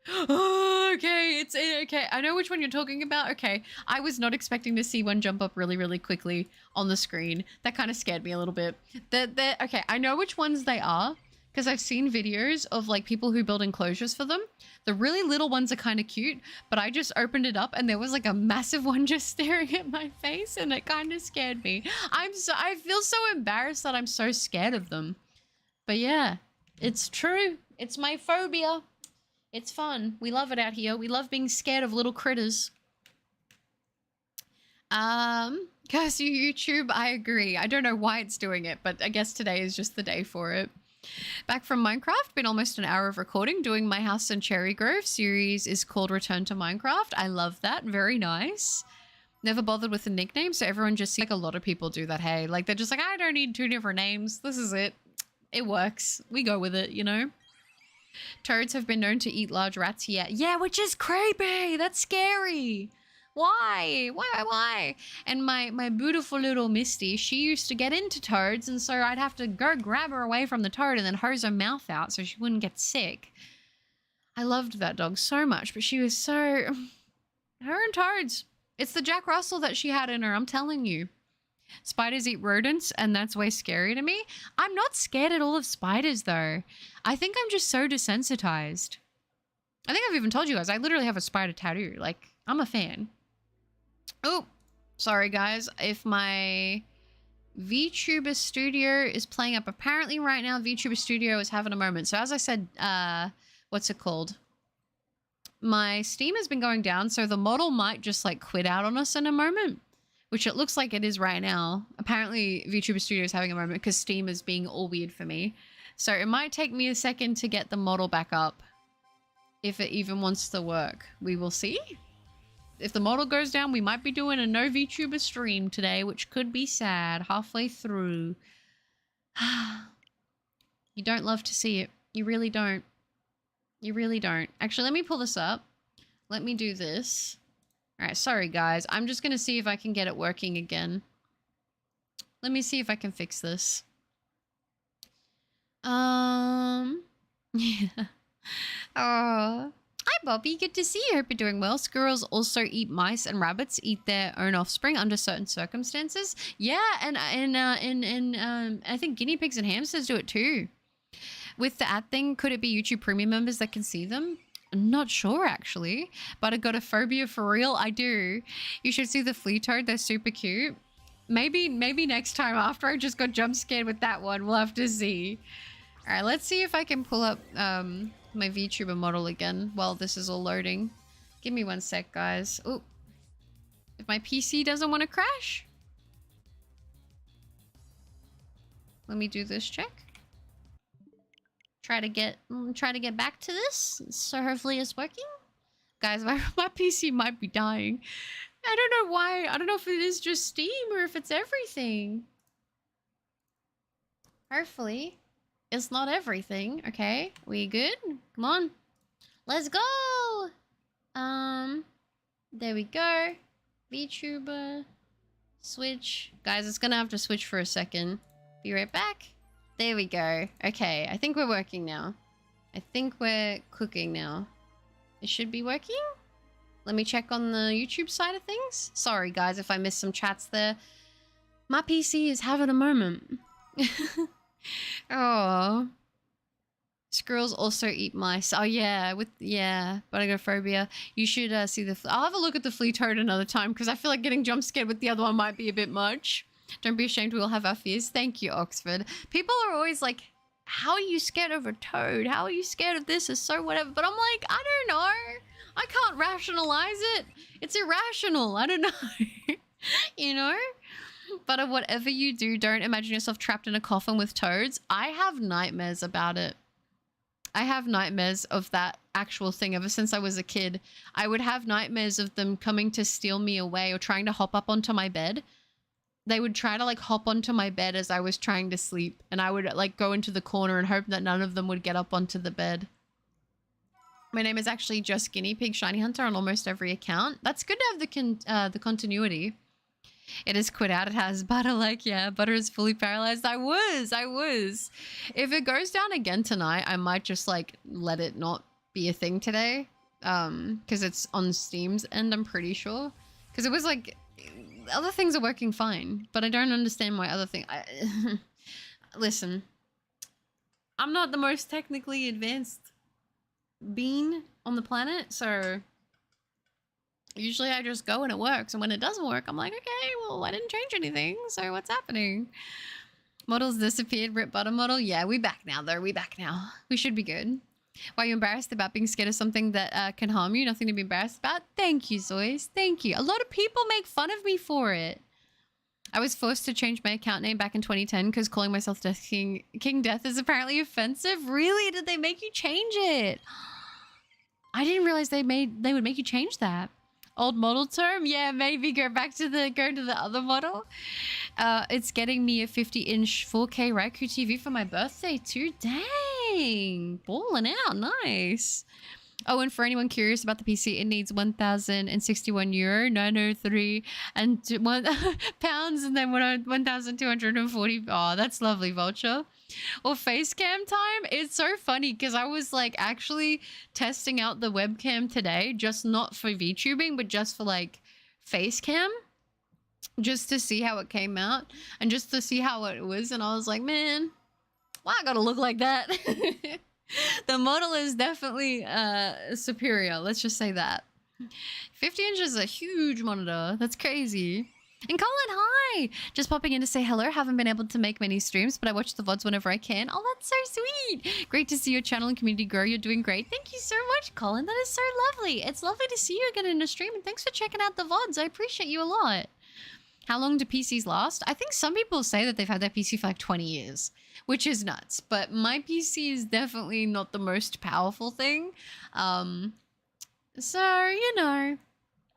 Okay, okay. I know which one you're talking about. Okay, I was not expecting to see one jump up really, really quickly on the screen. That kind of scared me a little bit. Okay, I know which ones they are because I've seen videos of like people who build enclosures for them. The really little ones are kind of cute, but I just opened it up and there was like a massive one just staring at my face and it kind of scared me. I feel so embarrassed that I'm so scared of them. But yeah, it's true. It's my phobia. It's fun. We love it out here. We love being scared of little critters. Curse you, YouTube. I agree. I don't know why it's doing it, but I guess today is just the day for it. Back from Minecraft. Been almost an hour of recording. Doing my house in Cherry Grove. Series is called Return to Minecraft. I love that. Very nice. Never bothered with a nickname, so everyone just sees, like, a lot of people do that. Hey, like, they're just like, I don't need 2 different names. This is it. It works. We go with it, you know? Toads have been known to eat large rats here. Yeah, which is creepy. That's scary. Why? Why? And my beautiful little Misty, she used to get into toads, and so I'd have to go grab her away from the toad and then hose her mouth out so she wouldn't get sick. I loved that dog so much, but she was so... Her and toads. It's the Jack Russell that she had in her, I'm telling you. Spiders eat rodents, and that's way scary to me. I'm not scared at all of spiders, though. I think I'm just so desensitized. I think I've even told you guys, I literally have a spider tattoo. Like, I'm a fan. Oh, sorry, guys. If my VTuber Studio is playing up, apparently right now VTuber Studio is having a moment. So as I said, what's it called? My Steam has been going down, so the model might just, like, quit out on us in a moment. Which it looks like it is right now. Apparently, VTuber Studio is having a moment because Steam is being all weird for me. So it might take me a second to get the model back up. If it even wants to work. We will see. If the model goes down, we might be doing a no VTuber stream today, which could be sad halfway through. You don't love to see it. You really don't. You really don't. Actually, let me pull this up. Let me do this. All right, sorry guys. I'm just going to see if I can get it working again. Let me see if I can fix this. Yeah. Oh. Hi Bobby, good to see you. Hope you're doing well. Squirrels also eat mice and rabbits eat their own offspring under certain circumstances. Yeah, and I think guinea pigs and hamsters do it too. With the ad thing, could it be YouTube Premium members that can see them? I'm not sure actually, but I got a phobia for real. I do. You should see the flea toad. They're super cute. Maybe next time after I just got jump scared with that one. We'll have to see. All right, let's see if I can pull up my VTuber model again while this is all loading. Give me 1 sec, guys. Oh, if my PC doesn't want to crash. Let me do this check. Try to get back to this. So hopefully it's working. Guys, my PC might be dying. I don't know why. I don't know if it is just Steam or if it's everything. Hopefully, it's not everything. Okay, we good? Come on. Let's go! There we go. VTuber. Switch. Guys, it's gonna have to switch for a second. Be right back. There we go. Okay, I think we're working now. I think we're cooking now. It should be working? Let me check on the YouTube side of things. Sorry, guys, if I missed some chats there. My PC is having a moment. Oh. Squirrels also eat mice. Oh, yeah. Botagophobia. You should see the... I'll have a look at the flea toad another time because I feel like getting jump scared with the other one might be a bit much. Don't be ashamed. We all have our fears. Thank you, Oxford. People are always like, how are you scared of a toad? How are you scared of this? It's so whatever. But I'm like, I don't know. I can't rationalize it. It's irrational. I don't know. You know? But whatever you do, don't imagine yourself trapped in a coffin with toads. I have nightmares about it. I have nightmares of that actual thing ever since I was a kid. I would have nightmares of them coming to steal me away or trying to hop up onto my bed. They would try to like hop onto my bed as I was trying to sleep. And I would like go into the corner and hope that none of them would get up onto the bed. My name is actually just Guinea Pig Shiny Hunter on almost every account. That's good to have the continuity. It is quit out. It has Butter like, yeah, Butter is fully paralyzed. I was. If it goes down again tonight, I might just like let it not be a thing today. Because it's on Steam's end, I'm pretty sure. Because it was like, other things are working fine, but I don't understand why other thing. Listen, I'm not the most technically advanced being on the planet, so usually I just go and it works, and when it doesn't work I'm like, okay, well, I didn't change anything, so what's happening? Models disappeared. Rip Butter model. Yeah, we back now though. We back now. We should be good. Why are you embarrassed about being scared of something that can harm you? Nothing to be embarrassed about. Thank you, Zois. Thank you. A lot of people make fun of me for it. I was forced to change my account name back in 2010 because calling myself Death King Death is apparently offensive. Really? Did they make you change it? I didn't realize they would make you change that. Old model term? Yeah, maybe go to the other model. It's getting me a 50-inch 4K Roku TV for my birthday too. Dang, balling out, nice. Oh, and for anyone curious about the PC, it needs 1,061 euro, 903, and pounds, and then 1,240. Oh, that's lovely, Vulture. Or face cam time. It's so funny because I was like actually testing out the webcam today, just not for VTubing, but just for like face cam, just to see how it came out and just to see how it was. And I was like, man, why I gotta look like that? The model is definitely superior. Let's just say that. 50 inches is a huge monitor. That's crazy. And Colin, hi! Just popping in to say hello. Haven't been able to make many streams, but I watch the VODs whenever I can. Oh, that's so sweet! Great to see your channel and community grow. You're doing great. Thank you so much, Colin. That is so lovely. It's lovely to see you again in a stream, and thanks for checking out the VODs. I appreciate you a lot. How long do PCs last? I think some people say that they've had their PC for like 20 years, which is nuts. But my PC is definitely not the most powerful thing. So, you know...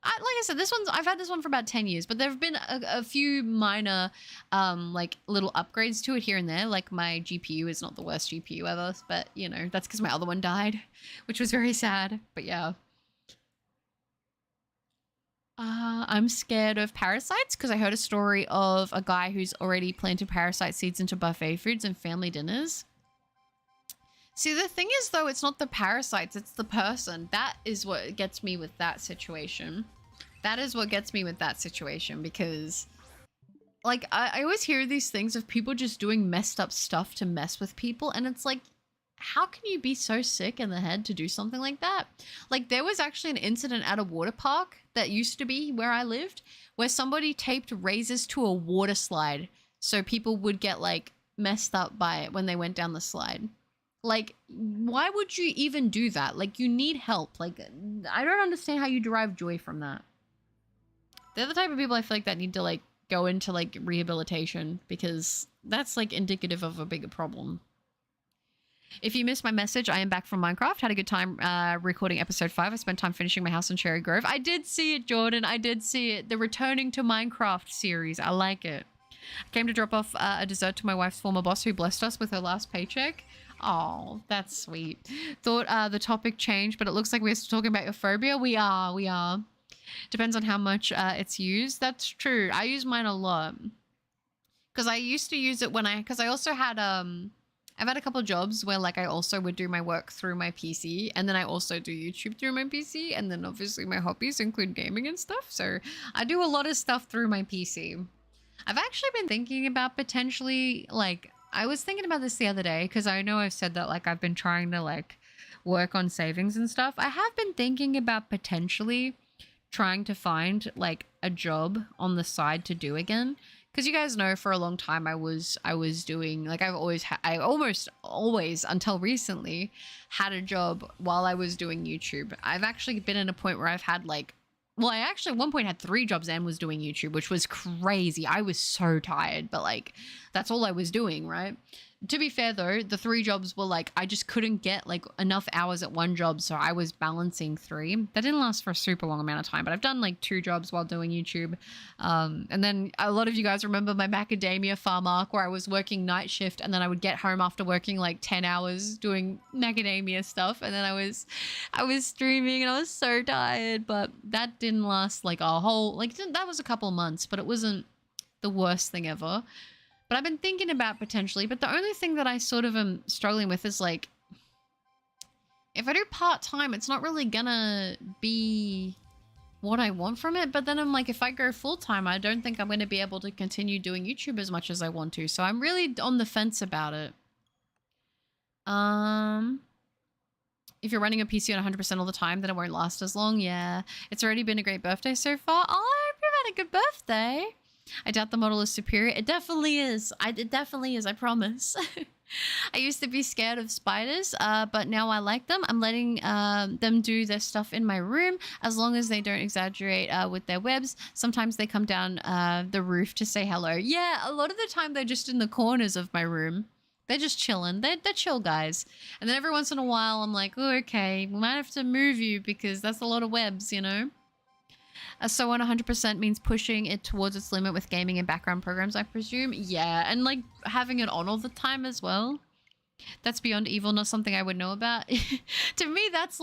like I said, I've had this one for about 10 years, but there have been a few minor, like little upgrades to it here and there. Like my GPU is not the worst GPU ever, but you know, that's because my other one died, which was very sad, but yeah. I'm scared of parasites because I heard a story of a guy who's already planted parasite seeds into buffet foods and family dinners. See, the thing is, though, it's not the parasites, it's the person. That is what gets me with that situation. That is what gets me with that situation because, like, I always hear these things of people just doing messed up stuff to mess with people. And it's like, how can you be so sick in the head to do something like that? Like, there was actually an incident at a water park that used to be where I lived where somebody taped razors to a water slide so people would get, like, messed up by it when they went down the slide. Like, why would you even do that? Like, you need help. Like, I don't understand how you derive joy from that. They're the type of people I feel like that need to, like, go into, like, rehabilitation because that's, like, indicative of a bigger problem. If you missed my message, I am back from Minecraft. Had a good time recording episode 5. I spent time finishing my house in Cherry Grove. I did see it, Jordan. I did see it. The Returning to Minecraft series. I like it. I came to drop off a dessert to my wife's former boss who blessed us with her last paycheck. Oh, that's sweet. Thought the topic changed, but it looks like we're still talking about your phobia. We are. Depends on how much it's used. That's true. I use mine a lot. Because I used to use it when because I also had, I've had a couple of jobs where like I also would do my work through my PC, and then I also do YouTube through my PC, and then obviously my hobbies include gaming and stuff. So I do a lot of stuff through my PC. I've actually been thinking about potentially, like, I was thinking about this the other day because I know I've said that like I've been trying to like work on savings and stuff. I have been thinking about potentially trying to find like a job on the side to do again. Because you guys know for a long time I was doing, like, I almost always until recently had a job while I was doing YouTube. I've actually been at a point where I've had like, well, I actually at one point had 3 jobs and was doing YouTube, which was crazy. I was so tired, but like that's all I was doing, right? To be fair though, the 3 jobs were like, I just couldn't get like enough hours at one job, so I was balancing 3. That didn't last for a super long amount of time, but I've done like 2 jobs while doing YouTube. And then a lot of you guys remember my macadamia farm arc where I was working night shift and then I would get home after working like 10 hours doing macadamia stuff, and then I was streaming and I was so tired, but that didn't last like a whole, like that was a couple months, but it wasn't the worst thing ever. But I've been thinking about potentially, but the only thing that I sort of am struggling with is like, if I do part-time, it's not really gonna be what I want from it. But then I'm like, if I go full-time, I don't think I'm going to be able to continue doing YouTube as much as I want to. So I'm really on the fence about it. If you're running a PC on 100% all the time, then it won't last as long. Yeah, it's already been a great birthday so far. Oh, I hope you've had a good birthday. I doubt the model is superior. It definitely is. It definitely is, I promise. I used to be scared of spiders, but now I like them. I'm letting them do their stuff in my room as long as they don't exaggerate with their webs. Sometimes they come down the roof to say hello. Yeah, a lot of the time they're just in the corners of my room. They're just chilling. They're chill guys. And then every once in a while I'm like, oh, okay, we might have to move you because that's a lot of webs, you know? So on 100% means pushing it towards its limit with gaming and background programs, I presume. Yeah, and like having it on all the time as well. That's beyond evil, not something I would know about. To me, that's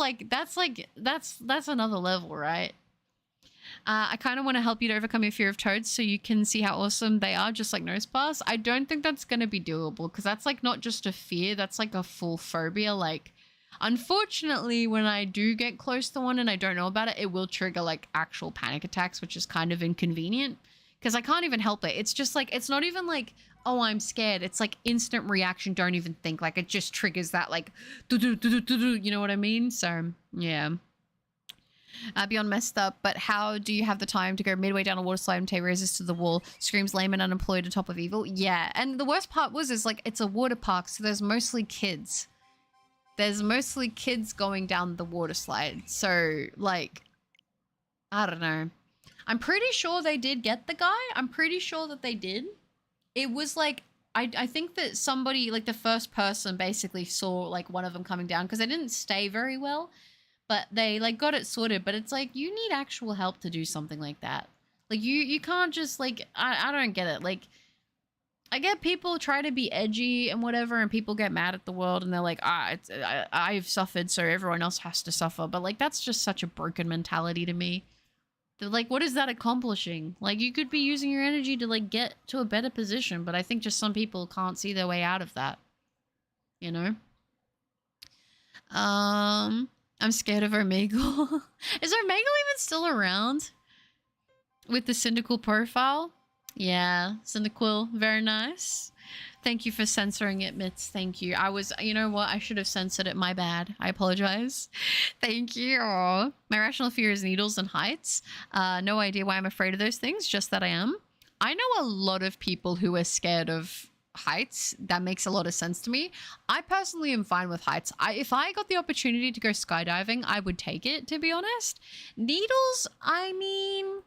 another level, right? I kind of want to help you to overcome your fear of toads so you can see how awesome they are, just like Nosepass. I don't think that's going to be doable because that's like not just a fear, that's like a full phobia. Like, unfortunately, when I do get close to one and I don't know about it, it will trigger like actual panic attacks, which is kind of inconvenient because I can't even help it. It's just like, it's not even like, oh, I'm scared. It's like instant reaction. Don't even think. Like it just triggers that like, you know what I mean? So yeah. Beyond messed up, but how do you have the time to go midway down a water slide and take raises to the wall? Screams lame and unemployed on top of evil. Yeah, and the worst part is like it's a water park, so there's mostly kids. There's mostly kids going down the water slide. So, like, I don't know. I'm pretty sure they did get the guy. I'm pretty sure that they did. It was like, I think that somebody, like the first person basically saw like one of them coming down because they didn't stay very well, but they like got it sorted. But it's like, you need actual help to do something like that. Like you can't just like, I don't get it. Like, I get people try to be edgy and whatever, and people get mad at the world and they're like, I've suffered, so everyone else has to suffer. But like, that's just such a broken mentality to me. They're like, what is that accomplishing? Like, you could be using your energy to like get to a better position, but I think just some people can't see their way out of that. You know? I'm scared of Omegle. Is Omegle even still around? With the cynical profile? Yeah, Cynical, very nice. Thank you for censoring it, Mitz. Thank you. You know what? I should have censored it. My bad. I apologize. Thank you. Aw. My rational fear is needles and heights. No idea why I'm afraid of those things, just that I am. I know a lot of people who are scared of heights. That makes a lot of sense to me. I personally am fine with heights. If I got the opportunity to go skydiving, I would take it, to be honest. Needles, I mean,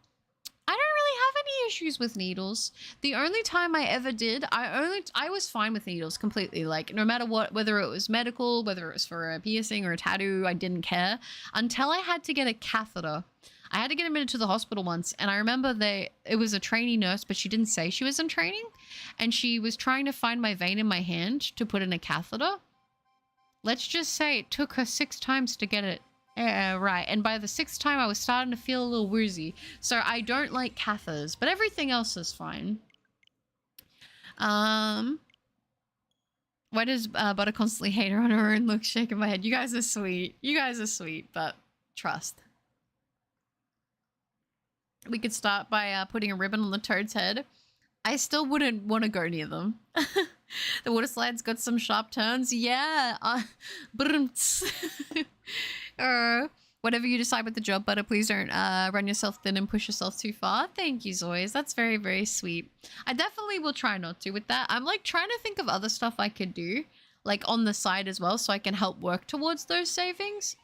don't really have any issues with needles. The only time I ever did, I was fine with needles completely. Like no matter what, whether it was medical, whether it was for a piercing or a tattoo, I didn't care until I had to get a catheter. I had to get admitted to the hospital once, and I remember it was a trainee nurse, but she didn't say she was in training, and she was trying to find my vein in my hand to put in a catheter. Let's just say it took her 6 times to get it right, and by the 6th time I was starting to feel a little woozy. So I don't like catheters, but everything else is fine. Why does Butter constantly hate her on her own look? Shaking my head. You guys are sweet. You guys are sweet, but trust. We could start by putting a ribbon on the toad's head. I still wouldn't want to go near them. The water slide's got some sharp turns. Yeah. Whatever you decide with the job, Butter, please don't run yourself thin and push yourself too far. Thank you, Zoys. That's very, very sweet. I definitely will try not to with that. I'm like trying to think of other stuff I could do, like on the side as well, so I can help work towards those savings.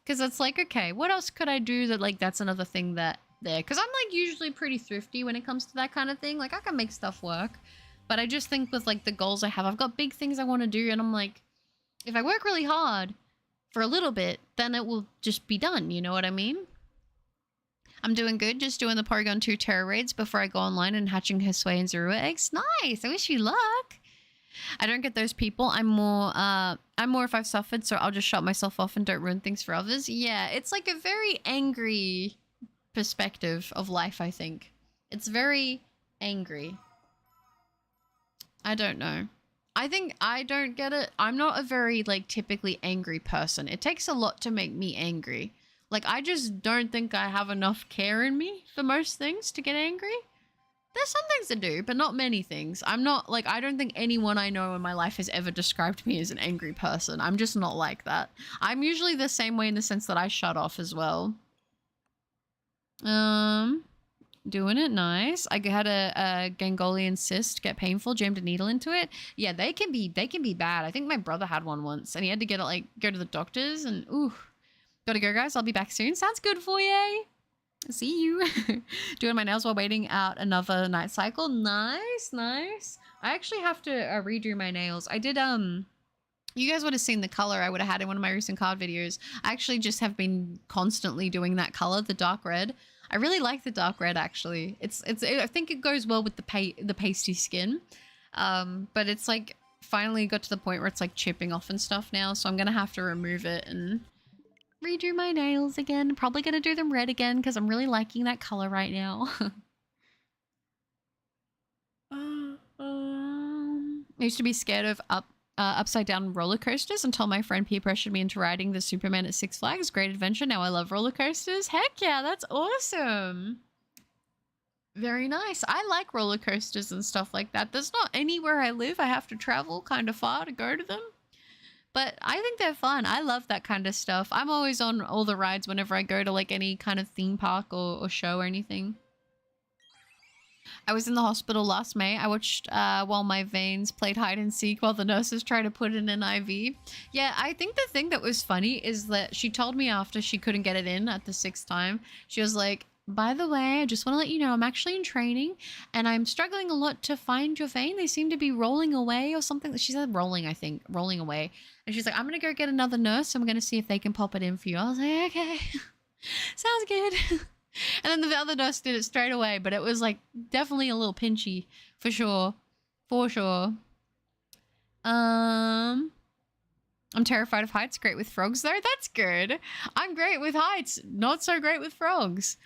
Because it's like, okay, what else could I do that like that's another thing that there? Because I'm like usually pretty thrifty when it comes to that kind of thing. Like I can make stuff work. But I just think with like the goals I have, I've got big things I want to do, and I'm like, if I work really hard for a little bit, then it will just be done. You know what I mean? I'm doing good. Just doing the Porygon 2 Terra raids before I go online and hatching her Sway and Zorua eggs. Nice. I wish you luck. I don't get those people. I'm more if I've suffered, so I'll just shut myself off and don't ruin things for others. Yeah, it's like a very angry perspective of life, I think. It's very angry. I don't know. I think I don't get it. I'm not a very like typically angry person. It takes a lot to make me angry. Like I just don't think I have enough care in me for most things to get angry. There's some things to do, but not many things. I'm not like, I don't think anyone I know in my life has ever described me as an angry person. I'm just not like that. I'm usually the same way in the sense that I shut off as well. Doing it nice. I had a Gangolian cyst get painful, jammed a needle into it. Yeah, they can be bad. I think my brother had one once and he had to get it like go to the doctors and ooh. Gotta go, guys. I'll be back soon. Sounds good for you. See you. Doing my nails while waiting out another night cycle. Nice, nice. I actually have to redo my nails. I did you guys would have seen the color I would have had in one of my recent card videos. I actually just have been constantly doing that color, the dark red. I really like the dark red actually. It's I think it goes well with the pasty skin. But it's like finally got to the point where it's like chipping off and stuff now, so I'm gonna have to remove it and redo my nails again. Probably gonna do them red again because I'm really liking that color right now. I used to be scared of upside down roller coasters until my friend peer pressured me into riding the Superman at Six Flags. Great adventure. Now I love roller coasters. Heck yeah, that's awesome. Very nice. I like roller coasters and stuff like that. There's not anywhere I live I have to travel kind of far to go to them. But I think they're fun. I love that kind of stuff. I'm always on all the rides whenever I go to like any kind of theme park or show or anything. I was in the hospital last May. I watched while my veins played hide and seek while the nurses tried to put in an IV. Yeah, I think the thing that was funny is that she told me after she couldn't get it in at the 6th time, she was like, by the way, I just want to let you know I'm actually in training and I'm struggling a lot to find your vein. They seem to be rolling away or something. She said rolling, I think, rolling away. And she's like, I'm going to go get another nurse. I'm going to see if they can pop it in for you. I was like, okay, sounds good. And then the other nurse did it straight away, but it was like definitely a little pinchy for sure. For sure. I'm terrified of heights. Great with frogs though. That's good. I'm great with heights. Not so great with frogs.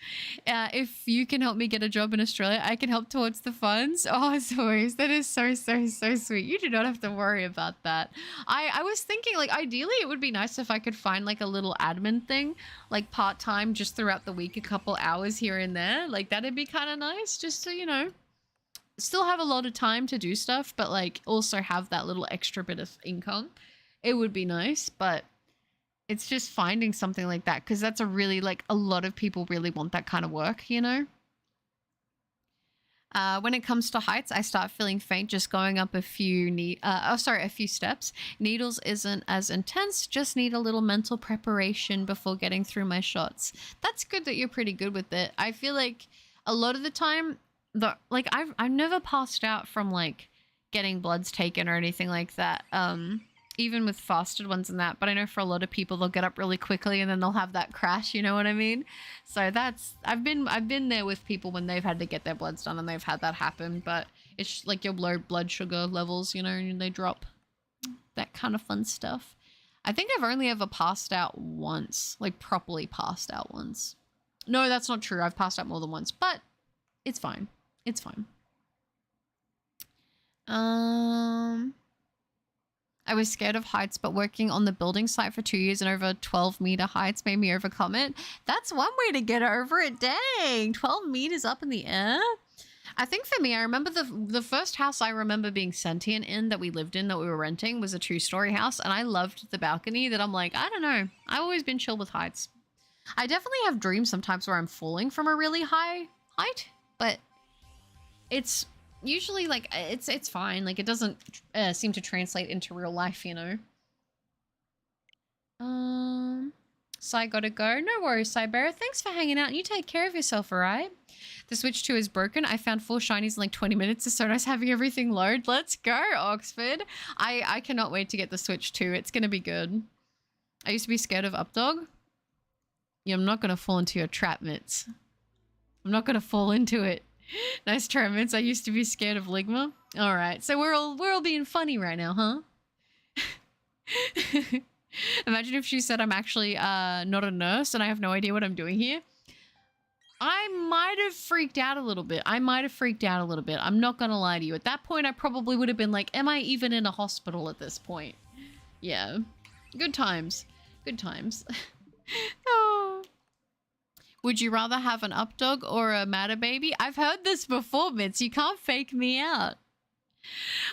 If you can help me get a job in Australia, I can help towards the funds. Oh, Zoe, that is so sweet. You do not have to worry about that. I was thinking like ideally it would be nice if I could find like a little admin thing, like part-time just throughout the week, a couple hours here and there. Like that'd be kind of nice just to, you know, still have a lot of time to do stuff, but like also have that little extra bit of income. It would be nice, but it's just finding something like that because that's a really like a lot of people really want that kind of work, you know. When it comes to heights, I start feeling faint just going up a few steps. Needles isn't as intense, just need a little mental preparation before getting through my shots. That's good that you're pretty good with it. I feel like a lot of the time, like I've never passed out from like getting bloods taken or anything like that. Even with fasted ones and that, but I know for a lot of people they'll get up really quickly and then they'll have that crash, you know what I mean? So that's I've been there with people when they've had to get their bloods done and they've had that happen, but it's like your low blood sugar levels, you know, and they drop. That kind of fun stuff. I think I've only ever passed out once, like properly passed out once. No, that's not true. I've passed out more than once, but it's fine. It's fine. I was scared of heights, but working on the building site for 2 years and over 12-meter heights made me overcome it. That's one way to get over it. Dang, 12 meters up in the air. I think for me, I remember the first house I remember being sentient in that we lived in, that we were renting, was a 2-story house. And I loved the balcony that I'm like, I don't know. I've always been chill with heights. I definitely have dreams sometimes where I'm falling from a really high height, but it's usually like, it's fine. Like it doesn't seem to translate into real life, you know? Sai gotta go. No worries, Cyber. Thanks for hanging out and you take care of yourself, alright? The Switch 2 is broken. I found 4 shinies in like 20 minutes. It's so nice having everything load. Let's go, Oxford. I cannot wait to get the Switch 2. It's gonna be good. I used to be scared of Updog. Yeah, I'm not gonna fall into your trap, Mitts. I'm not gonna fall into it. Nice try, Mitts. I used to be scared of Ligma. Alright, so we're all being funny right now, huh? Imagine if she said I'm actually not a nurse and I have no idea what I'm doing here. I might have freaked out a little bit. I'm not gonna lie to you. At that point, I probably would have been like, am I even in a hospital at this point? Yeah. Good times. Good times. Oh. Would you rather have an updog or a matter baby? I've heard this before, Mitz. You can't fake me out.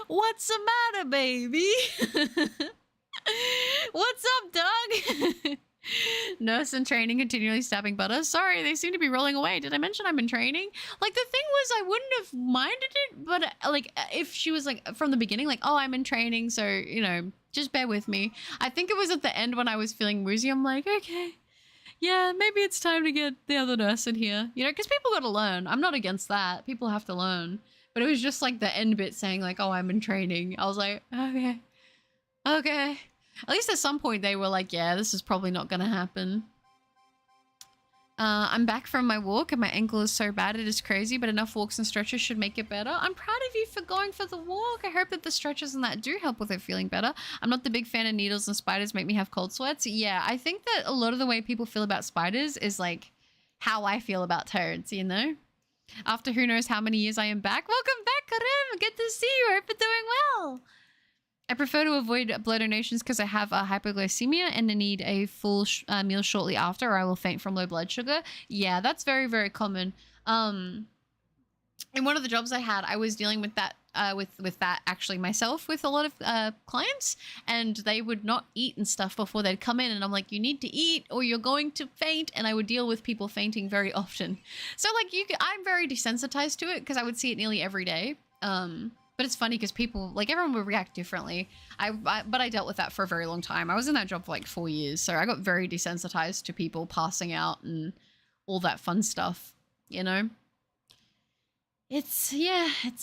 What's the matter, baby? What's up, dog? Nurse in training, continually stabbing butter. Sorry, they seem to be rolling away. Did I mention I'm in training? Like, the thing was, I wouldn't have minded it, but, like, if she was, like, from the beginning, like, oh, I'm in training, so, you know, just bear with me. I think it was at the end when I was feeling woozy. I'm like, okay, yeah, maybe it's time to get the other nurse in here. You know, because people got to learn. I'm not against that. People have to learn. But it was just, like, the end bit saying, like, oh, I'm in training. I was like, okay. Okay. At least at some point they were like, yeah, this is probably not going to happen. I'm back from my walk and my ankle is so bad it is crazy, but enough walks and stretches should make it better. I'm proud of you for going for the walk. I hope that the stretches and that do help with it feeling better. I'm not the big fan of needles and spiders make me have cold sweats. Yeah, I think that a lot of the way people feel about spiders is like how I feel about toads, you know? After who knows how many years I am back. Welcome back, Karim. Good to see you. I hope you're doing well. I prefer to avoid blood donations because I have hypoglycemia and I need a full meal shortly after or I will faint from low blood sugar. Yeah, that's very, very common. In one of the jobs I had, I was dealing with that with that actually myself with a lot of clients, and they would not eat and stuff before they'd come in, and I'm like, you need to eat or you're going to faint, and I would deal with people fainting very often. So like I'm very desensitized to it because I would see it nearly every day. But it's funny because people, like everyone will react differently. But I dealt with that for a very long time. I was in that job for like 4 years. So I got very desensitized to people passing out and all that fun stuff, you know? It's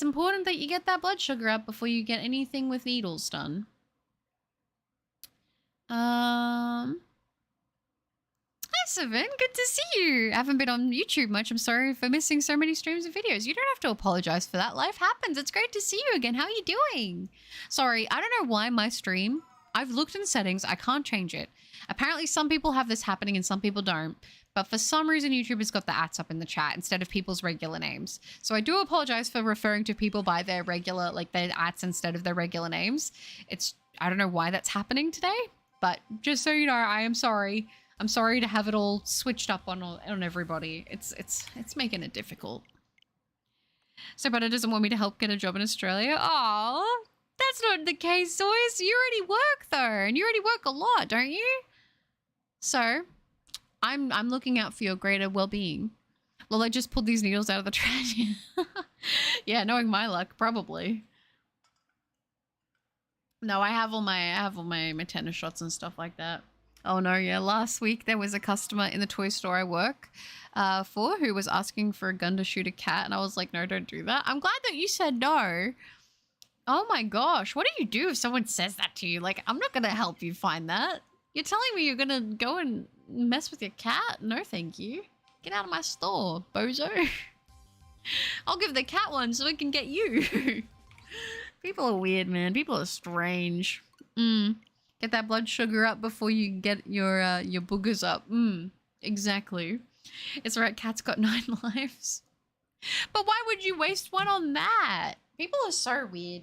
important that you get that blood sugar up before you get anything with needles done. Hi, Seven. Good to see you. I haven't been on YouTube much. I'm sorry for missing so many streams and videos. You don't have to apologize for that. Life happens. It's great to see you again. How are you doing? Sorry, I don't know why my stream... I've looked in settings. I can't change it. Apparently, some people have this happening and some people don't. But for some reason, YouTube has got the ats up in the chat instead of people's regular names. So I do apologize for referring to people by their regular, like their ats instead of their regular names. I don't know why that's happening today. But just so you know, I am sorry. I'm sorry to have it all switched up on everybody. It's making it difficult. So Butter doesn't want me to help get a job in Australia. Aw, that's not the case, Zoyce. You already work though, and you already work a lot, don't you? So, I'm looking out for your greater well-being. Well, I just pulled these needles out of the trash. Yeah, knowing my luck, probably. No, I have all my tetanus shots and stuff like that. Oh no, yeah. Last week there was a customer in the toy store I work for who was asking for a gun to shoot a cat, and I was like, no, don't do that. I'm glad that you said no. Oh my gosh, what do you do if someone says that to you? Like, I'm not gonna help you find that. You're telling me you're gonna go and mess with your cat? No, thank you. Get out of my store, bozo. I'll give the cat one so it can get you. People are weird, man. People are strange. Get that blood sugar up before you get your boogers up. Exactly. It's right, cat's got 9 lives. But why would you waste one on that? People are so weird.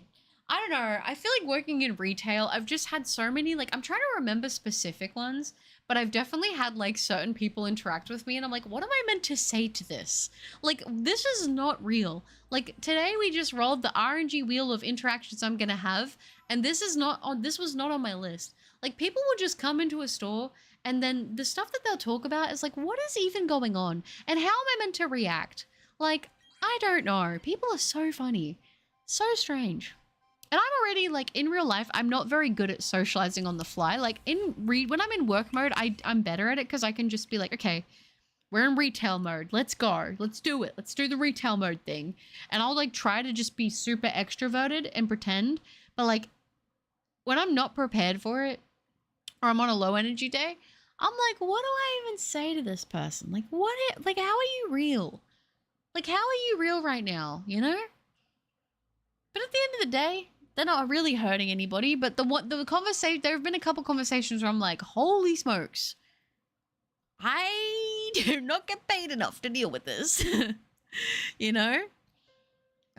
I don't know. I feel like working in retail, I've just had so many, like, I'm trying to remember specific ones, but I've definitely had, like, certain people interact with me, and I'm like, what am I meant to say to this? Like, this is not real. Like, today we just rolled the RNG wheel of interactions I'm gonna have, and this was not on my list. Like, people will just come into a store, and then the stuff that they'll talk about is like, what is even going on? And how am I meant to react? Like, I don't know. People are so funny. So strange. And I'm already, like, in real life, I'm not very good at socializing on the fly. Like, when I'm in work mode, I'm better at it because I can just be like, okay, we're in retail mode. Let's go. Let's do it. Let's do the retail mode thing. And I'll, like, try to just be super extroverted and pretend. But, like, when I'm not prepared for it, or I'm on a low energy day, I'm like, what do I even say to this person? Like, like, how are you real? Like, how are you real right now, you know? But at the end of the day, they're not really hurting anybody. But the conversation, there have been a couple conversations where I'm like, holy smokes, I do not get paid enough to deal with this. You know?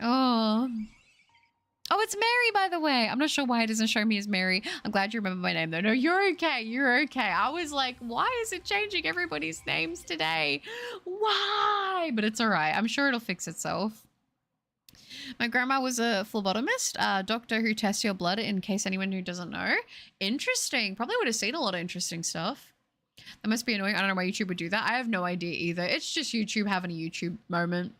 Oh, it's Mary, by the way. I'm not sure why it doesn't show me as Mary. I'm glad you remember my name, though. No, you're okay. You're okay. I was like, why is it changing everybody's names today? Why? But it's all right. I'm sure it'll fix itself. My grandma was a phlebotomist, a doctor who tests your blood, in case anyone who doesn't know. Interesting. Probably would have seen a lot of interesting stuff. That must be annoying. I don't know why YouTube would do that. I have no idea either. It's just YouTube having a YouTube moment.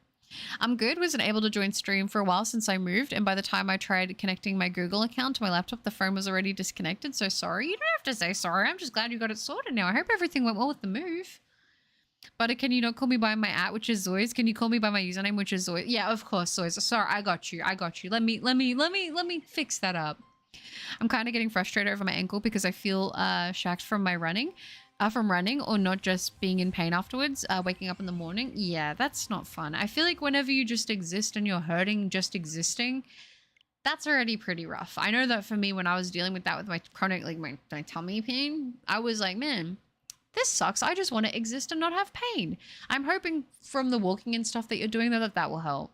I'm good. Wasn't able to join stream for a while since I moved, and by the time I tried connecting my Google account to my laptop, the phone was already disconnected, so sorry. You don't have to say sorry. I'm just glad you got it sorted now. I hope everything went well with the move. But can you not call me by my @ which is Zoys? Can you call me by my username, which is Zoys? Yeah, of course, Zoys. Sorry, I got you. Let me fix that up. I'm kind of getting frustrated over my ankle because I feel shacked from running or not just being in pain afterwards, waking up in the morning. Yeah, that's not fun. I feel like whenever you just exist and you're hurting just existing, that's already pretty rough. I know that for me, when I was dealing with that with my chronic, like my tummy pain, I was like, man, this sucks. I just want to exist and not have pain. I'm hoping from the walking and stuff that you're doing that will help.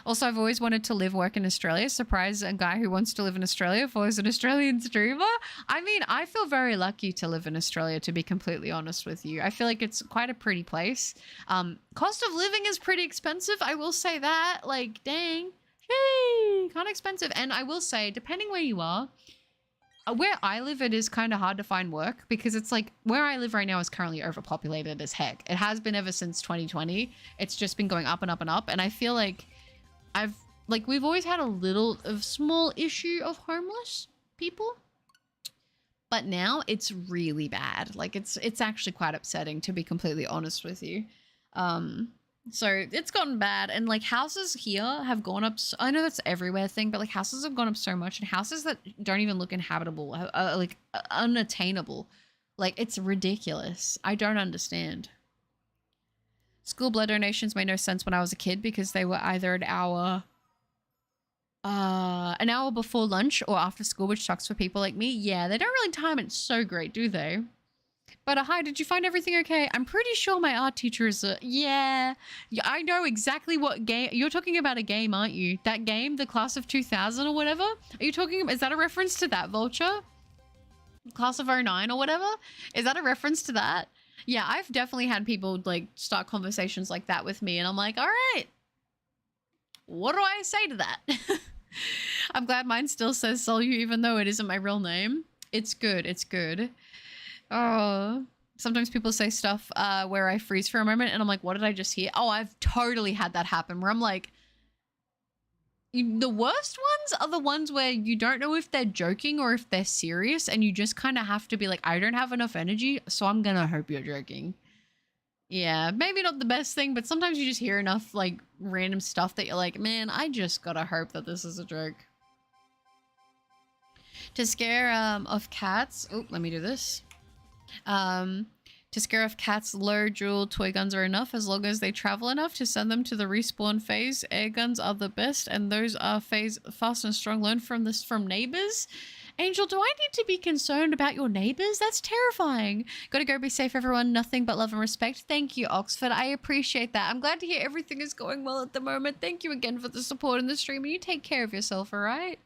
Also, I've always wanted to work in Australia. Surprise, a guy who wants to live in Australia follows an Australian streamer. I mean, I feel very lucky to live in Australia, to be completely honest with you. I feel like it's quite a pretty place. Cost of living is pretty expensive. I will say that. Like, dang. Hey, kind of expensive. And I will say, depending where you are, where I live, it is kind of hard to find work because it's like where I live right now is currently overpopulated as heck. It has been ever since 2020. It's just been going up and up and up. And I feel like we've always had a small issue of homeless people, but now it's really bad. Like it's actually quite upsetting, to be completely honest with you. So it's gotten bad, and like houses here have gone up. I know that's everywhere thing, but like houses have gone up so much, and houses that don't even look inhabitable, like unattainable. Like it's ridiculous. I don't understand. School blood donations made no sense when I was a kid because they were either an hour before lunch or after school, which sucks for people like me. Yeah, they don't really time it so great, do they? But hi, did you find everything okay? I'm pretty sure my art teacher is yeah, I know exactly what game. You're talking about a game, aren't you? That game, the Class of 2000 or whatever? Are you talking, is that a reference to that, Vulture? Class of '09 or whatever? Is that a reference to that? Yeah, I've definitely had people like start conversations like that with me, and I'm like, all right, what do I say to that? I'm glad mine still says Solu, even though it isn't my real name. It's good. It's good. Oh, sometimes people say stuff where I freeze for a moment and I'm like, what did I just hear? Oh, I've totally had that happen where I'm like, The worst ones are the ones where you don't know if they're joking or if they're serious, and you just kind of have to be like, I don't have enough energy, so I'm gonna hope you're joking. Yeah, maybe not the best thing, but sometimes you just hear enough like random stuff that you're like, man, I just gotta hope that this is a joke. To scare off cats. Oh, let me do this. To scare off cats, low jewel toy guns are enough as long as they travel enough to send them to the respawn phase. Air guns are the best, and those are phase fast and strong. Learn from this from neighbors. Angel, do I need to be concerned about your neighbors? That's terrifying. Gotta go, be safe, everyone. Nothing but love and respect. Thank you, Oxford. I appreciate that. I'm glad to hear everything is going well at the moment. Thank you again for the support in the stream, and you take care of yourself, all right?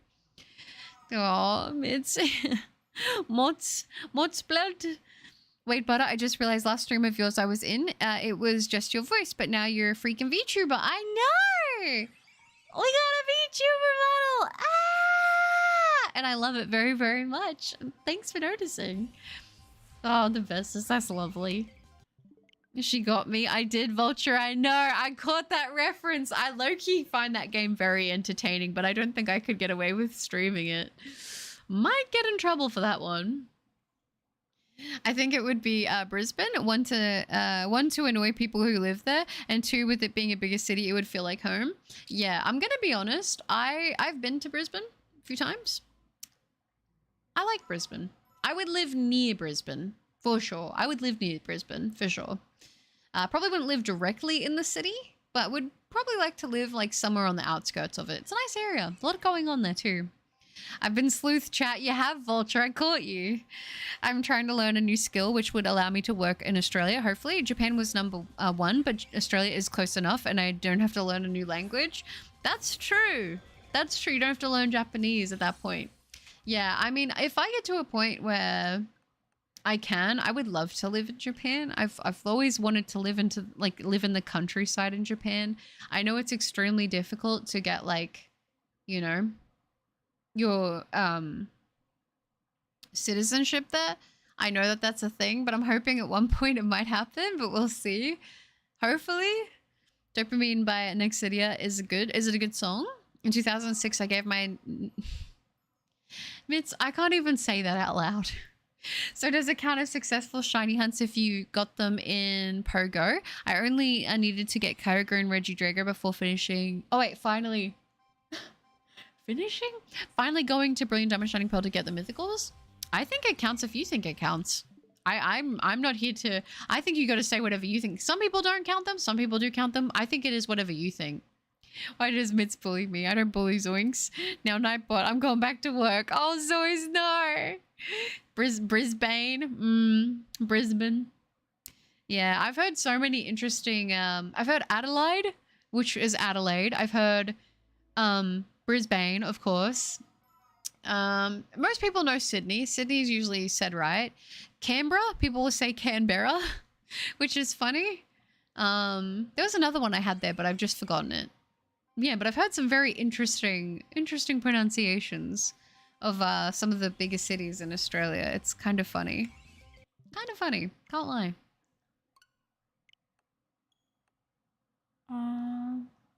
Oh, it's Mott's blood. Wait, Butter, I just realized last stream of yours I was in, it was just your voice, but now you're a freaking VTuber. I know! We got a VTuber model! Ah! And I love it very, very much. Thanks for noticing. Oh, the bestest. That's lovely. She got me. I did, Vulture. I know. I caught that reference. I low-key find that game very entertaining, but I don't think I could get away with streaming it. Might get in trouble for that one. I think it would be Brisbane. One to annoy people who live there, and two, with it being a bigger city, it would feel like home. Yeah, I'm gonna be honest. I've been to Brisbane a few times. I like Brisbane. I would live near Brisbane for sure. I would live near Brisbane for sure. Probably wouldn't live directly in the city, but would probably like to live like somewhere on the outskirts of it. It's a nice area. A lot going on there too. I've been sleuth chat. You have, Vulture. I caught you. I'm trying to learn a new skill which would allow me to work in Australia. Hopefully. Japan was number one, but Australia is close enough and I don't have to learn a new language. That's true. That's true. You don't have to learn Japanese at that point. Yeah, I mean, if I get to a point where I would love to live in Japan. I've always wanted to live in the countryside in Japan. I know it's extremely difficult to get like, you know, your citizenship there. I know that that's a thing, but I'm hoping at one point it might happen, but we'll see. Hopefully. Dopamine by Nexidia is it a good song? In 2006 I gave my Mitz, I can't even say that out loud. So does it count as successful shiny hunts if you got them in Pogo? I only needed to get Kyogre and Regidrago before finishing. Oh wait, finally. Finally going to Brilliant Diamond Shining Pearl to get the mythicals? I think it counts if you think it counts. I'm not here to... I think you got to say whatever you think. Some people don't count them. Some people do count them. I think it is whatever you think. Why does Mitz bully me? I don't bully Zoinks. Now Nightbot, I'm going back to work. Oh, Zoinks, no. Brisbane. Brisbane. Yeah, I've heard so many interesting... I've heard Adelaide, which is Adelaide. I've heard Brisbane, of course. Most people know Sydney. Sydney's usually said right. Canberra, people will say Canberra, which is funny. There was another one I had there, but I've just forgotten it. Yeah, but I've heard some very interesting pronunciations of some of the biggest cities in Australia. It's kind of funny. Can't lie.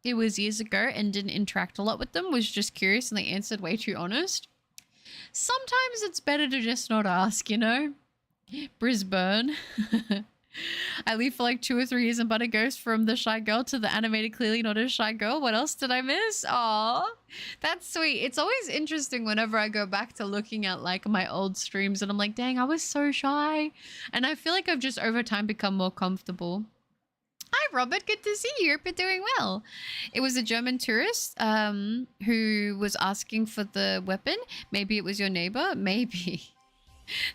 It was years ago and didn't interact a lot with them. Was just curious and they answered way too honest. Sometimes it's better to just not ask, you know? Brisbane. I leave for like 2 or 3 years and Butter goes from the shy girl to the animated clearly not a shy girl. What else did I miss? Aw, that's sweet. It's always interesting whenever I go back to looking at like my old streams and I'm like, dang, I was so shy. And I feel like I've just over time become more comfortable. Hi, Robert. Good to see you. Hope you're doing well. It was a German tourist who was asking for the weapon. Maybe it was your neighbor. Maybe.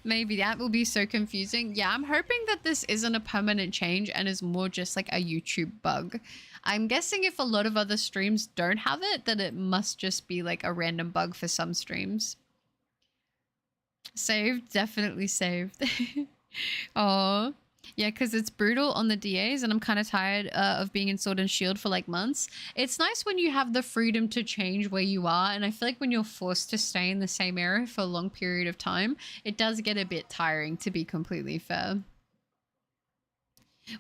Maybe that will be so confusing. Yeah, I'm hoping that this isn't a permanent change and is more just like a YouTube bug. I'm guessing if a lot of other streams don't have it, then it must just be like a random bug for some streams. Saved. Definitely saved. Oh. Yeah, because it's brutal on the DAs and I'm kind of tired of being in Sword and Shield for like months. It's nice when you have the freedom to change where you are, and I feel like when you're forced to stay in the same area for a long period of time, it does get a bit tiring, to be completely fair.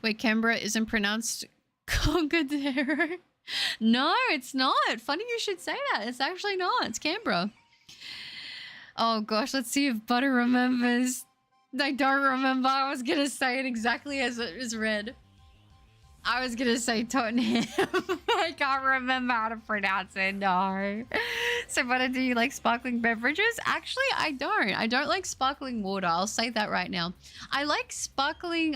Wait, Canberra isn't pronounced Congadero? No, it's not. Funny you should say that. It's actually not. It's Canberra. Oh gosh, let's see if Butter remembers. I don't remember. I was gonna say it exactly as it is read. I was gonna say Tottenham. I can't remember how to pronounce it. No. So, Butter, do you like sparkling beverages? Actually, I don't. I don't like sparkling water. I'll say that right now. I like sparkling,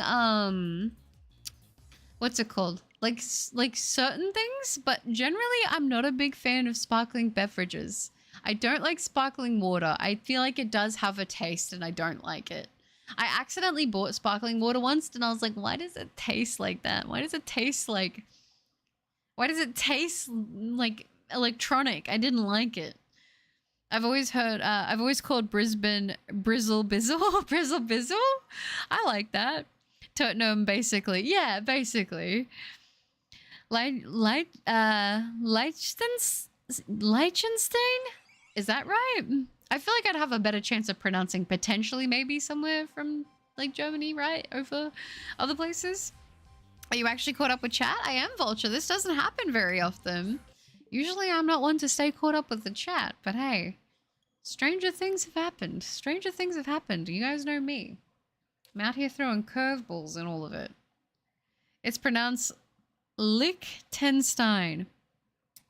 what's it called? Like certain things, but generally I'm not a big fan of sparkling beverages. I don't like sparkling water. I feel like it does have a taste and I don't like it. I accidentally bought sparkling water once and I was like, why does it taste like that? Why does it taste like electronic? I didn't like it. I've always called Brisbane Brizzle Bizzle. Brizzle Bizzle? I like that. Tottenham, basically. Yeah, basically. Liechtenstein? Is that right? I feel like I'd have a better chance of pronouncing potentially maybe somewhere from like Germany, right? Over other places. Are you actually caught up with chat? I am, Vulture. This doesn't happen very often. Usually I'm not one to stay caught up with the chat, but hey, stranger things have happened. Stranger things have happened. You guys know me. I'm out here throwing curveballs and all of it. It's pronounced Liechtenstein.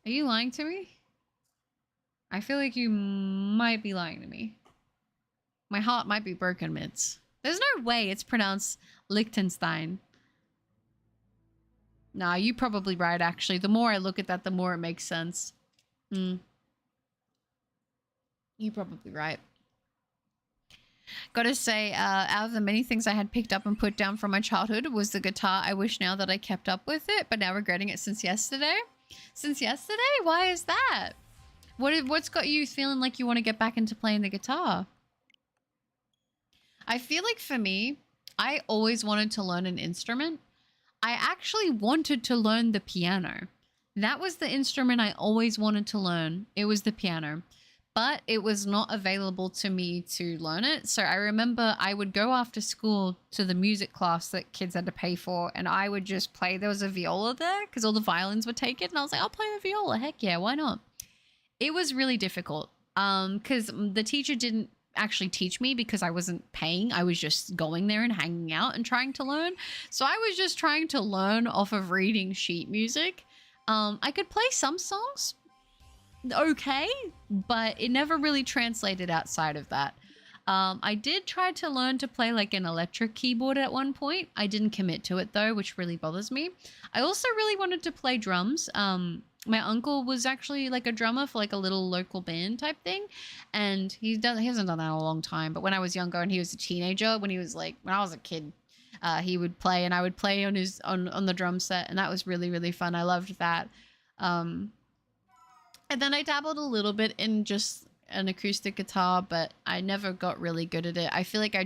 Are you lying to me? I feel like you might be lying to me. My heart might be broken, Mitz. There's no way it's pronounced Liechtenstein. Nah, you're probably right, actually. The more I look at that, the more it makes sense. You're probably right. Gotta say, out of the many things I had picked up and put down from my childhood was the guitar. I wish now that I kept up with it, but now regretting it since yesterday. Since yesterday? Why is that? What's got you feeling like you want to get back into playing the guitar? I feel like for me, I always wanted to learn an instrument. I actually wanted to learn the piano. That was the instrument I always wanted to learn. It was the piano. But it was not available to me to learn it. So I remember I would go after school to the music class that kids had to pay for, and I would just play. There was a viola there because all the violins were taken, and I was like, I'll play the viola. Heck yeah, why not? It was really difficult because the teacher didn't actually teach me because I wasn't paying. I was just going there and hanging out and trying to learn. So I was just trying to learn off of reading sheet music. I could play some songs okay, but it never really translated outside of that. I did try to learn to play like an electric keyboard at one point. I didn't commit to it though, which really bothers me. I also really wanted to play drums. My uncle was actually like a drummer for like a little local band type thing, and he hasn't done that in a long time. But when I was younger and he was a teenager, when I was a kid, he would play and I would play on the drum set, and that was really, really fun. I loved that. And then I dabbled a little bit in just an acoustic guitar, but I never got really good at it. I feel like I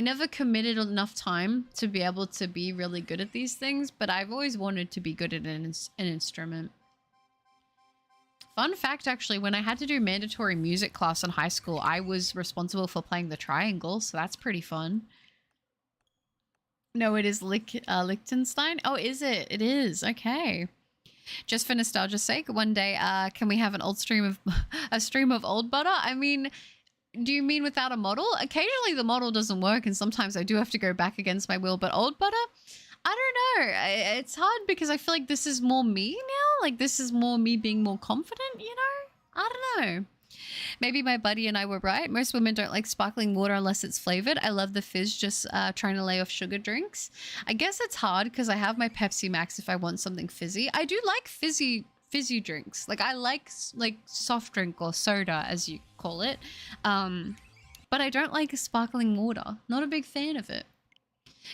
never committed enough time to be able to be really good at these things, but I've always wanted to be good at an instrument. Fun fact, actually, when I had to do mandatory music class in high school, I was responsible for playing the triangle, so that's pretty fun. No, it is Liechtenstein. Oh, is it? It is. Okay. Just for nostalgia's sake, one day, can we have a stream of old butter? I mean, do you mean without a model? Occasionally the model doesn't work, and sometimes I do have to go back against my will. But old butter, I don't know. It's hard because I feel like this is more me now. Like this is more me being more confident. You know, I don't know. Maybe my buddy and I were right. Most women don't like sparkling water unless it's flavored. I love the fizz, just trying to lay off sugar drinks. I guess it's hard because I have my Pepsi Max if I want something fizzy. I do like fizzy drinks. Like I like soft drink or soda, as you call it. But I don't like sparkling water. Not a big fan of it.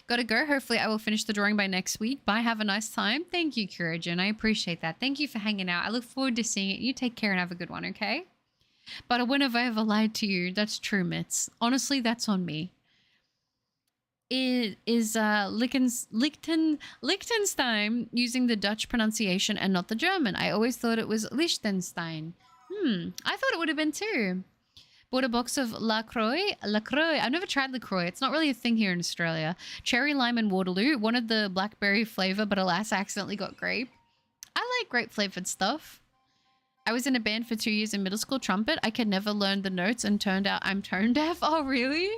Gotta go. Hopefully I will finish the drawing by next week. Bye. Have a nice time. Thank you, Kurajan. I appreciate that. Thank you for hanging out. I look forward to seeing it. You take care and have a good one, okay? But when have I ever lied to you? That's true, Mitz. Honestly, that's on me. It is Liechtenstein using the Dutch pronunciation and not the German. I always thought it was Liechtenstein. I thought it would have been too. Bought a box of LaCroix. I've never tried LaCroix. It's not really a thing here in Australia. Cherry, lime, and Waterloo. Wanted the blackberry flavor, but alas, I accidentally got grape. like grape flavored stuff. I was in a band for 2 years in middle school, trumpet. I could never learn the notes and turned out I'm tone deaf. Oh, really?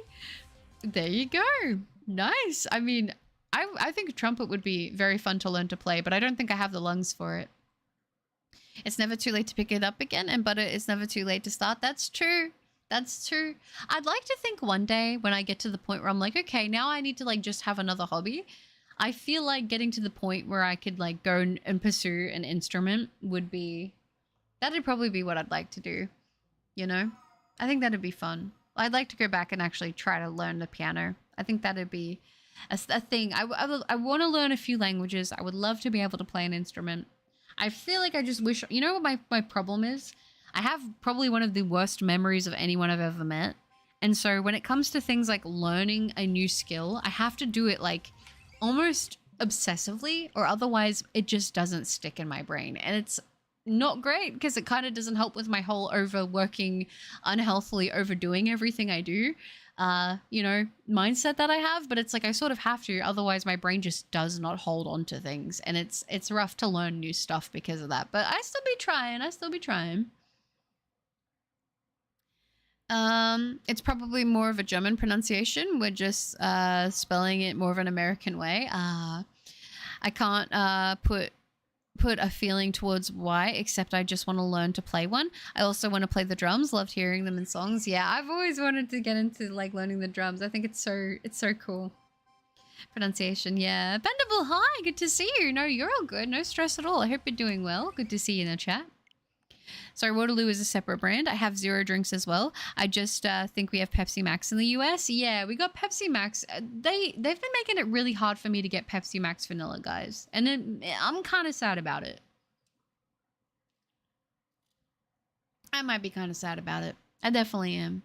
There you go. Nice. I mean, I think trumpet would be very fun to learn to play, but I don't think I have the lungs for it. It's never too late to pick it up again, but it's never too late to start. That's true. That's true. I'd like to think one day when I get to the point where I'm like, okay, now I need to like just have another hobby. I feel like getting to the point where I could like go and pursue an instrument would be, that'd probably be what I'd like to do. You know, I think that'd be fun. I'd like to go back and actually try to learn the piano. I think that'd be a thing. I want to learn a few languages. I would love to be able to play an instrument. I feel like I just wish, you know what my problem is? I have probably one of the worst memories of anyone I've ever met. And so when it comes to things like learning a new skill, I have to do it like almost obsessively, or otherwise it just doesn't stick in my brain. And it's not great because it kind of doesn't help with my whole overworking, unhealthily overdoing everything I do, you know, mindset that I have. But it's like I sort of have to, otherwise my brain just does not hold on to things, and it's rough to learn new stuff because of that. But I still be trying. It's probably more of a German pronunciation. We're just spelling it more of an American way. I can't put a feeling towards why, except I just want to learn to play one. I also want to play the drums. Loved hearing them in songs. Yeah, I've always wanted to get into like learning the drums. I think it's so cool. Pronunciation, yeah. Bendable, hi, good to see you. No, you're all good. No stress at all. I hope you're doing well. Good to see you in the chat. Sorry, Waterloo is a separate brand. I have zero drinks as well. I just think we have Pepsi Max in the US. Yeah, we got Pepsi Max. They've been making it really hard for me to get Pepsi Max vanilla, guys. And I'm kind of sad about it. I might be kind of sad about it. I definitely am.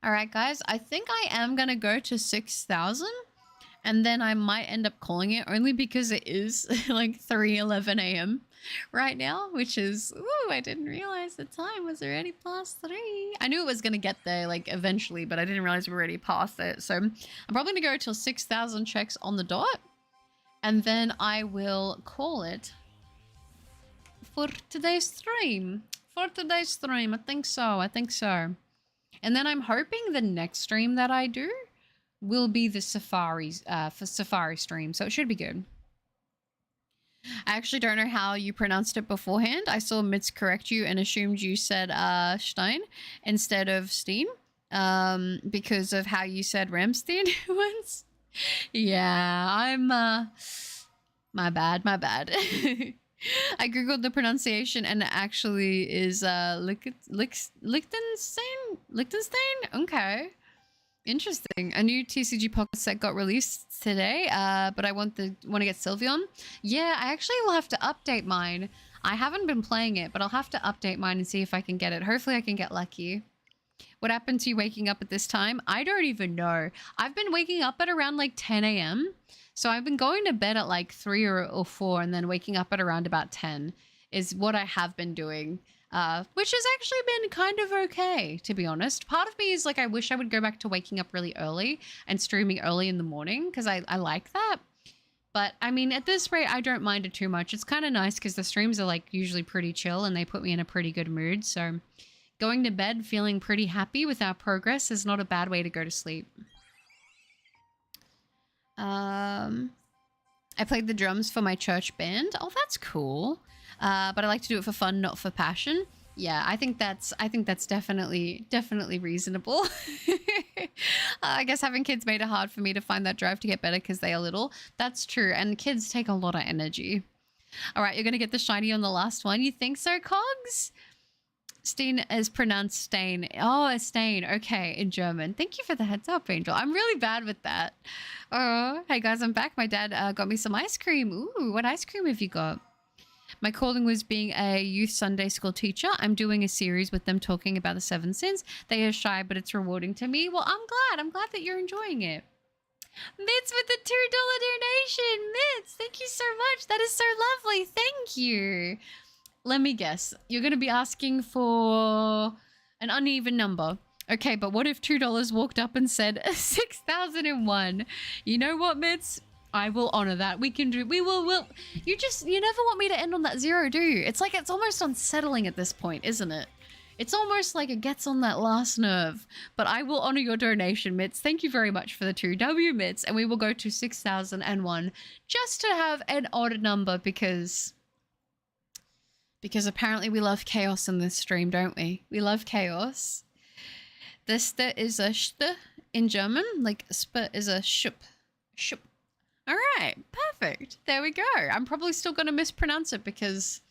All right, guys. I think I am going to go to 6,000. And then I might end up calling it, only because it is like 3:11 a.m. right now, which is, ooh, I didn't realize the time was already past 3. I knew it was going to get there like eventually, but I didn't realize we were already past it. So I'm probably going to go till 6,000 checks on the dot, and then I will call it for today's stream. I think so. And then I'm hoping the next stream that I do will be the Safari stream, so it should be good. I actually don't know how you pronounced it beforehand. I saw Mitz correct you and assumed you said Stein instead of Steen, because of how you said Ramstein once. Yeah, I'm my bad. I googled the pronunciation and it actually is Liechtenstein. Okay. Interesting. A new TCG Pocket set got released today, but I want to get Sylveon. Yeah, I actually will have to update mine. I haven't been playing it, but I'll have to update mine and see if I can get it. Hopefully I can get lucky. What happened to you waking up at this time? I don't even know. I've been waking up at around like 10 a.m. So I've been going to bed at like 3 or 4 and then waking up at around about 10 is what I have been doing. Which has actually been kind of okay, to be honest. Part of me is like, I wish I would go back to waking up really early and streaming early in the morning, because I like that. But I mean, at this rate, I don't mind it too much. It's kind of nice because the streams are like usually pretty chill and they put me in a pretty good mood. So going to bed feeling pretty happy with our progress is not a bad way to go to sleep. I played the drums for my church band. Oh, that's cool. But I like to do it for fun, not for passion. Yeah, I think that's definitely reasonable. I guess having kids made it hard for me to find that drive to get better because they are little. That's true, and kids take a lot of energy. All right, you're gonna get the shiny on the last one. You think so, Cogs? Steen is pronounced Stain. Oh, a stain. Okay, in German. Thank you for the heads up, Angel. I'm really bad with that. Oh, hey guys, I'm back. My dad got me some ice cream. Ooh, what ice cream have you got? My calling was being a youth Sunday school teacher. I'm doing a series with them talking about the 7 sins. They are shy, but it's rewarding to me. Well, I'm glad that you're enjoying it. Mitz with the $2 donation. Mitz, thank you so much. That is so lovely. Thank you. Let me guess. You're going to be asking for an uneven number. Okay, but what if $2 walked up and said 6,001? You know what, Mitz? I will honor that. We can do, we'll, you never want me to end on that 0, do you? It's like, it's almost unsettling at this point, isn't it? It's almost like it gets on that last nerve, but I will honor your donation, Mitz. Thank you very much for the 2W, Mitz, and we will go to 6,001 just to have an odd number because apparently we love chaos in this stream, don't we? We love chaos. This is a st in German, like sp is a shup. Shup. All right, perfect. There we go. I'm probably still going to mispronounce it because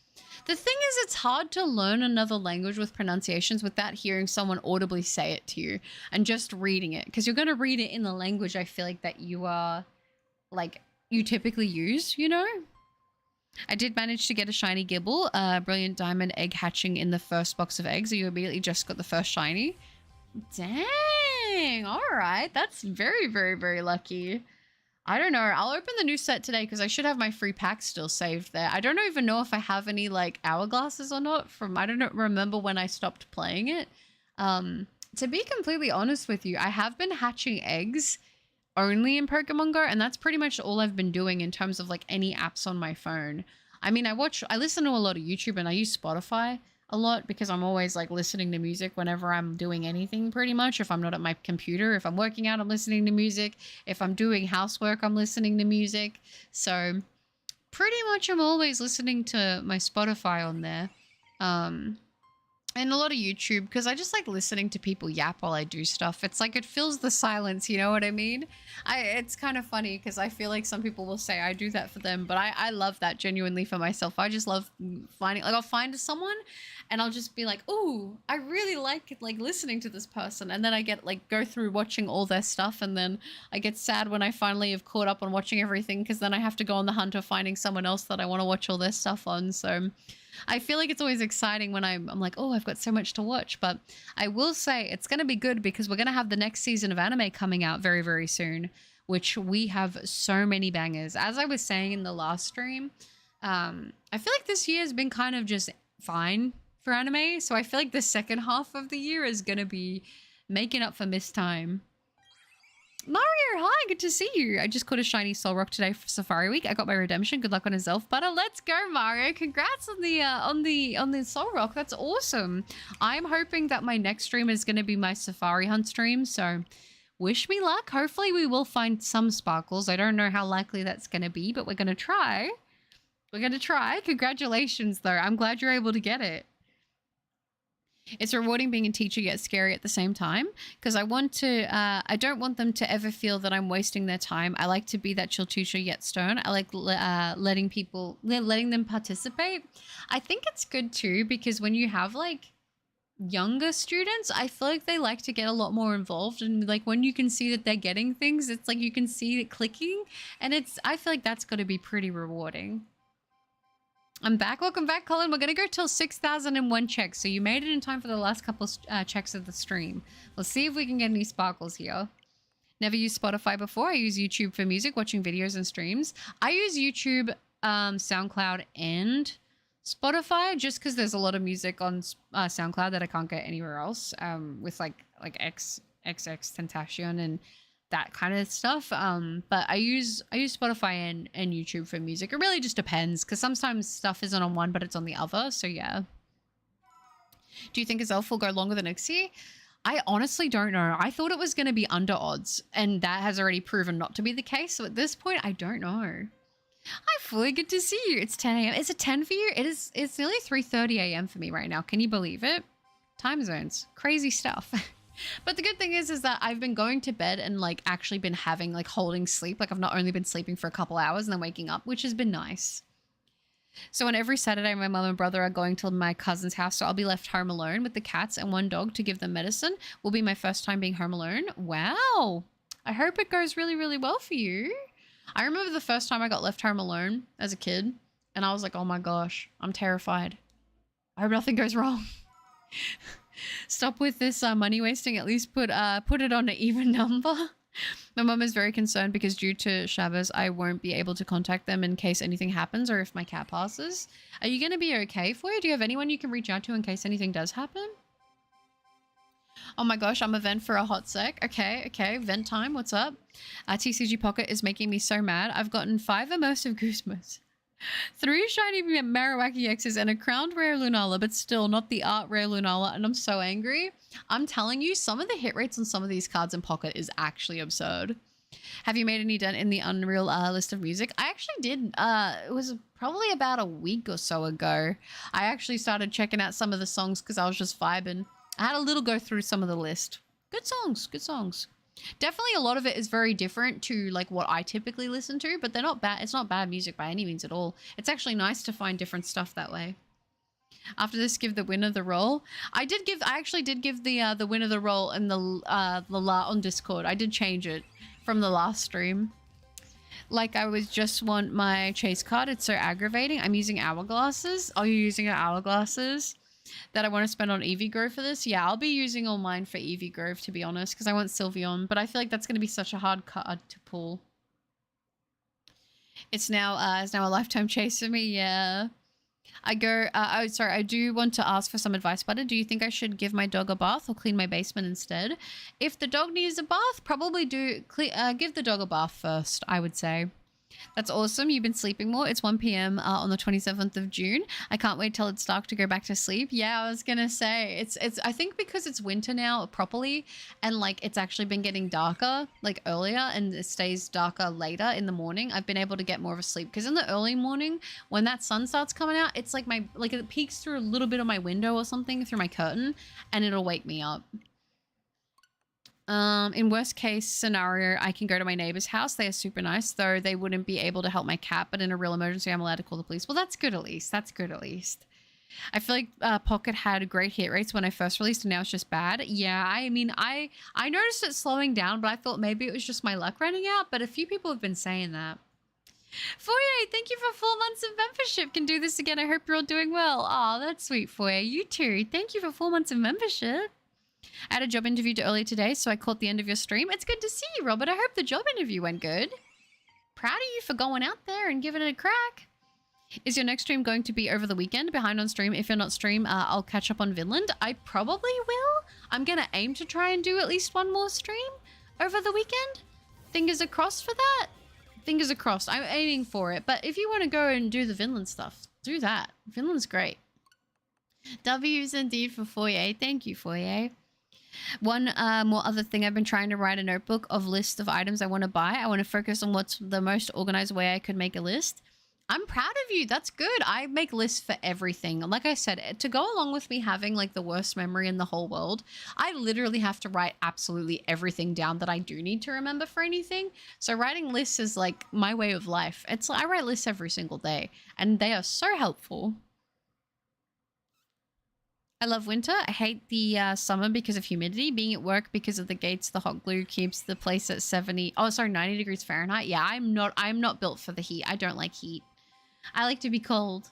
the thing is, it's hard to learn another language with pronunciations without hearing someone audibly say it to you and just reading it, because you're going to read it in the language I feel like that you are, like, you typically use, you know? I did manage to get a shiny Gibble, brilliant diamond egg hatching in the first box of eggs, so you immediately just got the first shiny. Dang, all right. That's very, very, very lucky. I don't know. I'll open the new set today because I should have my free pack still saved there. I don't even know if I have any like hourglasses or not from, I don't remember when I stopped playing it. To be completely honest with you, I have been hatching eggs only in Pokemon Go, and that's pretty much all I've been doing in terms of like any apps on my phone. I mean, I listen to a lot of YouTube and I use Spotify a lot because I'm always like listening to music whenever I'm doing anything pretty much. If I'm not at my computer, if I'm working out, I'm listening to music. If I'm doing housework, I'm listening to music. So pretty much I'm always listening to my Spotify on there. And a lot of YouTube because I just like listening to people yap while I do stuff. It's like it fills the silence, you know what I mean? It's kind of funny because I feel like some people will say I do that for them, but I love that genuinely for myself. I just love finding, like I'll find someone and I'll just be like, ooh, I really like listening to this person. And then I get like go through watching all their stuff, and then I get sad when I finally have caught up on watching everything because then I have to go on the hunt of finding someone else that I want to watch all their stuff on. So I feel like it's always exciting when I'm like, oh, I've got so much to watch. But I will say it's going to be good because we're going to have the next season of anime coming out very, very soon, which we have so many bangers. As I was saying in the last stream, I feel like this year has been kind of just fine for anime. So I feel like the second half of the year is going to be making up for missed time. Mario, hi, good to see you. I just caught a shiny Soul Rock today for Safari Week. I got my redemption. Good luck on Azelf butter. Let's go, Mario. Congrats on the Soul Rock. That's awesome. I'm hoping that my next stream is going to be my Safari Hunt stream. So wish me luck. Hopefully we will find some sparkles. I don't know how likely that's going to be, but we're going to try. We're going to try. Congratulations, though. I'm glad you're able to get it. It's rewarding being a teacher yet scary at the same time because I don't want them to ever feel that I'm wasting their time. I like to be that chill teacher yet stern. I like letting them participate. I think it's good too because when you have like younger students, I feel like they like to get a lot more involved, and like when you can see that they're getting things, it's like you can see it clicking, and I feel like that's got to be pretty rewarding. I'm back. Welcome back, Colin. We're going to go till 6,001 checks. So you made it in time for the last couple checks of the stream. Let's see if we can get any sparkles here. Never used Spotify before. I use YouTube for music, watching videos and streams. I use YouTube, SoundCloud, and Spotify just because there's a lot of music on SoundCloud that I can't get anywhere else with like XX Tentacion and that kind of stuff. But I use Spotify and YouTube for music. It really just depends because sometimes stuff isn't on one but it's on the other. So yeah. Do you think Azelf will go longer than Ixie? I honestly don't know. I thought it was going to be under odds, and that has already proven not to be the case. So at this point, I don't know. Hi, Fully. Good to see you. It's 10 a.m. Is it 10 for you? It's nearly 3:30 a.m. for me right now. Can you believe it? Time zones. Crazy stuff. But the good thing is that I've been going to bed and like actually been having like holding sleep. Like I've not only been sleeping for a couple hours and then waking up, which has been nice. So on every Saturday, my mom and brother are going to my cousin's house. So I'll be left home alone with the cats and one dog to give them medicine. Will be my first time being home alone. Wow. I hope it goes really, really well for you. I remember the first time I got left home alone as a kid and I was like, oh my gosh, I'm terrified. I hope nothing goes wrong. Stop with this money wasting. At least put it on an even number. My mom is very concerned because due to Shabbos, I won't be able to contact them in case anything happens or if my cat passes. Are you going to be okay for you? Do you have anyone you can reach out to in case anything does happen? Oh my gosh, I'm a vent for a hot sec. Okay, okay, vent time. What's up? TCG Pocket is making me so mad. I've gotten 5 immersive Guzmas, 3 shiny Marowaki X's, and a crowned rare Lunala, but still not the art rare Lunala, and I'm so angry. I'm telling you, some of the hit rates on some of these cards in Pocket is actually absurd. Have you made any dent in the Unreal list of music? I actually did. It was probably about a week or so ago. I actually started checking out some of the songs because I was just vibing. I had a little go through some of the list. Good songs, good songs. Definitely a lot of it is very different to like what I typically listen to, but they're not bad. It's not bad music by any means at all. It's actually nice to find different stuff that way. After this, give the winner the role. I actually did give the winner the role in the on Discord. I did change it from the last stream. Like I was just want my chase card. It's so aggravating. I'm using hourglasses. Are you using hourglasses that I want to spend on Eevee Grove for this? Yeah, I'll be using all mine for Eevee Grove, to be honest, because I want Sylveon, but I feel like that's going to be such a hard card to pull. It's now a lifetime chase for me. Yeah. I do want to ask for some advice, Butter. Do you think I should give my dog a bath or clean my basement instead? If the dog needs a bath, probably give the dog a bath first, I would say. That's awesome. You've been sleeping more. It's 1 p.m. On the 27th of June. I can't wait till it's dark to go back to sleep. Yeah, I was gonna say it's I think because it's winter now properly, and like it's actually been getting darker like earlier, and it stays darker later in the morning. I've been able to get more of a sleep because in the early morning when that sun starts coming out, it's like it peeks through a little bit of my window or something through my curtain, and it'll wake me up. In worst case scenario, I can go to my neighbor's house. They are super nice, though they wouldn't be able to help my cat. But in a real emergency, I'm allowed to call the police. Well, that's good at least. That's good at least. I feel like Pocket had great hit rates when I first released, and now it's just bad. Yeah, I mean, I noticed it slowing down, but I thought maybe it was just my luck running out. But a few people have been saying that. Foyer, thank you for 4 months of membership. Can do this again. I hope you're all doing well. Oh, that's sweet, Foyer. You too. Thank you for 4 months of membership. I had a job interview earlier today, so I caught the end of your stream. It's good to see you, Robert. I hope the job interview went good. Proud of you for going out there and giving it a crack. Is your next stream going to be over the weekend? Behind on stream. If you're not stream, I'll catch up on Vinland. I probably will. I'm going to aim to try and do at least one more stream over the weekend. Fingers are crossed for that. Fingers are crossed. I'm aiming for it. But if you want to go and do the Vinland stuff, do that. Vinland's great. W's indeed for Foyer. Thank you, Foyer. One more other thing, I've been trying to write a notebook of list of items I want to buy. I want to focus on what's the most organized way I could make a list. I'm proud of you. That's good. I make lists for everything. Like I said, to go along with me having like the worst memory in the whole world, I literally have to write absolutely everything down that I do need to remember for anything. So writing lists is like my way of life. I write lists every single day, and they are so helpful. I love winter. I hate the summer because of humidity. Being at work because of the gates, the hot glue keeps the place at 90 degrees Fahrenheit. Yeah, I'm not built for the heat. I don't like heat. I like to be cold.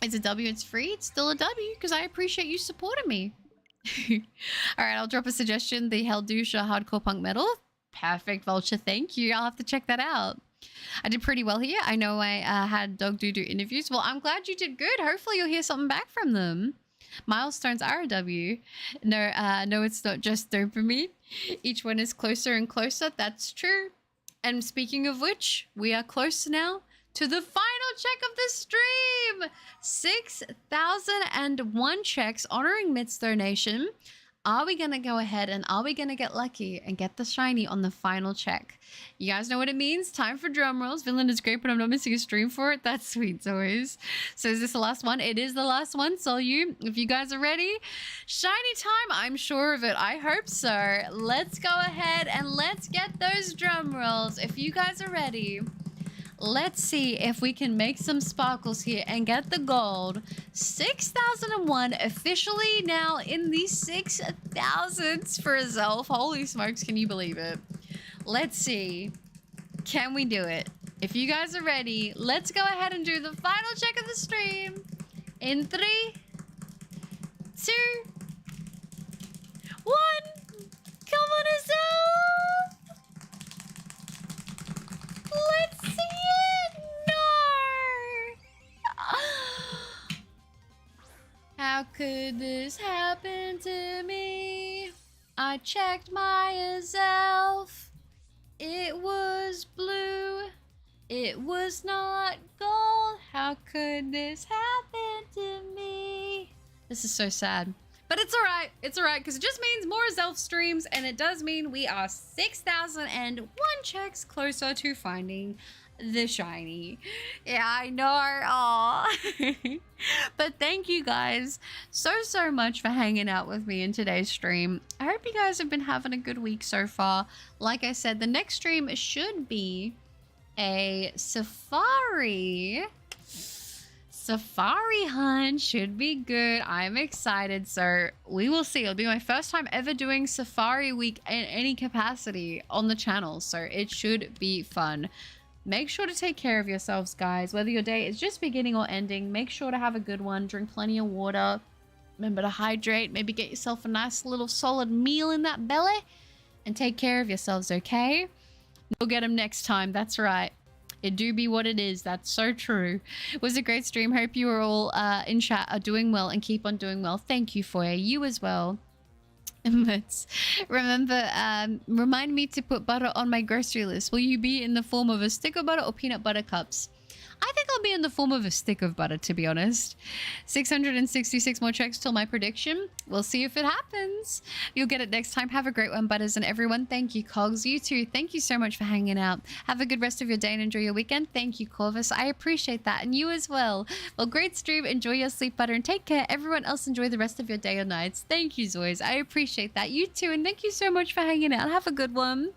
It's a W. It's free. It's still a W because I appreciate you supporting me. All right, I'll drop a suggestion. The Helldouche Hardcore Punk Metal. Perfect, Vulture. Thank you. I'll have to check that out. I did pretty well here. I know I had Dog Doo-Doo interviews. Well, I'm glad you did good. Hopefully you'll hear something back from them. Milestones are a W. No, it's not just dopamine. Each one is closer and closer. That's true. And speaking of which, we are close now to the final check of the stream. 6,001 checks honoring Mitt's donation. Are we going to go ahead and are we going to get lucky and get the shiny on the final check? You guys know what it means. Time for drum rolls. Vinland is great, but I'm not missing a stream for it. That's sweet, always. So is this the last one? It is the last one. So you, if you guys are ready, shiny time. I'm sure of it. I hope so. Let's go ahead and let's get those drum rolls. If you guys are ready, let's see if we can make some sparkles here and get the gold. 6,001 officially now in the 6,000s for Azelf. Holy smokes, can you believe it? Let's see. Can we do it? If you guys are ready, let's go ahead and do the final check of the stream. In 3, 2, 1. Come on, Azelf! Let's see it! No! How could this happen to me? I checked my Azelf. It was blue. It was not gold. How could this happen to me? This is so sad. But it's alright. It's alright because it just means more Azelf streams, and it does mean we are 6,001 checks closer to finding the shiny. Yeah, I know. Aw. But thank you guys so much for hanging out with me in today's stream. I hope you guys have been having a good week so far. Like I said, the next stream should be a safari hunt. Should be good. I'm excited, so we will see. It'll be my first time ever doing safari week in any capacity on the channel, so it should be fun. Make sure to take care of yourselves, guys. Whether your day is just beginning or ending, make sure to have a good one. Drink plenty of water. Remember to hydrate. Maybe get yourself a nice little solid meal in that belly, and take care of yourselves, okay? We'll get them next time. That's right. It do be what it is. That's so true. It was a great stream. Hope you are all in chat are doing well and keep on doing well. Thank you, Foya. You as well. But remember, remind me to put butter on my grocery list. Will you be in the form of a stick of butter or peanut butter cups? I think I'll be in the form of a stick of butter, to be honest. 666 more checks till my prediction. We'll see if it happens. You'll get it next time. Have a great one, Butters, and everyone. Thank you, Cogs. You too. Thank you so much for hanging out. Have a good rest of your day and enjoy your weekend. Thank you, Corvus. I appreciate that, and you as well. Well, great stream. Enjoy your sleep, Butter, and take care. Everyone else, enjoy the rest of your day or nights. Thank you, Zoys. I appreciate that. You too, and thank you so much for hanging out. Have a good one.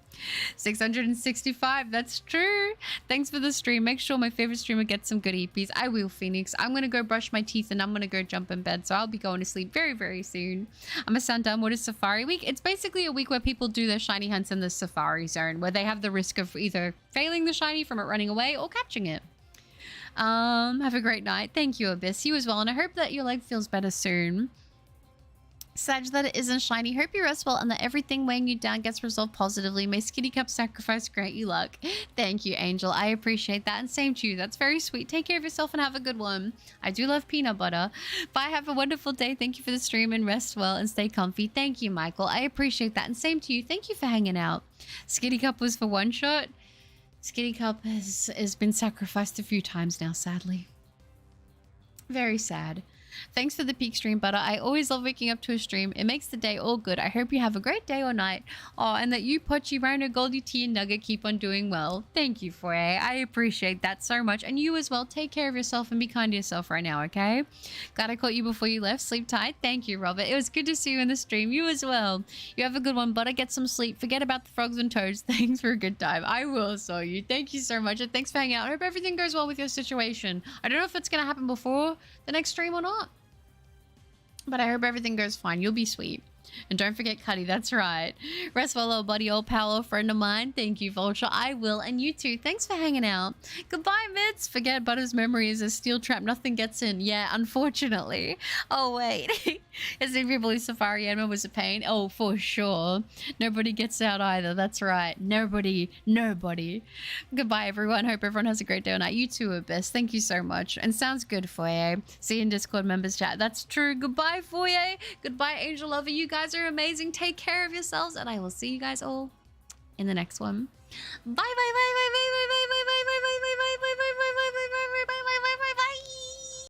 665, that's true. Thanks for the stream. Make sure my favorite streamer gets some good EPs. I will, Phoenix. I'm gonna go brush my teeth and I'm gonna go jump in bed, so I'll be going to sleep very soon. I'm gonna sound dumb. What is Safari Week? It's basically a week where people do their shiny hunts in the Safari Zone, where they have the risk of either failing the shiny from it running away or catching it. Have a great night. Thank you, Abyss. You as well, and I hope that your leg feels better soon. Sag, that it isn't shiny. Hope you rest well and that everything weighing you down gets resolved positively. May Skitty Cup sacrifice grant you luck. Thank you, Angel. I appreciate that, and same to you. That's very sweet. Take care of yourself and have a good one. I do love peanut butter. Bye. Have a wonderful day. Thank you for the stream, and rest well and stay comfy. Thank you, Michael. I appreciate that, and same to you. Thank you for hanging out. Skitty Cup was for one shot. Skitty Cup has been sacrificed a few times now, sadly. Very sad. Thanks for the peak stream, Butter. I always love waking up to a stream. It makes the day all good. I hope you have a great day or night. Oh, and that you, Pochi, Rhino, Goldie T, and Nugget keep on doing well. Thank you, Foye. I appreciate that so much. And you as well. Take care of yourself and be kind to yourself right now, okay? Glad I caught you before you left. Sleep tight. Thank you, Robert. It was good to see you in the stream. You as well. You have a good one, Butter. Get some sleep. Forget about the frogs and toads. Thanks for a good time. I will, so you. Thank you so much. And thanks for hanging out. I hope everything goes well with your situation. I don't know if it's going to happen before the next stream or not, but I hope everything goes fine. You'll be sweet. And don't forget Cuddy, that's right. Rest well, old buddy, old pal, old friend of mine. Thank you, Vulture. I will, and you too. Thanks for hanging out. Goodbye, Mitz. Forget Butter's memory is a steel trap. Nothing gets in. Yeah, unfortunately. Oh, wait. As if your blue safari animal was a pain. Oh, for sure. Nobody gets out either. That's right. Nobody. Goodbye, everyone. Hope everyone has a great day or night. You too, Abyss. Thank you so much. And sounds good, Foye. See you in Discord members chat. That's true. Goodbye, Foye. Goodbye, Angel Lover. You guys are amazing. Take care of yourselves, and I will see you guys all in the next one. Bye.